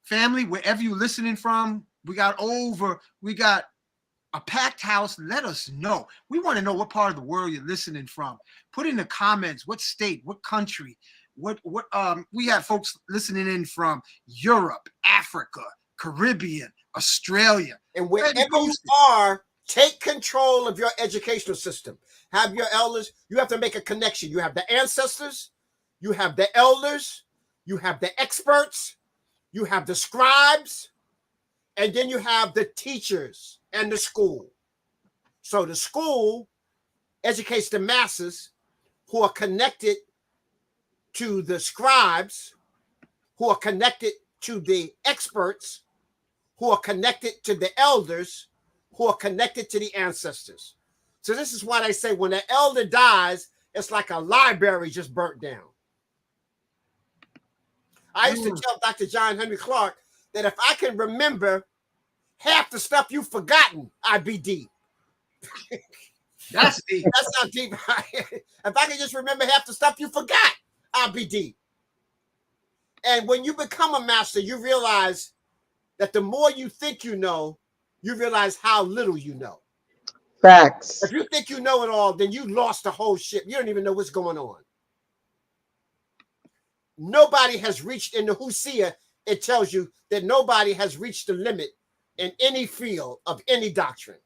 [SPEAKER 7] Family, wherever you're listening from, we got a packed house. Let us know. We want to know what part of the world you're listening from. Put in the comments what state, what country, what we have folks listening in from Europe, Africa, Caribbean, Australia.
[SPEAKER 6] And wherever you are, Take control of your educational system. Have your elders. You have to make a connection. You have the ancestors, you have the elders, you have the experts, you have the scribes, and then you have the teachers and the school. So the school educates the masses who are connected to the scribes, who are connected to the experts, who are connected to the elders, who are connected to the ancestors. So this is why they say when an elder dies, it's like a library just burnt down. I used to tell Dr. John Henry Clark that if I can remember half the stuff you've forgotten, I'd be deep.
[SPEAKER 7] That's deep.
[SPEAKER 6] That's not deep. If I can just remember half the stuff you forgot, I'll be deep. And when you become a master, you realize that the more you think you know, you realize how little you know.
[SPEAKER 8] Facts.
[SPEAKER 6] If you think you know it all, then you lost the whole ship. You don't even know what's going on. Nobody has reached in the Husia. It tells you that nobody has reached the limit in any field of any doctrine.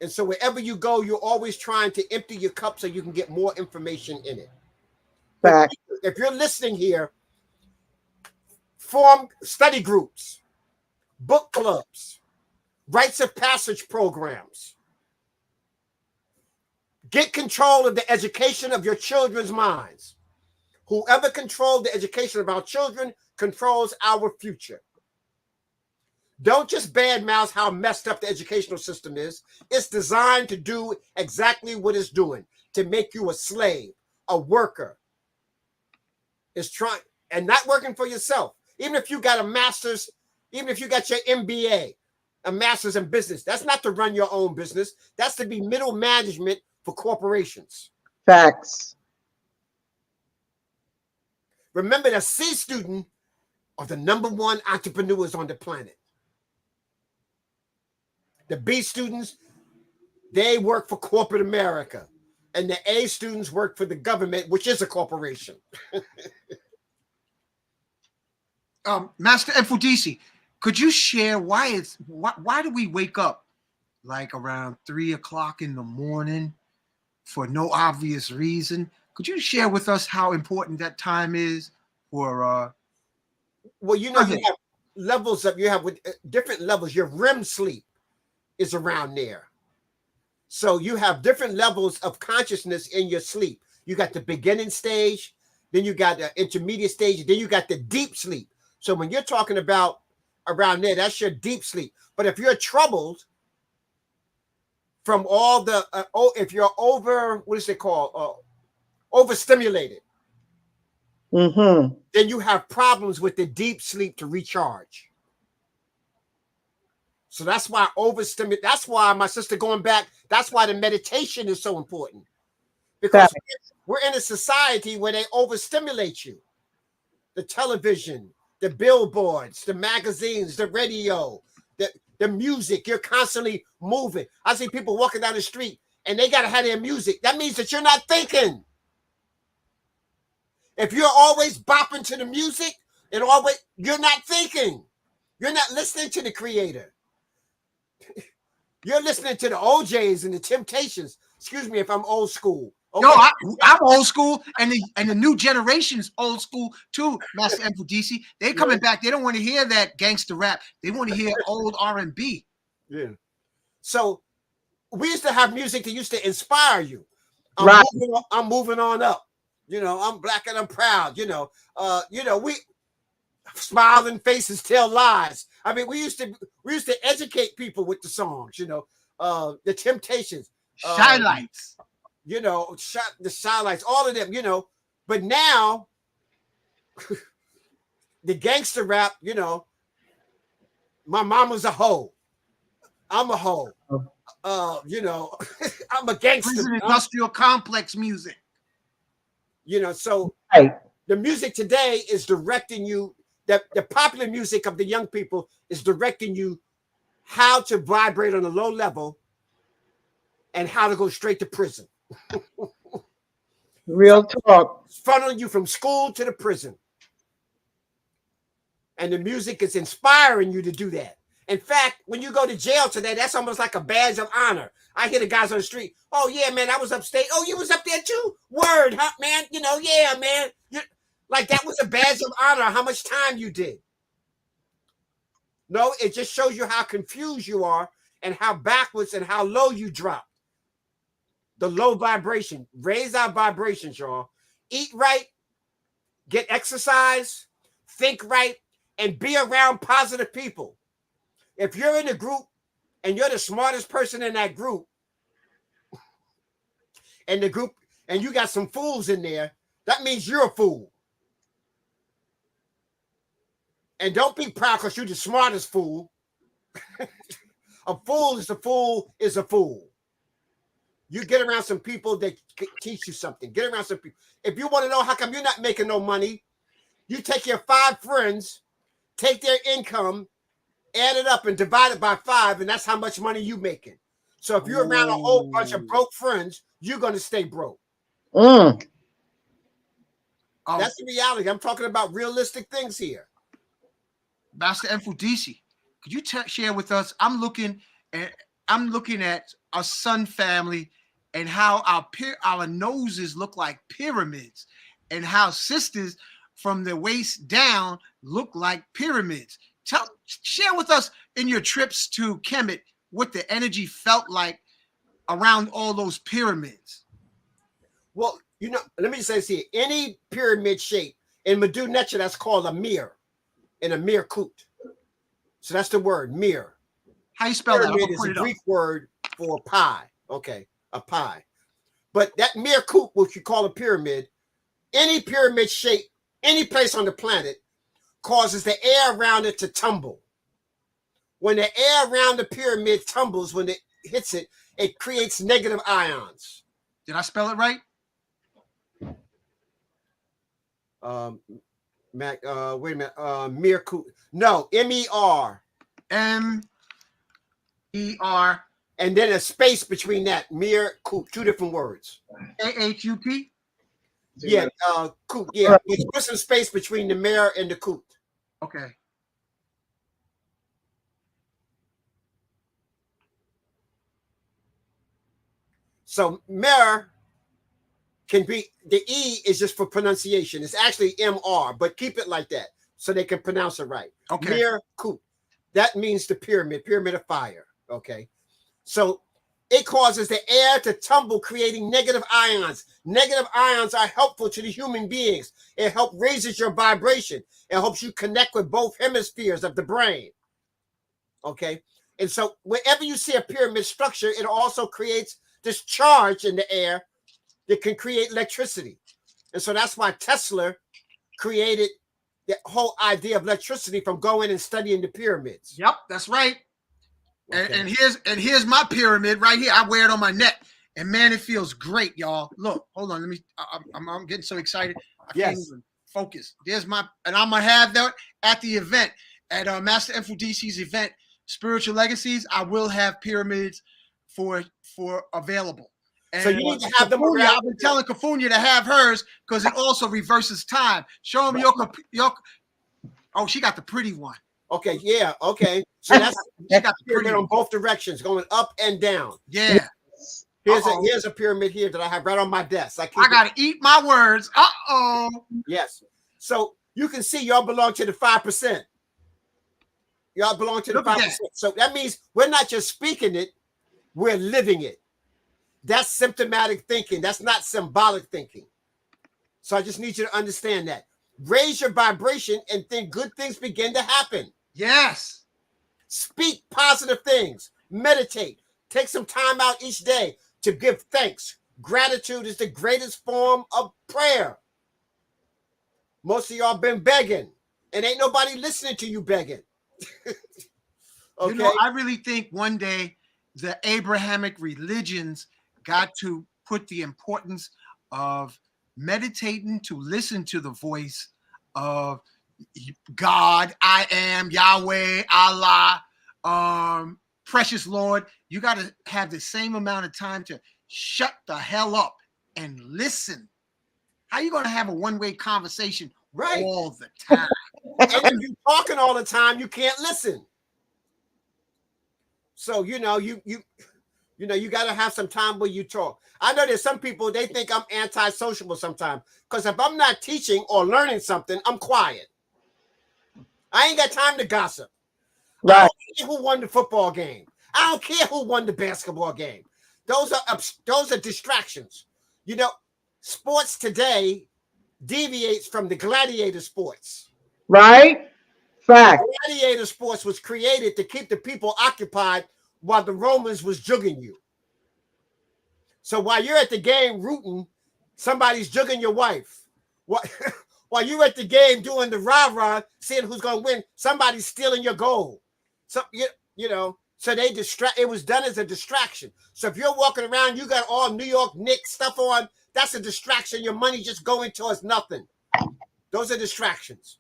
[SPEAKER 6] And so wherever you go, you're always trying to empty your cup so you can get more information in it.
[SPEAKER 8] Facts.
[SPEAKER 6] If you're listening here, form study groups, book clubs, rites of passage programs. Get control of the education of your children's minds. Whoever controls the education of our children controls our future. Don't just badmouth how messed up the educational system is. It's designed to do exactly what it's doing, to make you a slave, a worker. It's trying, and not working for yourself. Even if you got a master's, even if you got your MBA, a master's in business, that's not to run your own business. That's to be middle management for corporations.
[SPEAKER 8] Facts.
[SPEAKER 6] Remember, the C student are the #1 entrepreneurs on the planet. The B students, they work for corporate America. And the A students work for the government, which is a corporation.
[SPEAKER 7] Master Mfundishi, could you share why do we wake up like around 3 o'clock in the morning for no obvious reason? Could you share with us how important that time is for
[SPEAKER 6] well, you know, you have levels of, you have with different levels. Your REM sleep is around there. So you have different levels of consciousness in your sleep. You got the beginning stage, then you got the intermediate stage, then you got the deep sleep. So when you're talking about around there, that's your deep sleep. But if you're troubled from all the, if you're over, what is it called? Overstimulated, then you have problems with the deep sleep to recharge. So that's why overstimulate. That's why, my sister, going back, that's why the meditation is so important. Because we're in a society where they overstimulate you. The television, the billboards, the magazines, the radio, the music, you're constantly moving. I see people walking down the street and they got to have their music. That means that you're not thinking. If you're always bopping to the music, and always, you're not thinking. You're not listening to the creator. You're listening to the OJs and the Temptations. Excuse me if I'm old school. Okay?
[SPEAKER 7] No, I'm old school, and the new generation's old school too, Master Mfundishi. They're coming back. They don't want to hear that gangster rap. They want to hear old R&B.
[SPEAKER 6] Yeah. So we used to have music that used to inspire you. I'm moving on up. You know, I'm black and I'm proud. You know, we smiling faces tell lies. I mean, we used to educate people with the songs. You know, the Temptations,
[SPEAKER 7] Shy Lights.
[SPEAKER 6] You know, the Shy Lights, all of them. You know, but now the gangster rap. You know, my mama's a hoe. I'm a hoe. You know, I'm a gangster.
[SPEAKER 7] Prison industrial complex music.
[SPEAKER 6] You know, so the music today is directing you. The popular music of the young people is directing you how to vibrate on a low level and how to go straight to prison.
[SPEAKER 8] Real talk.
[SPEAKER 6] Funneling you from school to the prison. And the music is inspiring you to do that. In fact, when you go to jail today, that's almost like a badge of honor. I hear the guys on the street, oh, yeah, man, I was upstate. Oh, you was up there too? Word, huh, man? You know, yeah, man. Like that was a badge of honor, how much time you did. No, it just shows you how confused you are and how backwards and how low you drop. The low vibration. Raise our vibrations, y'all. Eat right, get exercise, think right, and be around positive people. If you're in a group and you're the smartest person in that group, and you got some fools in there, that means you're a fool. And don't be proud because you're the smartest fool. A fool is a fool is a fool. You get around some people that teach you something. Get around some people. If you want to know how come you're not making no money, you take your 5 friends, take their income, add it up and divide it by 5, and that's how much money you making. So if you're around a whole bunch of broke friends, you're going to stay broke. That's the reality. I'm talking about realistic things here.
[SPEAKER 7] Master Mfundishi, could you share with us? I'm looking at our Sun family and how our noses look like pyramids, and how sisters from the waist down look like pyramids. Share with us in your trips to Kemet what the energy felt like around all those pyramids.
[SPEAKER 6] Well, you know, let me just say this here. Any pyramid shape in Medu Necha, that's called a mir, in a mir kut. So that's the word, mir.
[SPEAKER 7] How you spell that?
[SPEAKER 6] Pyramid is a Greek word for pie. Okay, a pie. But that mir kut, which you call a pyramid, any pyramid shape, any place on the planet, causes the air around it to tumble. When the air around the pyramid tumbles, when it hits it, it creates negative ions.
[SPEAKER 7] Did I spell it right?
[SPEAKER 6] Wait a minute. Mir kut. No, M-E-R.
[SPEAKER 7] M-E-R.
[SPEAKER 6] And then a space between that. Mir kut. 2 different words.
[SPEAKER 7] A-H-U-P?
[SPEAKER 6] Yeah, kut. Yeah, it's put some space between the mir and the kut.
[SPEAKER 7] Okay.
[SPEAKER 6] So mir can be, the E is just for pronunciation. It's actually M-R, but keep it like that so they can pronounce it right.
[SPEAKER 7] Okay.
[SPEAKER 6] Mir kut. That means the pyramid of fire. Okay. So it causes the air to tumble, creating negative ions. Negative ions are helpful to the human beings. It helps raises your vibration. It helps you connect with both hemispheres of the brain. Okay. And so wherever you see a pyramid structure, it also creates this charge in the air that can create electricity. And so that's why Tesla created the whole idea of electricity from going and studying the pyramids.
[SPEAKER 7] Yep, that's right.
[SPEAKER 6] Okay.
[SPEAKER 7] And here's my pyramid right here. I wear it on my neck, and man, it feels great, y'all. Look, hold on. Let me. I'm getting so excited. I can't even focus. There's my, and I'm gonna have that at the event at Master Mfundishi's event, Spiritual Legacies. I will have pyramids for available. And
[SPEAKER 6] so you need to have them around.
[SPEAKER 7] I've been telling Kafunya to have hers because it also reverses time. Show them your. Oh, she got the pretty one.
[SPEAKER 6] Okay, yeah, okay. So that's she got the pyramid on both directions, going up and down.
[SPEAKER 7] Yeah.
[SPEAKER 6] Here's a pyramid here that I have right on my desk. I
[SPEAKER 7] gotta eat my words.
[SPEAKER 6] Yes. So you can see y'all belong to the 5%. Y'all belong to the 5%. So that means we're not just speaking it, we're living it. That's symptomatic thinking. That's not symbolic thinking. So I just need you to understand that. Raise your vibration and then good things begin to happen.
[SPEAKER 7] Yes.
[SPEAKER 6] Speak positive things. Meditate. Take some time out each day to give thanks. Gratitude is the greatest form of prayer. Most of y'all been begging, and ain't nobody listening to you begging.
[SPEAKER 7] Okay. You know, I really think one day the Abrahamic religions got to put the importance of meditating to listen to the voice of God, I am, Yahweh, Allah, precious Lord. You got to have the same amount of time to shut the hell up and listen. How are you going to have a one-way conversation all the time?
[SPEAKER 6] And if you're talking all the time, you can't listen. So you know, you got to have some time where you talk. I know there's some people, they think I'm anti-sociable sometimes, because if I'm not teaching or learning something, I'm quiet. I ain't got time to gossip. I
[SPEAKER 8] Right.
[SPEAKER 6] don't care who won the football game. I don't care who won the basketball game. Those are distractions. You know, sports today deviates from the gladiator sports.
[SPEAKER 8] Right. Fact.
[SPEAKER 6] The gladiator sports was created to keep the people occupied while the Romans was jugging you. So while you're at the game rooting, somebody's jugging your wife. While you're at the game doing the rah-rah, seeing who's going to win, somebody's stealing your goal. So, you know, so they it was done as a distraction. So if you're walking around, you got all New York Knicks stuff on, that's a distraction. Your money just going towards nothing. Those are distractions.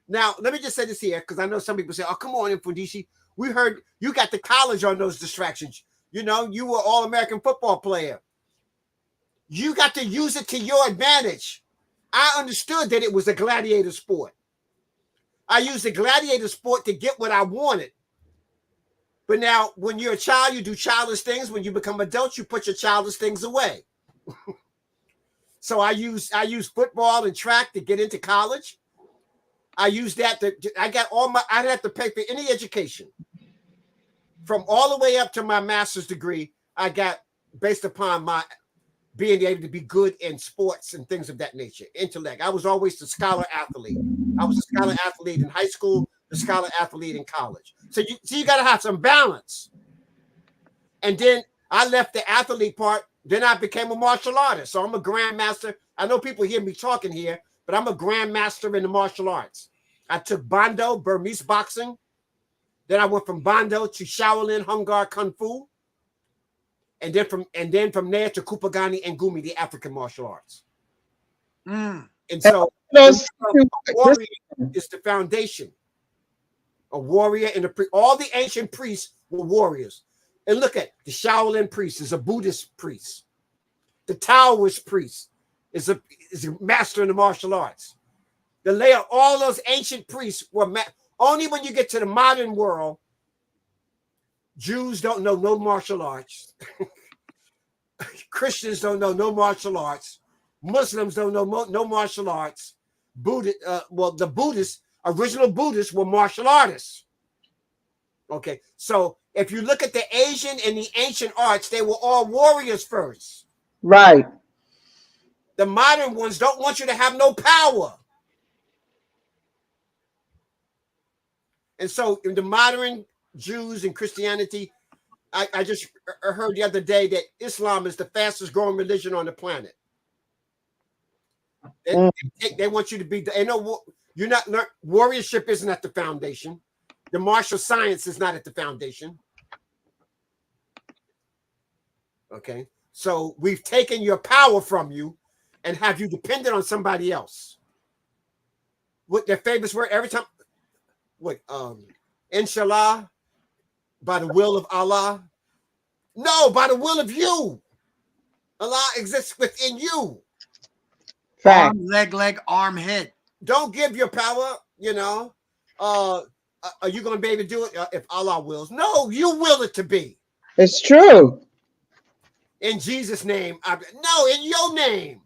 [SPEAKER 6] Now, let me just say this here, because I know some people say, oh, come on, Mfundishi. We heard you got the college on those distractions. You know, you were all-American football player. You got to use it to your advantage. I understood that it was a gladiator sport. I used the gladiator sport to get what I wanted. But now, when you're a child, you do childish things. When you become adult, you put your childish things away. So I use football and track to get into college. I use that I didn't have to pay for any education. From all the way up to my master's degree, I got based upon my being able to be good in sports and things of that nature, intellect. I was always the scholar athlete. I was a scholar athlete in high school, the scholar athlete in college. So you got to have some balance. And then I left the athlete part. Then I became a martial artist. So I'm a grandmaster. I know people hear me talking here, but I'm a grandmaster in the martial arts. I took Bando, Burmese boxing. Then I went from Bando to Shaolin Hungar Kung Fu. And then from there to Kupagani and Gumi, the African martial arts. And so a warrior is the foundation. A warrior and all the ancient priests were warriors. And look at the Shaolin priest is a Buddhist priest. The Taoist priest is a master in the martial arts. All those ancient priests were only when you get to the modern world, Jews don't know no martial arts. Christians don't know no martial arts. Muslims don't know no martial arts. The Buddhists, original Buddhists were martial artists. Okay, so if you look at the Asian and the ancient arts, they were all warriors first.
[SPEAKER 8] Right.
[SPEAKER 6] The modern ones don't want you to have no power. And so in the modern Jews and Christianity, I just heard the other day that Islam is the fastest growing religion on the planet. They want you to be, they know you're not, warriorship isn't at the foundation. The martial science is not at the foundation. Okay. So we've taken your power from you and have you dependent on somebody else. What their famous word every time, inshallah, by the will of Allah. No, by the will of you. Allah exists within you.
[SPEAKER 8] Fact.
[SPEAKER 7] Arm, leg, arm, head.
[SPEAKER 6] Don't give your power, are you going to be able to do it if Allah wills? No, you will it to be.
[SPEAKER 8] It's true.
[SPEAKER 6] In Jesus' name. No, in your name.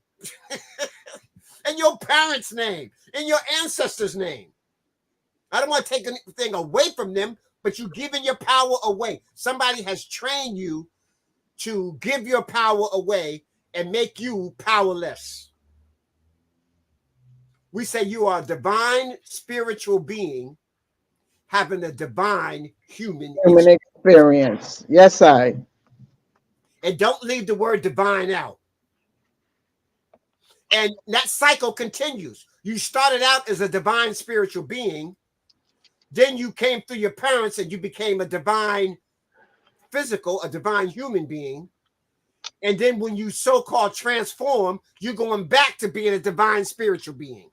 [SPEAKER 6] In your parents' name. In your ancestors' name. I don't want to take anything away from them, but you're giving your power away. Somebody has trained you to give your power away and make you powerless. We say you are a divine spiritual being having a divine human
[SPEAKER 8] experience. Yes, I.
[SPEAKER 6] And don't leave the word divine out. And that cycle continues. You started out as a divine spiritual being. Then you came through your parents and you became a divine a divine human being. And then when you so-called transform, you're going back to being a divine spiritual being.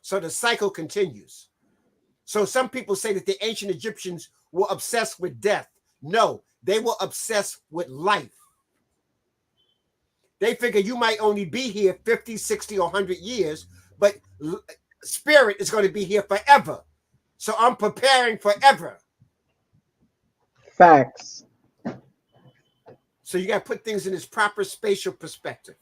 [SPEAKER 6] So the cycle continues. So some people say that the ancient Egyptians were obsessed with death. No, they were obsessed with life. They figure you might only be here 50, 60, or 100 years, but spirit is going to be here forever. So I'm preparing forever.
[SPEAKER 8] Facts.
[SPEAKER 6] So you got to put things in its proper spatial perspective.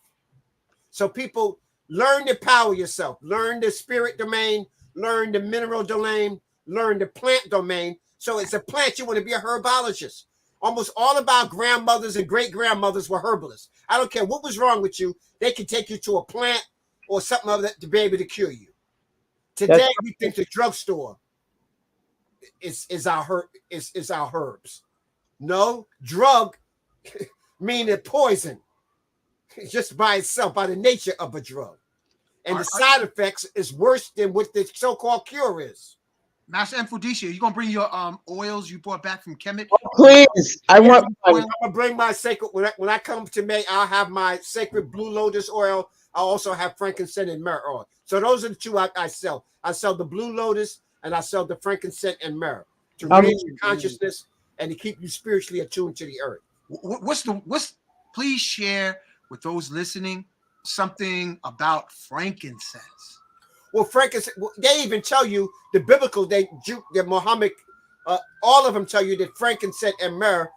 [SPEAKER 6] So people learn to power yourself, learn the spirit domain, learn the mineral domain, learn the plant domain. So it's a plant. You want to be a herbologist. Almost all of our grandmothers and great-grandmothers were herbalists. I don't care what was wrong with you. They can take you to a plant or something of that to be able to cure you. Today, we think the drugstore is our herbs. No, drug meaning poison just by itself, by the nature of a drug. And the side effects is worse than what the so-called cure is.
[SPEAKER 7] Master Mfundishi, you gonna bring your oils you brought back from Kemet?
[SPEAKER 8] Oh, please, I want one.
[SPEAKER 6] I'm gonna bring my sacred when I come to May. I'll have my sacred blue lotus oil. I also have frankincense and myrrh oil. So those are the two I sell. I sell the blue lotus and I sell the frankincense and myrrh to raise your consciousness and to keep you spiritually attuned to the earth.
[SPEAKER 7] Please share with those listening something about frankincense.
[SPEAKER 6] Well, frankincense, they even tell you the biblical, the Muhammad, all of them tell you that frankincense and myrrh,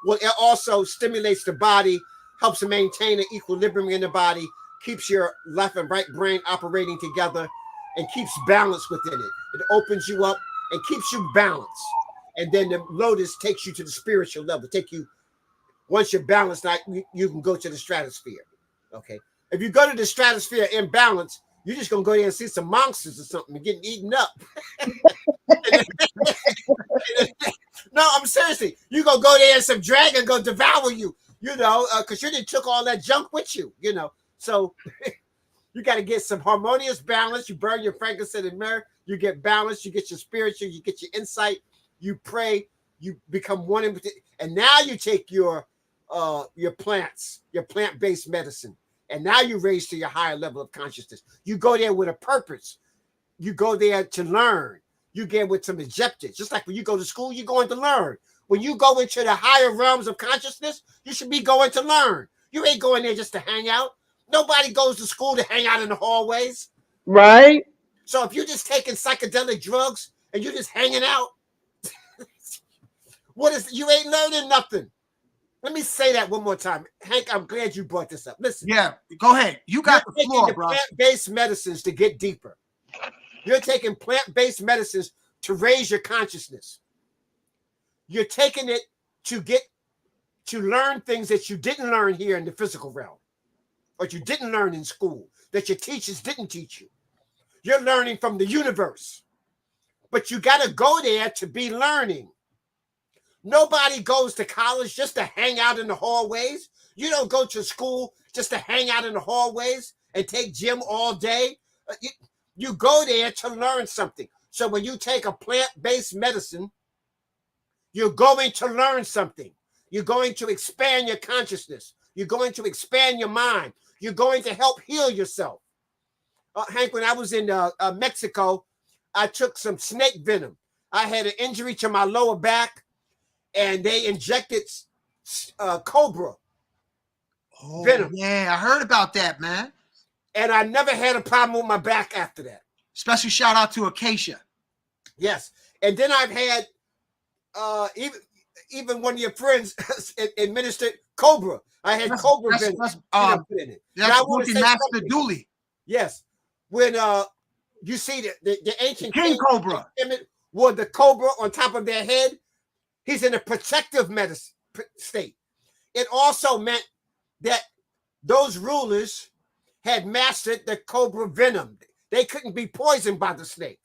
[SPEAKER 6] well, it also stimulates the body, helps to maintain an equilibrium in the body, keeps your left and right brain operating together, and keeps balance within it. It opens you up and keeps you balanced. And then the lotus takes you to the spiritual level. Once you're balanced, you can go to the stratosphere. Okay. If you go to the stratosphere in balance, you're just gonna go there and see some monsters or something and getting eaten up. No, I'm seriously. You gonna go there and some dragon go devour you, because you didn't took all that junk with you, So you got to get some harmonious balance. You burn your frankincense and myrrh. You get balance. You get your spiritual. You get your insight. You pray. You become one in, and now you take your plants, your plant-based medicine. And now you raise to your higher level of consciousness. You go there with a purpose. You go there to learn. You get with some objectives. Just like when you go to school, you're going to learn. When you go into the higher realms of consciousness, you should be going to learn. You ain't going there just to hang out. Nobody goes to school to hang out in the hallways.
[SPEAKER 8] Right.
[SPEAKER 6] So if you're just taking psychedelic drugs and you're just hanging out, you ain't learning nothing. Let me say that one more time. Hank, I'm glad you brought this up. Listen.
[SPEAKER 7] Yeah, go ahead. You got the floor, bro.
[SPEAKER 6] Plant-based medicines to get deeper. You're taking plant-based medicines to raise your consciousness. You're taking it to learn things that you didn't learn here in the physical realm, or you didn't learn in school, that your teachers didn't teach you. You're learning from the universe. But you got to go there to be learning. Nobody goes to college just to hang out in the hallways. You don't go to school just to hang out in the hallways and take gym all day. You go there to learn something. So when you take a plant-based medicine, you're going to learn something. You're going to expand your consciousness. You're going to expand your mind. You're going to help heal yourself. Hank, when I was in Mexico, I took some snake venom. I had an injury to my lower back, and they injected cobra venom.
[SPEAKER 7] Yeah, I heard about that, man.
[SPEAKER 6] And I never had a problem with my back after that.
[SPEAKER 7] Special shout out to Acacia.
[SPEAKER 6] Yes. And then I've had even one of your friends administered cobra. I had cobra venom.
[SPEAKER 7] That's working Master Dooley.
[SPEAKER 6] Yes. When you see the ancient
[SPEAKER 7] King Cobra.
[SPEAKER 6] With the cobra on top of their head, he's in a protective medicine state. It also meant that those rulers had mastered the cobra venom. They couldn't be poisoned by the snake.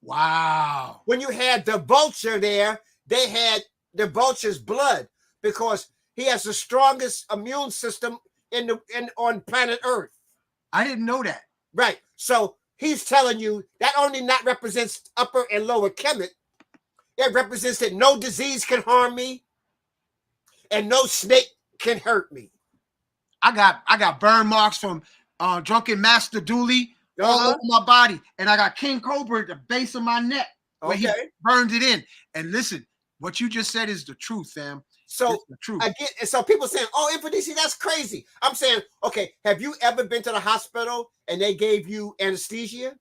[SPEAKER 7] Wow.
[SPEAKER 6] When you had the vulture there, they had the vulture's blood because he has the strongest immune system on planet Earth.
[SPEAKER 7] I didn't know that.
[SPEAKER 6] Right. So he's telling you that only not represents upper and lower Kemet. It represents that no disease can harm me and no snake can hurt me.
[SPEAKER 7] I got burn marks from drunken Master Dooley all over my body, and I got King Cobra at the base of my neck where he burned it in. And listen, what you just said is the truth, fam.
[SPEAKER 6] So the truth. Again, and so people saying, "Oh, Mfundishi, that's crazy." I'm saying, okay, have you ever been to the hospital and they gave you anesthesia?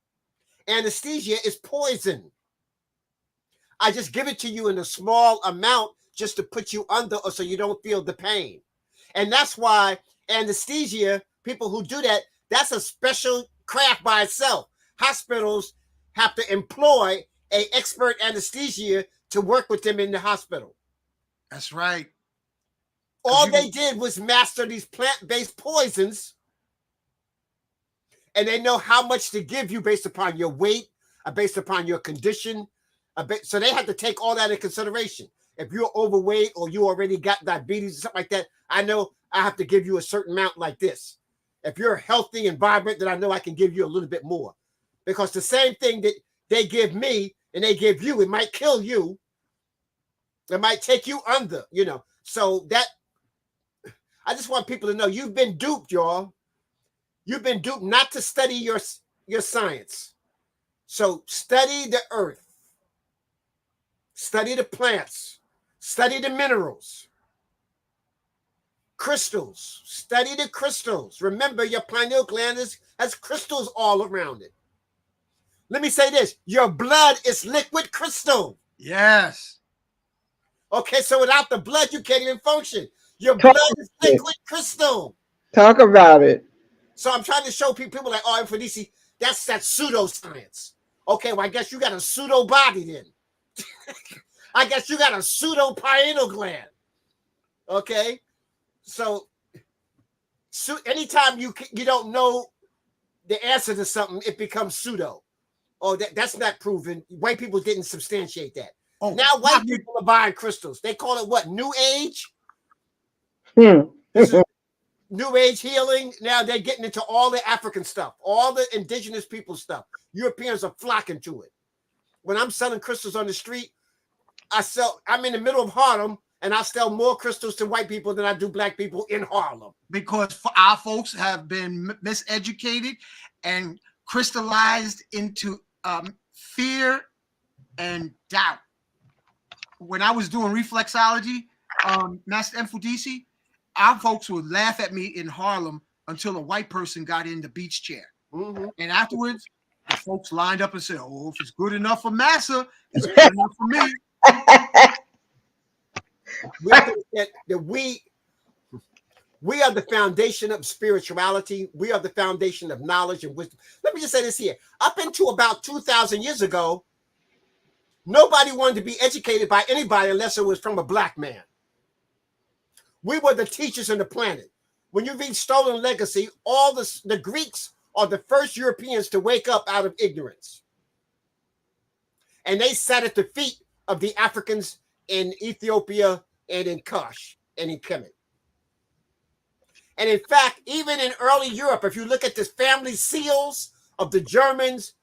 [SPEAKER 6] Anesthesia is poison. I just give it to you in a small amount just to put you under or so you don't feel the pain. And that's why anesthesia, people who do that, that's a special craft by itself. Hospitals have to employ an expert anesthesia to work with them in the hospital.
[SPEAKER 7] That's right.
[SPEAKER 6] All they did was master these plant-based poisons, and they know how much to give you based upon your weight, based upon your condition. So they have to take all that in consideration. If you're overweight or you already got diabetes or something like that, I know I have to give you a certain amount like this. If you're healthy and vibrant, then I know I can give you a little bit more. Because the same thing that they give me and they give you, it might kill you. It might take you under, you know. So that, I just want people to know you've been duped, y'all. You've been duped not to study your science. So study the earth. Study the plants. Study the minerals. Crystals. Study the crystals. Remember, your pineal gland has crystals all around it. Let me say this. Your blood is liquid crystal.
[SPEAKER 7] Yes.
[SPEAKER 6] Okay, so without the blood, you can't even function. Your blood is liquid crystal.
[SPEAKER 8] Talk about it.
[SPEAKER 6] So I'm trying to show people like, oh, Mfundishi, that's that pseudoscience. Okay, well, I guess you got a pseudo body then. I guess you got a pseudo pineal gland. Okay, so anytime you don't know the answer to something, it becomes pseudo. Oh, that's not proven. White people didn't substantiate that. Oh, now white people are buying crystals. They call it what? New Age? This is New Age healing. Now they're getting into all the African stuff, all the indigenous people stuff. Europeans are flocking to it. When I'm selling crystals on the street, I'm in the middle of Harlem, and I sell more crystals to white people than I do black people in Harlem.
[SPEAKER 7] Because our folks have been miseducated and crystallized into fear and doubt. When I was doing reflexology, Master Mfundishi, our folks would laugh at me in Harlem until a white person got in the beach chair. Mm-hmm. And afterwards, the folks lined up and said, oh, if it's good enough for Massa, it's good enough for me.
[SPEAKER 6] We are the foundation of spirituality. We are the foundation of knowledge and wisdom. Let me just say this here. Up until about 2,000 years ago, nobody wanted to be educated by anybody unless it was from a black man. We were the teachers on the planet. When you read Stolen Legacy, all the Greeks are the first Europeans to wake up out of ignorance. And they sat at the feet of the Africans in Ethiopia and in Kush and in Kemet. And in fact, even in early Europe, if you look at the family seals of the Germans,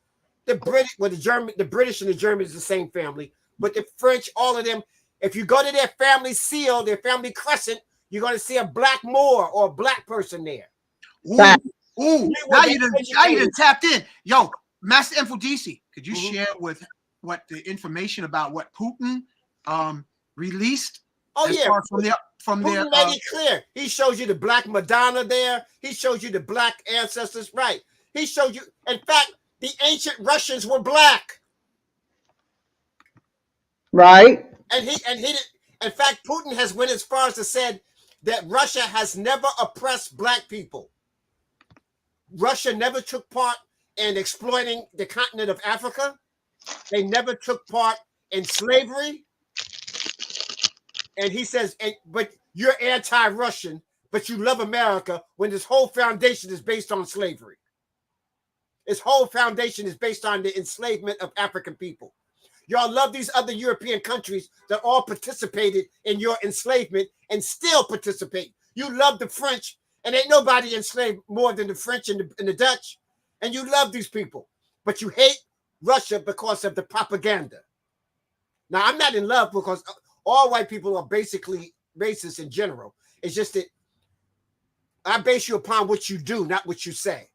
[SPEAKER 6] the British, well, the British and the Germans is the same family, but the French, all of them, if you go to their family seal, their family crescent, you're going to see a black Moor or a black person there.
[SPEAKER 7] Ooh, now you done tapped in. Yo, Master Mfundishi, could you share with what the information about what Putin released?
[SPEAKER 6] Oh, yeah.
[SPEAKER 7] From
[SPEAKER 6] Putin made it clear. He shows you the black Madonna there. He shows you the black ancestors. Right. He showed you, in fact, the ancient Russians were black.
[SPEAKER 8] Right.
[SPEAKER 6] And he in fact, Putin has went as far as to said that Russia has never oppressed black people. Russia never took part in exploiting the continent of Africa. They never took part in slavery. And he says, but you're anti-Russian, but you love America when this whole foundation is based on slavery. This whole foundation is based on the enslavement of African people. Y'all love these other European countries that all participated in your enslavement and still participate. You love the French, and ain't nobody enslaved more than the French and the Dutch. And you love these people, but you hate Russia because of the propaganda. Now, I'm not in love because all white people are basically racist in general. It's just that I base you upon what you do, not what you say.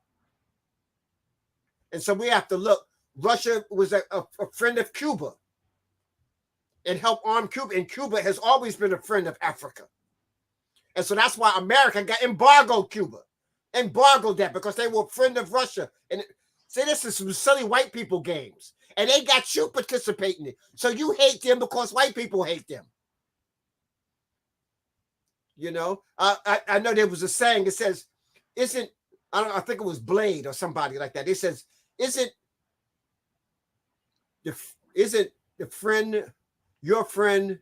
[SPEAKER 6] And so we have to look. Russia was a friend of Cuba and helped arm Cuba. And Cuba has always been a friend of Africa. And so that's why America got embargoed Cuba. Embargoed that because they were a friend of Russia. And see, this is some silly white people games. and they got you participating in it. So you hate them because white people hate them. You know, I know there was a saying. It says, "Isn't I think it was Blade or somebody like that." It says, "Isn't the friend your friend?"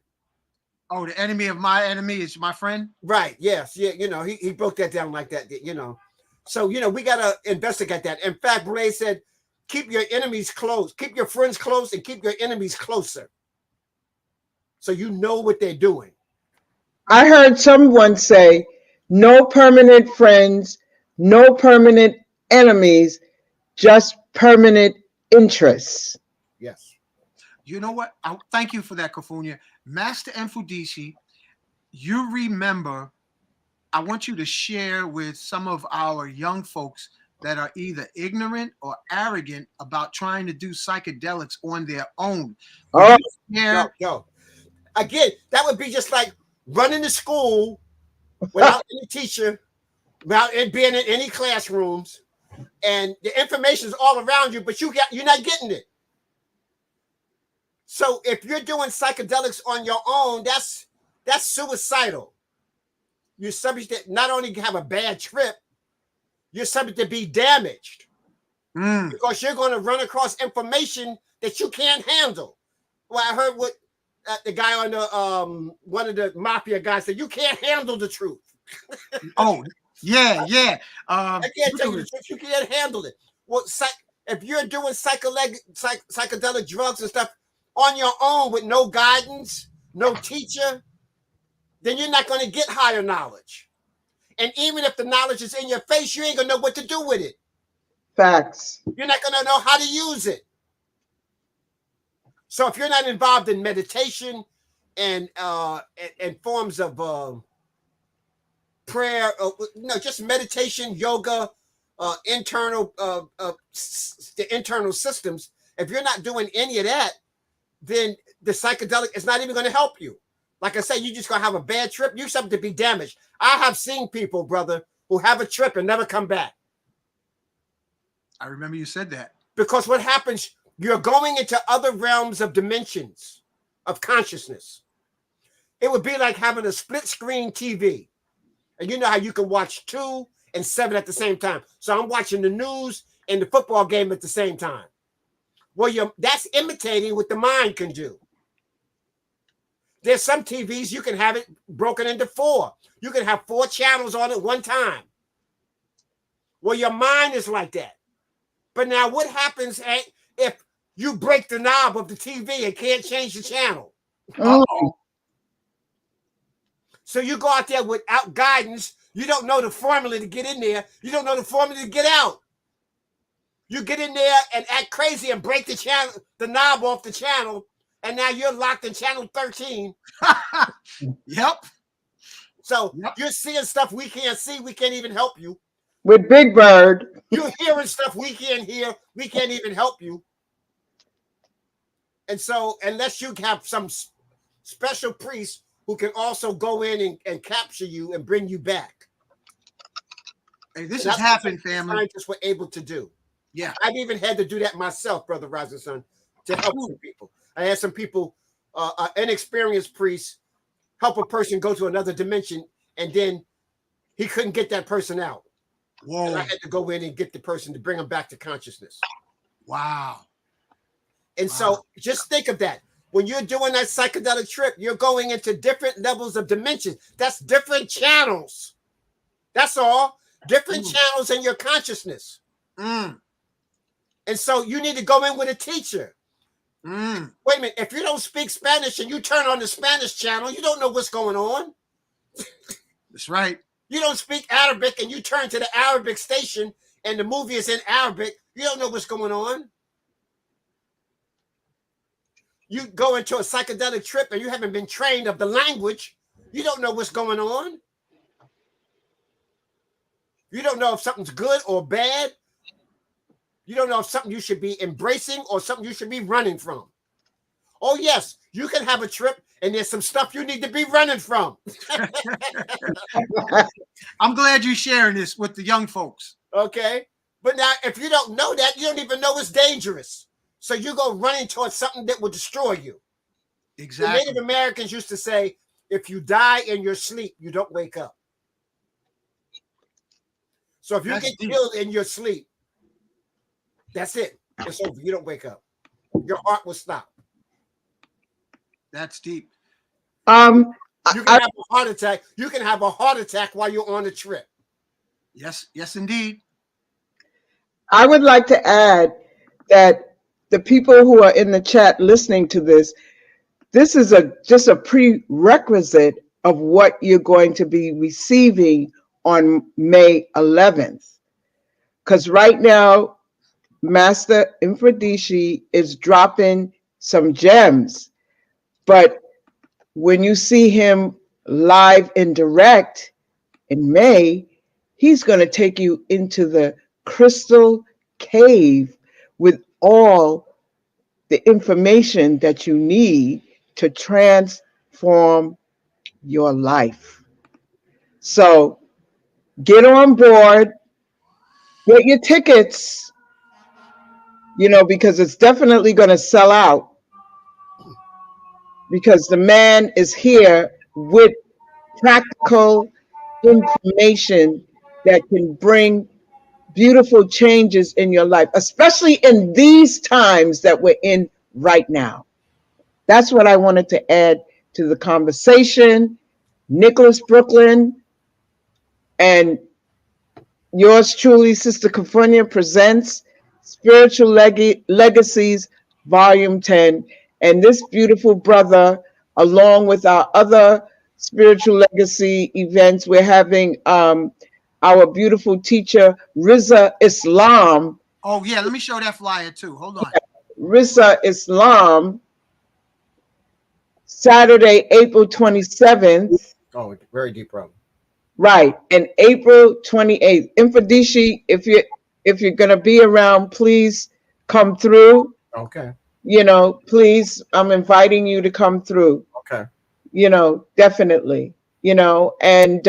[SPEAKER 7] Oh, the enemy of my enemy is my friend.
[SPEAKER 6] Right. Yes. Yeah. You know, he broke that down like that. You know, so you know we got to investigate that. In fact, Blade said, "Keep your enemies close. Keep your friends close, and keep your enemies closer." So you know what they're doing.
[SPEAKER 8] I heard someone say, no permanent friends, no permanent enemies, just permanent interests.
[SPEAKER 6] Yes.
[SPEAKER 7] You know what? Thank you for that, Kofunya. Master Mfundishi, you remember, I want you to share with some of our young folks that are either ignorant or arrogant about trying to do psychedelics on their own.
[SPEAKER 8] Oh,
[SPEAKER 6] No. Again, that would be just like running to school without any teacher, without it being in any classrooms, and the information is all around you, but you're not getting it. So if you're doing psychedelics on your own, that's suicidal. You're subject to not only have a bad trip, you're subject to be damaged because you're going to run across information that you can't handle. Well, I heard what the guy on the one of the mafia guys said, "You can't handle the truth."
[SPEAKER 7] Oh, yeah.
[SPEAKER 6] I can't tell you the truth. You can't handle it. Well, if you're doing psychedelic drugs and stuff on your own with no guidance, no teacher, then you're not going to get higher knowledge. And even if the knowledge is in your face, you ain't going to know what to do with it.
[SPEAKER 8] facts.
[SPEAKER 6] You're not going to know how to use it. So if you're not involved in meditation and forms of prayer, just meditation, yoga, the internal systems, if you're not doing any of that, then the psychedelic is not even going to help you. Like I say, you're just going to have a bad trip. You're something to be damaged. I have seen people, brother, who have a trip and never come back.
[SPEAKER 7] I remember you said that.
[SPEAKER 6] Because what happens, you're going into other realms of dimensions of consciousness. It would be like having a split screen TV. And you know how you can watch 2 and 7 at the same time. So I'm watching the news and the football game at the same time. Well, that's imitating what the mind can do. There's some TVs you can have it broken into 4. You can have 4 channels on at one time. Well, your mind is like that. But now what happens if you break the knob of the TV and can't change the channel?
[SPEAKER 8] Uh-oh.
[SPEAKER 6] So you go out there without guidance. You don't know the formula to get in there. You don't know the formula to get out. You get in there and act crazy and break the knob off the channel, and now you're locked in channel 13.
[SPEAKER 7] Yep.
[SPEAKER 6] So you're seeing stuff we can't see. We can't even help you.
[SPEAKER 8] With Big Bird.
[SPEAKER 6] You're hearing stuff we can't hear. We can't even help you. And so unless you have some special priest who can also go in and capture you and bring you back.
[SPEAKER 7] Hey, this has happened, family.
[SPEAKER 6] Scientists were able to do.
[SPEAKER 7] Yeah.
[SPEAKER 6] I've even had to do that myself, Brother Rising Sun, to help some people. I had some people, inexperienced priests, help a person go to another dimension, and then he couldn't get that person out.
[SPEAKER 7] Whoa.
[SPEAKER 6] And I had to go in and get the person to bring them back to consciousness.
[SPEAKER 7] Wow.
[SPEAKER 6] And so just think of that. When you're doing that psychedelic trip, you're going into different levels of dimensions. That's different channels. That's all. Different channels in your consciousness. And so you need to go in with a teacher. Wait a minute. If you don't speak Spanish and you turn on the Spanish channel, you don't know what's going on.
[SPEAKER 7] That's right.
[SPEAKER 6] You don't speak Arabic and you turn to the Arabic station and the movie is in Arabic. You don't know what's going on. You go into a psychedelic trip and you haven't been trained of the language. You don't know what's going on. You don't know if something's good or bad. You don't know if something you should be embracing or something you should be running from. Oh, yes, you can have a trip and there's some stuff you need to be running from.
[SPEAKER 7] I'm glad you're sharing this with the young folks.
[SPEAKER 6] Okay. But now, if you don't know that, you don't even know it's dangerous. So you go running towards something that will destroy you.
[SPEAKER 7] Exactly.
[SPEAKER 6] The Native Americans used to say, if you die in your sleep, you don't wake up. So if you get killed in your sleep, that's it. It's over. You don't wake up. Your heart will stop.
[SPEAKER 7] That's deep.
[SPEAKER 6] You can have a heart attack. You can have a heart attack while you're on a trip.
[SPEAKER 7] Yes, yes, indeed.
[SPEAKER 8] I would like to add that the people who are in the chat listening to this is just a prerequisite of what you're going to be receiving on May 11th. Because right now, Master Mfundishi is dropping some gems. But when you see him live and direct in May, he's going to take you into the crystal cave with all the information that you need to transform your life. So get on board, get your tickets, because it's definitely going to sell out, because the man is here with practical information that can bring beautiful changes in your life, especially in these times that we're in right now. That's what I wanted to add to the conversation. Nicholas Brooklyn and yours truly, Sister Cafonia, presents Spiritual Legacies, Volume 10. And this beautiful brother, along with our other spiritual legacy events, we're having our beautiful teacher, Riza Islam.
[SPEAKER 7] Oh, yeah, let me show that flyer too. Hold on.
[SPEAKER 8] Riza Islam, Saturday, April 27th.
[SPEAKER 6] Oh, very deep problem.
[SPEAKER 8] Right, and April 28th. Mfundishi, if you're gonna be around, please come through.
[SPEAKER 6] Okay.
[SPEAKER 8] Please, I'm inviting you to come through.
[SPEAKER 6] Okay.
[SPEAKER 8] Definitely. And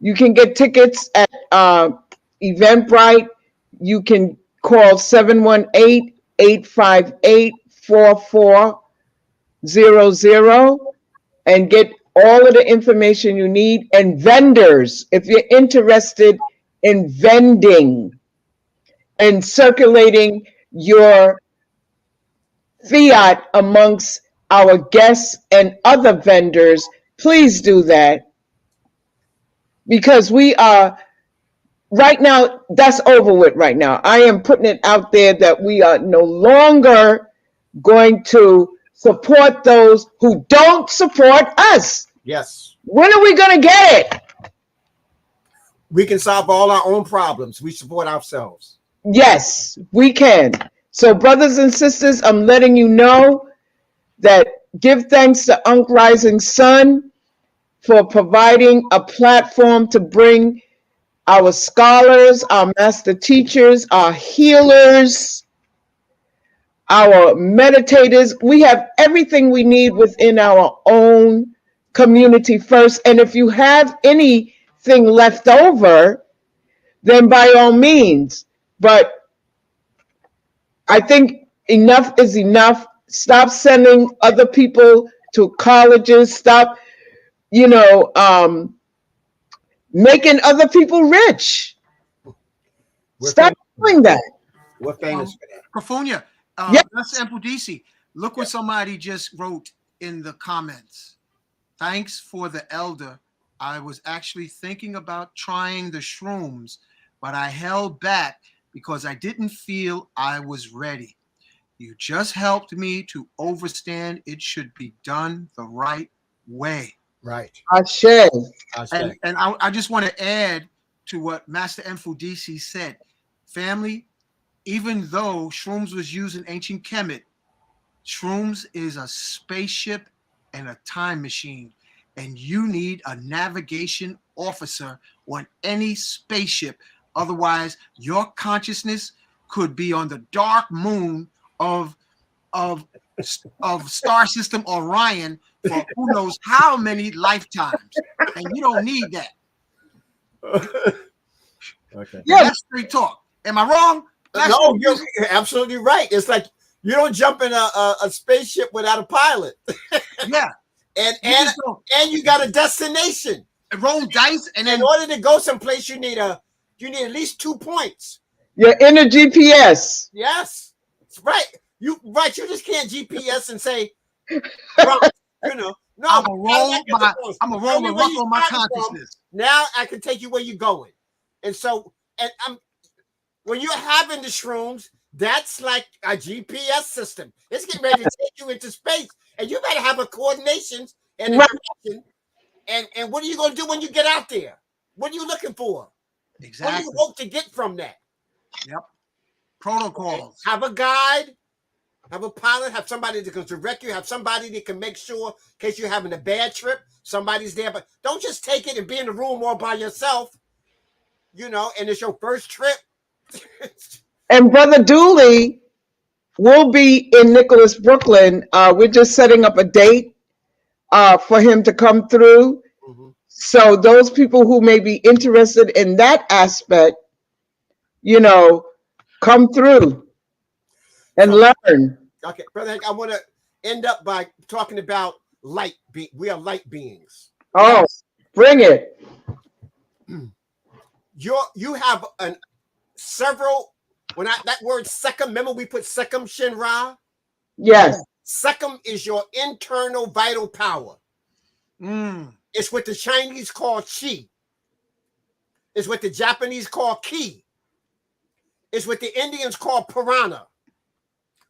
[SPEAKER 8] you can get tickets at Eventbrite. You can call 718-858-4400 and get all of the information you need. And vendors, if you're interested in vending and circulating your fiat amongst our guests and other vendors, please do that. Because we are, right now, that's over with right now. I am putting it out there that we are no longer going to support those who don't support us.
[SPEAKER 6] Yes.
[SPEAKER 8] When are we going to get it?
[SPEAKER 6] We can solve all our own problems. We support ourselves.
[SPEAKER 8] Yes, we can. So, brothers and sisters, I'm letting you know that give thanks to Ankh Rising Sun for providing a platform to bring our scholars, our master teachers, our healers, our meditators. We have everything we need within our own community first. And if you have anything left over, then by all means. But I think enough is enough. Stop sending other people to colleges. Stop, making other people rich. Stop doing that.
[SPEAKER 6] We're famous for that.
[SPEAKER 7] Cafonia,
[SPEAKER 8] Yes.
[SPEAKER 7] that's Mfundishi. Look what somebody just wrote in the comments. Thanks for the elder. I was actually thinking about trying the shrooms, but I held back because I didn't feel I was ready. You just helped me to understand it should be done the right way.
[SPEAKER 6] Right.
[SPEAKER 8] Ashe.
[SPEAKER 7] And I just want to add to what Master Mfundishi said. Family, even though shrooms was used in ancient Kemet, shrooms is a spaceship and a time machine. And you need a navigation officer on any spaceship. Otherwise, your consciousness could be on the dark moon of star system Orion for who knows how many lifetimes. And you don't need that.
[SPEAKER 6] Okay.
[SPEAKER 8] Yeah.
[SPEAKER 7] That's straight talk. Am I wrong?
[SPEAKER 6] No, you're absolutely right. It's like you don't jump in a spaceship without a pilot.
[SPEAKER 7] Yeah.
[SPEAKER 6] And you got a destination.
[SPEAKER 7] Roll dice, and then
[SPEAKER 6] in order to go someplace, you need at least 2 points.
[SPEAKER 8] Your inner GPS.
[SPEAKER 6] Yes, right. You just can't GPS and say, right, No,
[SPEAKER 7] I'm a roll and ruffle my consciousness.
[SPEAKER 6] Now I can take you where you're going, and when you're having the shrooms, that's like a GPS system. It's getting ready to take you into space, and you better have a coordination and a direction. And what are you going to do when you get out there? What are you looking for?
[SPEAKER 7] Exactly.
[SPEAKER 6] What do you hope to get from that?
[SPEAKER 7] Yep. Protocols.
[SPEAKER 6] Have a guide, have a pilot, have somebody that can direct you, have somebody that can make sure in case you're having a bad trip, somebody's there. But don't just take it and be in the room all by yourself, and it's your first trip.
[SPEAKER 8] And Brother Dooley will be in Nicholas, Brooklyn. We're just setting up a date for him to come through. Mm-hmm. So those people who may be interested in that aspect, come through and learn.
[SPEAKER 6] Okay, Brother Hank, I want to end up by talking about light. We are light beings.
[SPEAKER 8] Oh, bring it.
[SPEAKER 6] You have several. That word Seum, remember we put Seum Shinra?
[SPEAKER 8] Yes.
[SPEAKER 6] Seum is your internal vital power. It's what the Chinese call Qi. It's what the Japanese call Ki. It's what the Indians call Piranha.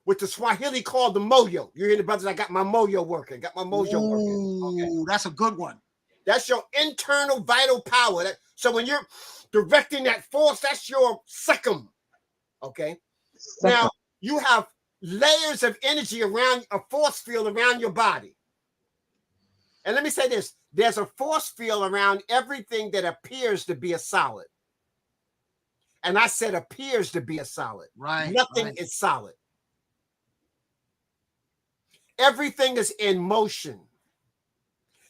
[SPEAKER 6] What the Swahili call the Moyo. You hear the brothers? I got my Moyo working. Got my Mojo working.
[SPEAKER 7] Okay. That's a good one.
[SPEAKER 6] That's your internal vital power. So when you're directing that force, that's your Seum. Okay. Now you have layers of energy around a force field around your body. And let me say this: there's a force field around everything that appears to be a solid. And I said appears to be a solid.
[SPEAKER 7] Right.
[SPEAKER 6] Nothing is solid. Everything is in motion.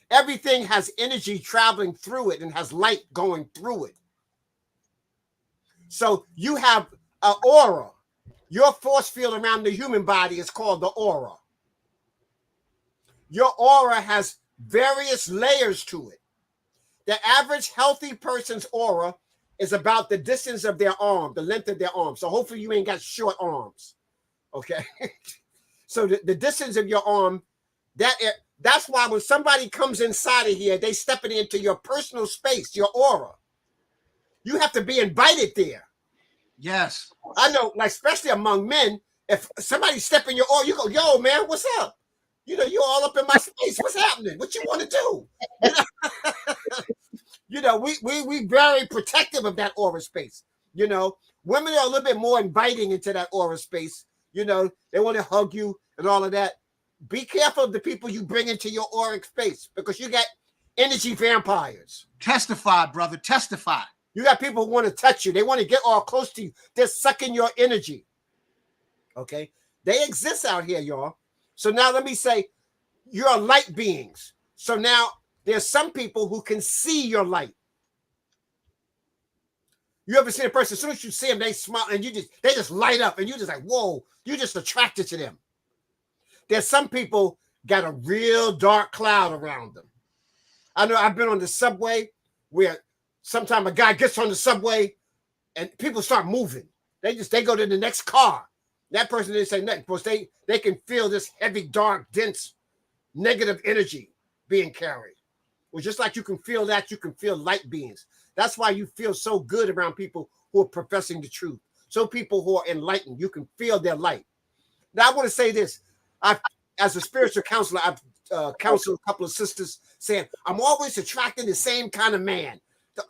[SPEAKER 6] Everything has energy traveling through it and has light going through it. So you have an aura. Your force field around the human body is called the aura. Your aura has various layers to it. The average healthy person's aura is about the distance of their arm, the length of their arm. So hopefully you ain't got short arms. Okay. So the distance of your arm, that's why when somebody comes inside of here, they stepping into your personal space, your aura. You have to be invited there.
[SPEAKER 7] Yes.
[SPEAKER 6] I know, like, especially among men, if somebody step in your aura, you go, yo, man, what's up? You're all up in my space. What's happening? What you want to do? We very protective of that aura space. Women are a little bit more inviting into that aura space. They want to hug you and all of that. Be careful of the people you bring into your auric space because you got energy vampires.
[SPEAKER 7] Testify, brother. Testify.
[SPEAKER 6] You got people who want to touch you. They want to get all close to you. They're sucking your energy. Okay? They exist out here, y'all. So now let me say, you're light beings. So now there's some people who can see your light. You ever seen a person, as soon as you see them, they smile and they just light up and you just like, whoa, you're just attracted to them. There's some people got a real dark cloud around them. I know I've been on the subway where sometimes a guy gets on the subway and people start moving. They go to the next car. That person didn't say nothing because they can feel this heavy, dark, dense, negative energy being carried. Well, just like you can feel that, you can feel light beings. That's why you feel so good around people who are professing the truth. So people who are enlightened, you can feel their light. Now, I want to say this. As a spiritual counselor, I've counseled a couple of sisters saying, I'm always attracting the same kind of man,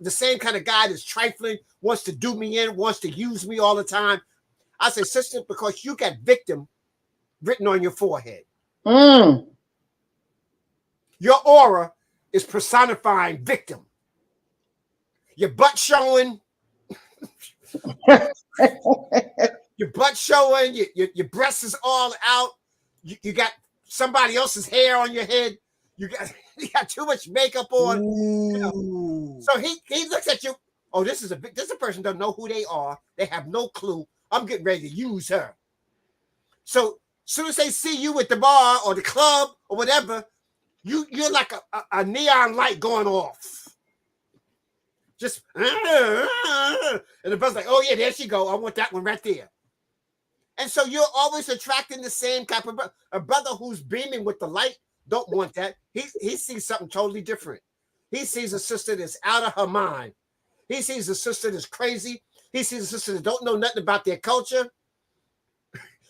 [SPEAKER 6] the same kind of guy that's trifling, wants to do me in, wants to use me all the time. I say, sister, because you got victim written on your forehead. Your aura is personifying victim. Your butt showing, your butt showing, your breasts is all out. You got somebody else's hair on your head. You got too much makeup on. So he looks at you. Oh, this is a person doesn't know who they are. They have no clue. I'm getting ready to use her. So as soon as they see you at the bar or the club or whatever, you're like a neon light going off. Just and the brother's like, oh yeah, there she go. I want that one right there. And so you're always attracting the same type of brother. A brother who's beaming with the light don't want that. He sees something totally different. He sees a sister that's out of her mind. He sees a sister that's crazy. He sees a sister that don't know nothing about their culture.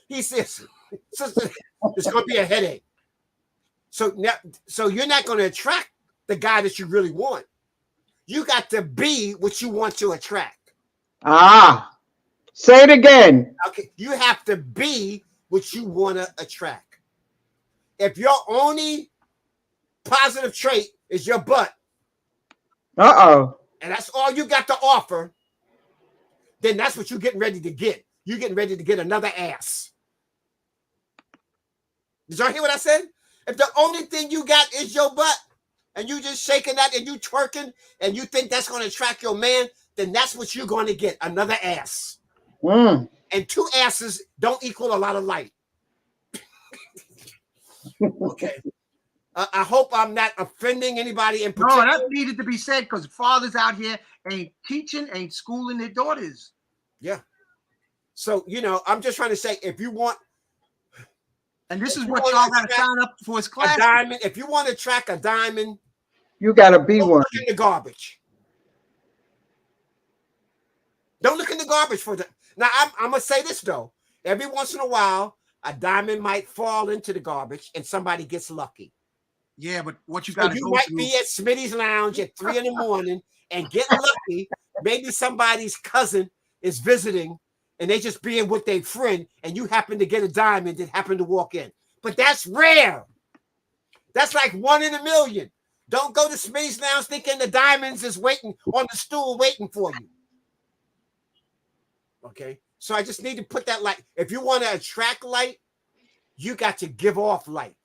[SPEAKER 6] He says, sister, it's going to be a headache. So you're not going to attract the guy that you really want. You got to be what you want to attract.
[SPEAKER 8] Ah, say it again.
[SPEAKER 6] Okay, you have to be what you want to attract. If your only positive trait is your butt,
[SPEAKER 8] Uh-oh.
[SPEAKER 6] and that's all you got to offer, then that's what you're getting ready to get. You're getting ready to get another ass. Did y'all hear what I said? If the only thing you got is your butt, and you just shaking that and you twerking, and you think that's going to attract your man, then that's what you're going to get, another ass.
[SPEAKER 8] Mm.
[SPEAKER 6] And 2 asses don't equal a lot of light. Okay. I hope I'm not offending anybody in particular.
[SPEAKER 7] No, that needed to be said because fathers out here ain't teaching, ain't schooling their daughters.
[SPEAKER 6] Yeah. So, I'm just trying to say, if you want,
[SPEAKER 7] and this is what y'all got to sign up for his class.
[SPEAKER 6] A diamond. If you want to track a diamond,
[SPEAKER 8] you got to be
[SPEAKER 6] don't
[SPEAKER 8] one.
[SPEAKER 6] look in the garbage. Don't look in the garbage for that. Now, I'm going to say this, though. Every once in a while, a diamond might fall into the garbage and somebody gets lucky.
[SPEAKER 7] Yeah, but what you got to
[SPEAKER 6] You might be at Smitty's Lounge at 3 a.m. and get lucky. Maybe somebody's cousin is visiting and they just being with their friend and you happen to get a diamond that happened to walk in. But that's rare. That's like 1 in a million. Don't go to Smitty's Lounge thinking the diamonds is waiting on the stool waiting for you. Okay? So I just need to put that light. If you want to attract light, you got to give off light.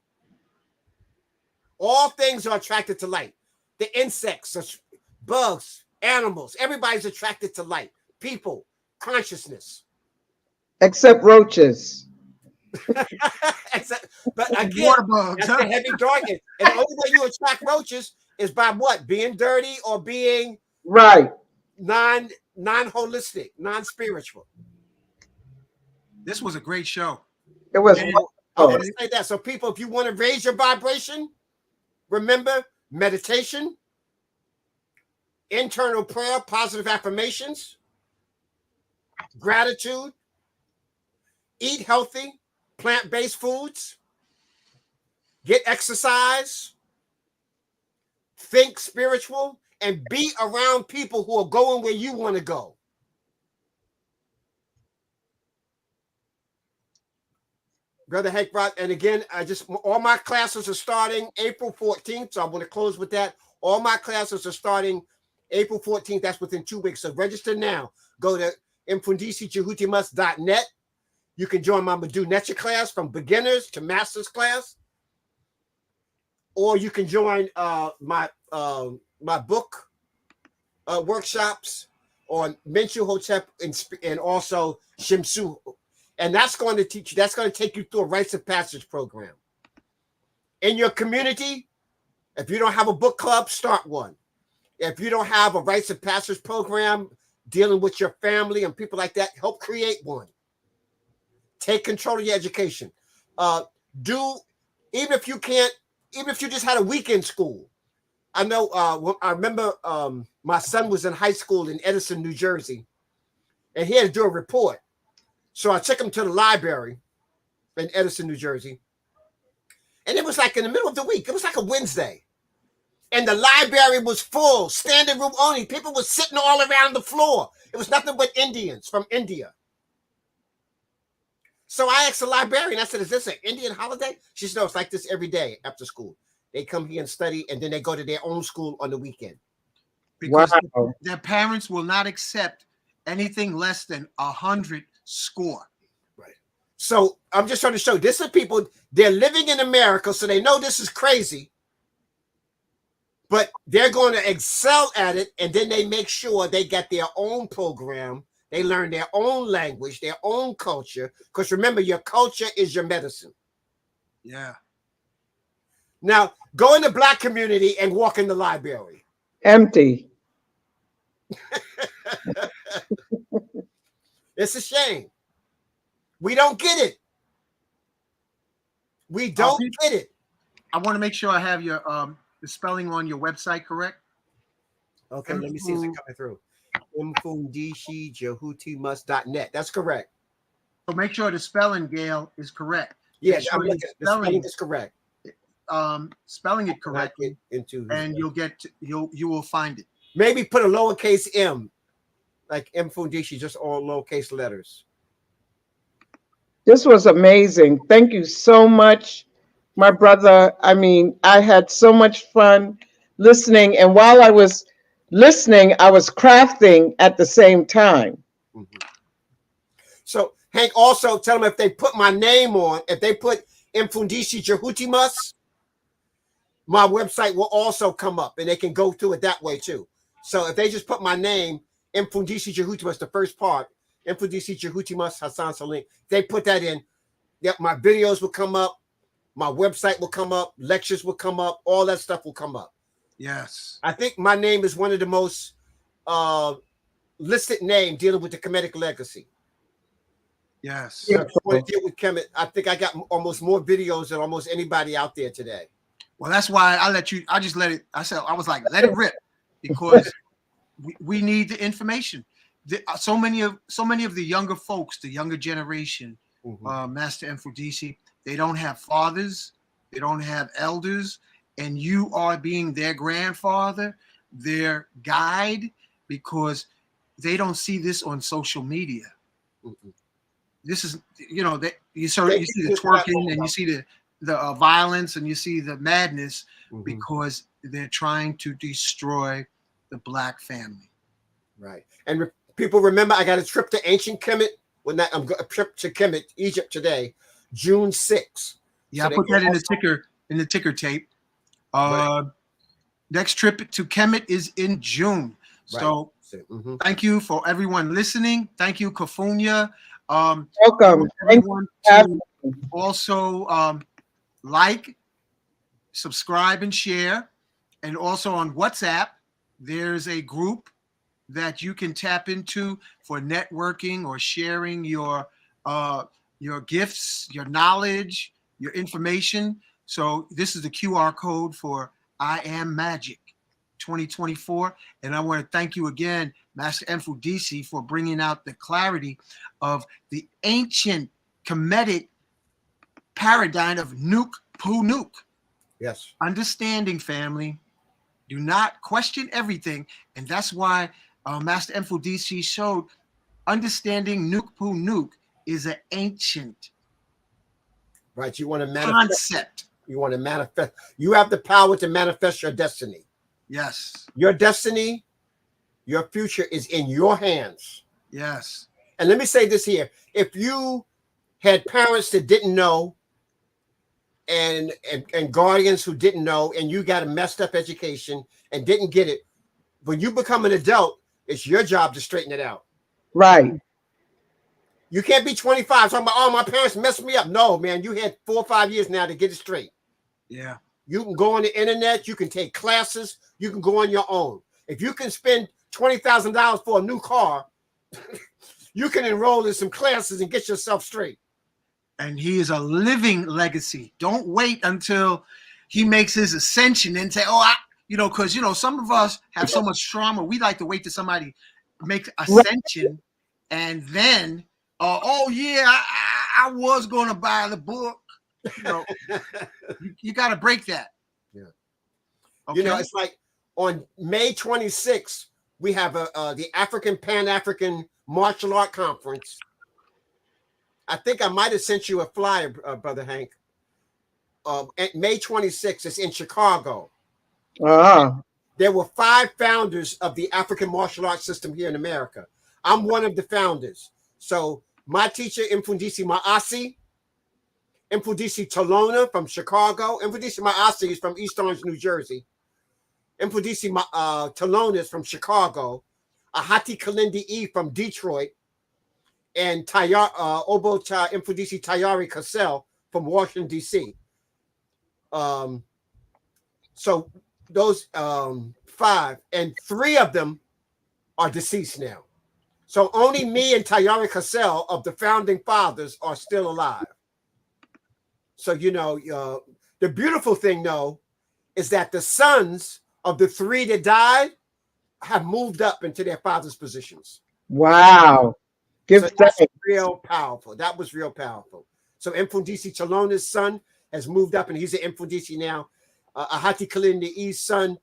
[SPEAKER 6] All things are attracted to light. The insects, bugs, animals, everybody's attracted to light. People, consciousness.
[SPEAKER 8] Except roaches.
[SPEAKER 6] But again, that's the heavy target. And the only way you attract roaches is by what? Being dirty or being
[SPEAKER 8] right.
[SPEAKER 6] Non-holistic, non-spiritual.
[SPEAKER 7] This was a great show.
[SPEAKER 8] It was.
[SPEAKER 6] I want to say that. So people, if you want to raise your vibration, remember meditation, internal prayer, positive affirmations, gratitude, eat healthy, plant-based foods, get exercise, think spiritual, and be around people who are going where you want to go. Brother Hank Rock, and again, all my classes are starting April 14th, so I'm going to close with that. All my classes are starting April 14th. That's within 2 weeks. So register now. Go to mfundishijhutyms.net. You can join my Medu Necha class from beginners to master's class. Or you can join my book workshops on Menchu Hotep and also Shimsu. And that's going to teach you, that's going to take you through a rites of passage program. In your community, if you don't have a book club, start one. If you don't have a rites of passage program dealing with your family and people like that, help create one. Take control of your education. Even if you just had a weekend school. I know, I remember my son was in high school in Edison, New Jersey, and he had to do a report. So I took him to the library in Edison, New Jersey. And it was like in the middle of the week. It was like a Wednesday. And the library was full, standing room only. People were sitting all around the floor. It was nothing but Indians from India. So I asked the librarian, I said, is this an Indian holiday? She said, no, it's like this every day after school. They come here and study, and then they go to their own school on the weekend.
[SPEAKER 7] Because their parents will not accept anything less than 100 score.
[SPEAKER 6] Right. So I'm just trying to show this is people, they're living in America, so they know this is crazy, but they're going to excel at it, and then they make sure they get their own program They learn their own language, their own culture. Because remember, your culture is your medicine.
[SPEAKER 7] Yeah.
[SPEAKER 6] Now, go in the Black community and walk in the library.
[SPEAKER 8] Empty.
[SPEAKER 6] It's a shame. We don't get it. We don't get it.
[SPEAKER 7] I want to make sure I have your the spelling on your website correct.
[SPEAKER 6] Okay, let me see if it's coming through. Mfundishi Jhutyms.net. That's correct.
[SPEAKER 7] So make sure the spelling, Gail, is correct.
[SPEAKER 6] Yes,
[SPEAKER 7] sure
[SPEAKER 6] the spelling is correct.
[SPEAKER 7] Spelling it correctly, and you will find it.
[SPEAKER 6] Maybe put a lowercase m, like Mfundishi, just all lowercase letters.
[SPEAKER 8] This was amazing. Thank you so much, my brother. I mean, I had so much fun listening. And while I was listening, I was crafting at the same time.
[SPEAKER 6] Mm-hmm. So, Hank, also tell them if they put my name on, if they put Mfundishi Jhutyms, my website will also come up and they can go through it that way too. So if they just put my name, Mfundishi Jhutyms, the first part, Mfundishi Jhutyms Hassan Salim, they put that in, yep, my videos will come up, my website will come up, lectures will come up, all that stuff will come up.
[SPEAKER 7] Yes.
[SPEAKER 6] I think my name is one of the most listed names dealing with the Kemetic legacy.
[SPEAKER 7] Yes.
[SPEAKER 6] Yeah, I want to deal with Kemet. I think I got almost more videos than almost anybody out there today.
[SPEAKER 7] Well, that's why I just let it. I was like, let it rip, because we need the information. So many of the younger folks, the younger generation, Master Mfundishi, they don't have fathers, they don't have elders, and you are being their grandfather, their guide, because they don't see this on social media. This is, you see the twerking and you see the violence and you see the madness, because they're trying to destroy the Black family.
[SPEAKER 6] Right. And people remember, I got a trip to ancient Kemet. I'm going a trip to Kemet, Egypt today, June 6th.
[SPEAKER 7] Yeah, so I put that in the ticker tape. Right. Next trip to Kemet is in June. So thank you for everyone listening. Thank you, Kafunya.
[SPEAKER 8] Welcome.
[SPEAKER 7] Everyone to also like, subscribe, and share. And also on WhatsApp, there's a group that you can tap into for networking or sharing your gifts, your knowledge, your information. So this is the QR code for I Am Magic 2024. And I want to thank you again, Master Mfundishi, for bringing out the clarity of the ancient Kemetic paradigm of Nuke Poo Nuke.
[SPEAKER 6] Yes.
[SPEAKER 7] Understanding, family. Do not question everything. And that's why Master Mfundishi showed understanding Nuke Poo Nuke is an ancient
[SPEAKER 6] right. You want to
[SPEAKER 7] concept.
[SPEAKER 6] You want to manifest. You have the power to manifest your destiny.
[SPEAKER 7] Yes.
[SPEAKER 6] Your destiny, your future is in your hands.
[SPEAKER 7] Yes.
[SPEAKER 6] And let me say this here. If you had parents that didn't know and guardians who didn't know, and you got a messed up education and didn't get it, when you become an adult, it's your job to straighten it out.
[SPEAKER 8] Right.
[SPEAKER 6] You can't be 25 talking about, oh, my parents messed me up. No, man, you had 4 or 5 years now to get it straight.
[SPEAKER 7] Yeah.
[SPEAKER 6] You can go on the internet. You can take classes. You can go on your own. If you can spend $20,000 for a new car, you can enroll in some classes and get yourself straight.
[SPEAKER 7] And he is a living legacy. Don't wait until he makes his ascension and say, oh, because, some of us have so much trauma. We like to wait till somebody makes ascension and then, I was going to buy the book. You got to break that.
[SPEAKER 6] Yeah.
[SPEAKER 7] Okay?
[SPEAKER 6] It's like on May 26th, we have the African Pan-African Martial Art Conference. I think I might have sent you a flyer, Brother Hank. May 26th, it's in Chicago. There were 5 founders of the African martial arts system here in America. I'm one of the founders. So my teacher, Mfundishi Maasi, Mfundishi Talona from Chicago. Mfundishi Maasi is from East Orange, New Jersey. Mfundishi Talona is from Chicago. Ahati Kalindi E from Detroit. and Obo-cha Mfundishi Tayari Cassell from Washington, D.C. So those 5, and 3 of them are deceased now. So only me and Tayari Cassell of the founding fathers are still alive. So, you know, the beautiful thing, though, is that the sons of the 3 that died have moved up into their father's positions.
[SPEAKER 8] Wow. Give
[SPEAKER 6] that's
[SPEAKER 8] thanks.
[SPEAKER 6] real powerful. That was real powerful. So Mfundishi Chalona's son has moved up, and he's an Mfundishi now. Ahati Kalindi's son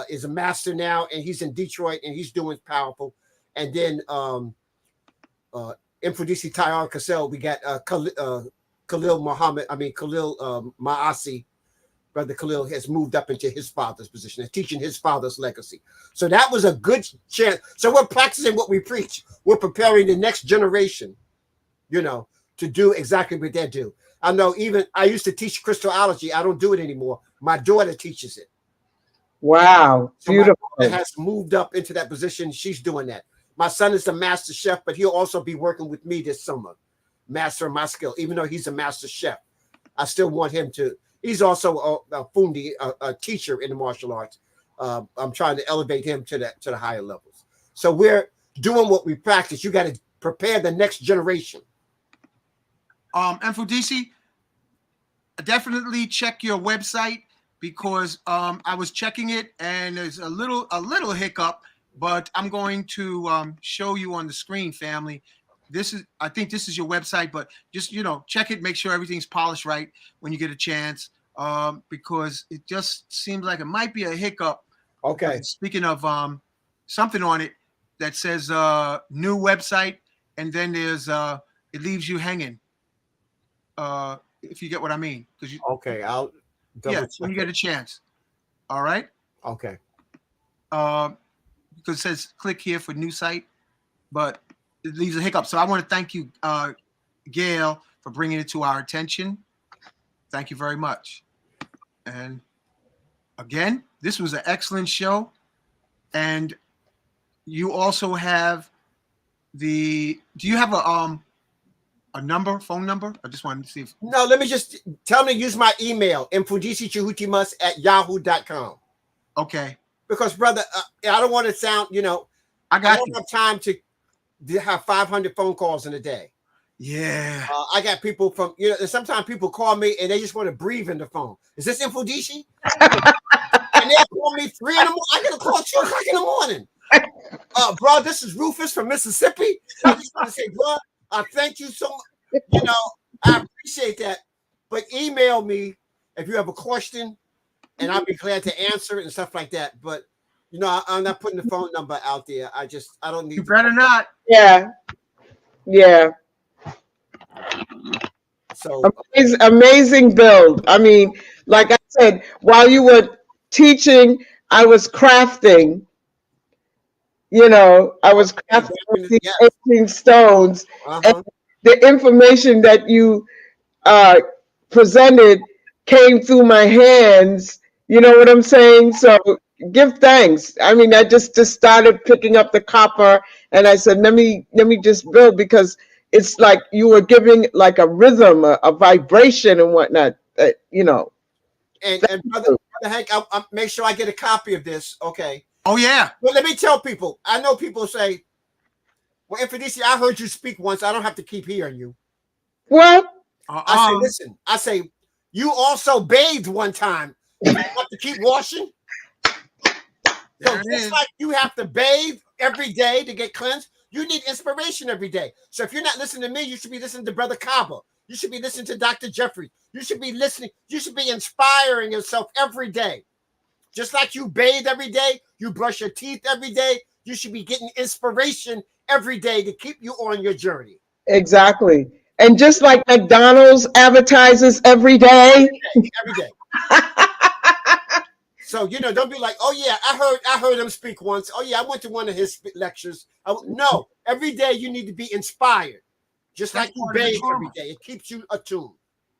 [SPEAKER 6] is a master now, and he's in Detroit, and he's doing powerful. And then Mfundishi Tayar Cassell, we got Khalil Maasi. Brother Khalil has moved up into his father's position and teaching his father's legacy. So that was a good chance. So we're practicing what we preach. We're preparing the next generation, you know, to do exactly what they do. I know even I used to teach Christology. I don't do it anymore. My daughter teaches it.
[SPEAKER 8] Wow.
[SPEAKER 6] So
[SPEAKER 8] Beautiful.
[SPEAKER 6] my daughter has moved up into that position. She's doing that. My son is a master chef, but he'll also be working with me this summer, mastering my skill. Even though he's a master chef, I still want him to. He's also a fundi, a teacher in the martial arts. I'm trying to elevate him to the higher levels. So we're doing what we practice. You got to prepare the next generation.
[SPEAKER 7] Mfundishi, definitely check your website, because I was checking it and there's a little hiccup, but I'm going to show you on the screen, family. I think this is your website, but just, you know, check it, make sure everything's polished right when you get a chance, because it just seems like it might be a hiccup.
[SPEAKER 6] Okay.
[SPEAKER 7] Speaking of something on it that says new website, and then there's it leaves you hanging. If you get what I mean, because
[SPEAKER 6] okay, I'll double check
[SPEAKER 7] when you get a chance. All right.
[SPEAKER 6] Okay.
[SPEAKER 7] Because it says click here for new site, but it leaves a hiccup. So I want to thank you, Gail, for bringing it to our attention. Thank you very much. And again, this was an excellent show. And you also have do you have a number, phone number? I just wanted to see if.
[SPEAKER 6] No, let me just tell me to use my email, mfundishijhutyms@yahoo.com.
[SPEAKER 7] Okay.
[SPEAKER 6] Because, brother, I don't want to sound, you know, I don't have time to have 500 phone calls in a day.
[SPEAKER 7] Yeah.
[SPEAKER 6] I got people from, you know, sometimes people call me and they just want to breathe in the phone. Is this Mfundishi? And they call me 3 in the morning. I get a call 2 o'clock in the morning. Bro, this is Rufus from Mississippi. I just want to say, bro, thank you so much. You know, I appreciate that. But email me if you have a question, and I'll be glad to answer it and stuff like that. But, you know, I'm not putting the phone number out there. I don't need.
[SPEAKER 7] You better not.
[SPEAKER 8] Yeah. Yeah.
[SPEAKER 6] So
[SPEAKER 8] amazing build. I mean, like I said, while you were teaching, I was crafting. You know, I was crafting with these 18 stones, and the information that you presented came through my hands. You know what I'm saying? So give thanks. I mean, I just started picking up the copper, and I said, let me just build, because it's like you were giving like a rhythm, a vibration and whatnot, you know.
[SPEAKER 6] And brother Hank, I'll make sure I get a copy of this. Okay.
[SPEAKER 7] Oh, yeah.
[SPEAKER 6] Well, let me tell people. I know people say, well, Mfundishi, I heard you speak once. I don't have to keep hearing you.
[SPEAKER 8] What?
[SPEAKER 6] I say, listen, I say, you also bathed one time. You have to keep washing. So just like you have to bathe every day to get cleansed, you need inspiration every day. So if you're not listening to me, you should be listening to Brother Kaba. You should be listening to Dr. Jeffrey. You should be listening. You should be inspiring yourself every day. Just like you bathe every day, you brush your teeth every day, you should be getting inspiration every day to keep you on your journey.
[SPEAKER 8] Exactly. And just like McDonald's advertises every day.
[SPEAKER 6] Every day. So, you know, don't be like, oh, yeah, I heard him speak once. Oh, yeah, I went to one of his lectures. No, every day you need to be inspired. Just like you bathe every day. It keeps you attuned.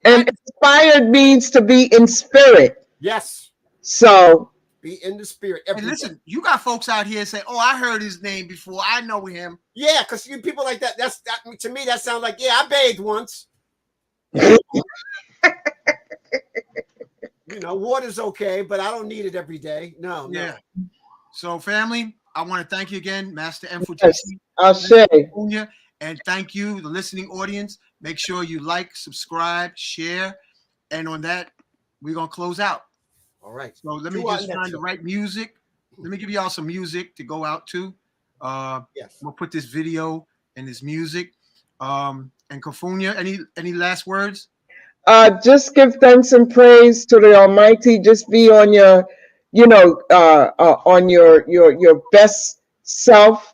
[SPEAKER 8] And inspired means to be in spirit.
[SPEAKER 6] Yes.
[SPEAKER 8] So
[SPEAKER 6] Be in the spirit.
[SPEAKER 7] Hey, listen, you got folks out here say, "Oh, I heard his name before. I know him."
[SPEAKER 6] Yeah, because you people like that. That to me, that sounds like, yeah, I bathed once. You know, water's okay, but I don't need it every day. No,
[SPEAKER 7] Yeah. So, family, I want to thank you again, Master Mfundishi.
[SPEAKER 8] Yes, Ashe.
[SPEAKER 7] And thank you, the listening audience. Make sure you like, subscribe, share. And on that, we're going to close out.
[SPEAKER 6] All right.
[SPEAKER 7] So let me just find the right music. Let me give y'all some music to go out to.
[SPEAKER 6] Yes.
[SPEAKER 7] We'll put this video and this music. And Kofunya, any last words?
[SPEAKER 8] Just give thanks and praise to the Almighty. Just be on your, on your best self,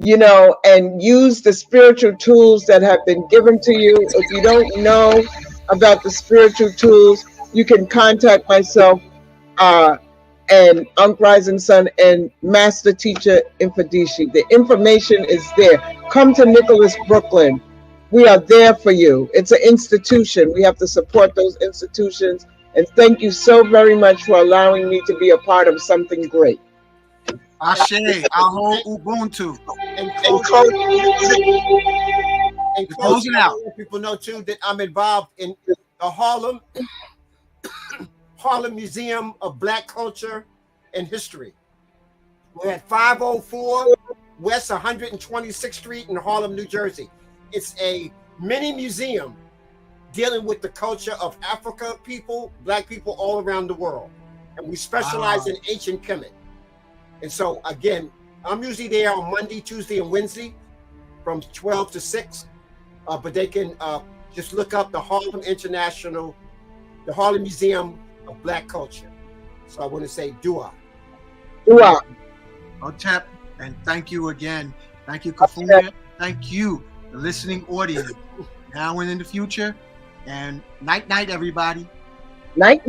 [SPEAKER 8] and use the spiritual tools that have been given to you. If you don't know about the spiritual tools, you can contact myself and Unc Rising Sun and Master Teacher Mfundishi. The information is there. Come to Nicholas, Brooklyn. We are there for you. It's an institution. We have to support those institutions. And thank you so very much for allowing me to be a part of something great.
[SPEAKER 7] Ashe, Aho, Ubuntu.
[SPEAKER 6] And
[SPEAKER 7] closing out.
[SPEAKER 6] People know too that I'm involved in the Harlem Museum of Black Culture and History. We're at 504 West 126th Street in Harlem, New Jersey. It's a mini museum dealing with the culture of Africa people, Black people all around the world. And we specialize in ancient Kemet. And so, again, I'm usually there on Monday, Tuesday, and Wednesday from 12 to 6. But they can just look up the Harlem Museum of Black Culture. So I want to say dua.
[SPEAKER 8] Dua.
[SPEAKER 7] Otep, and thank you again. Thank you, Kofunya. Thank you, the listening audience, now and in the future. And night, everybody.
[SPEAKER 8] Night.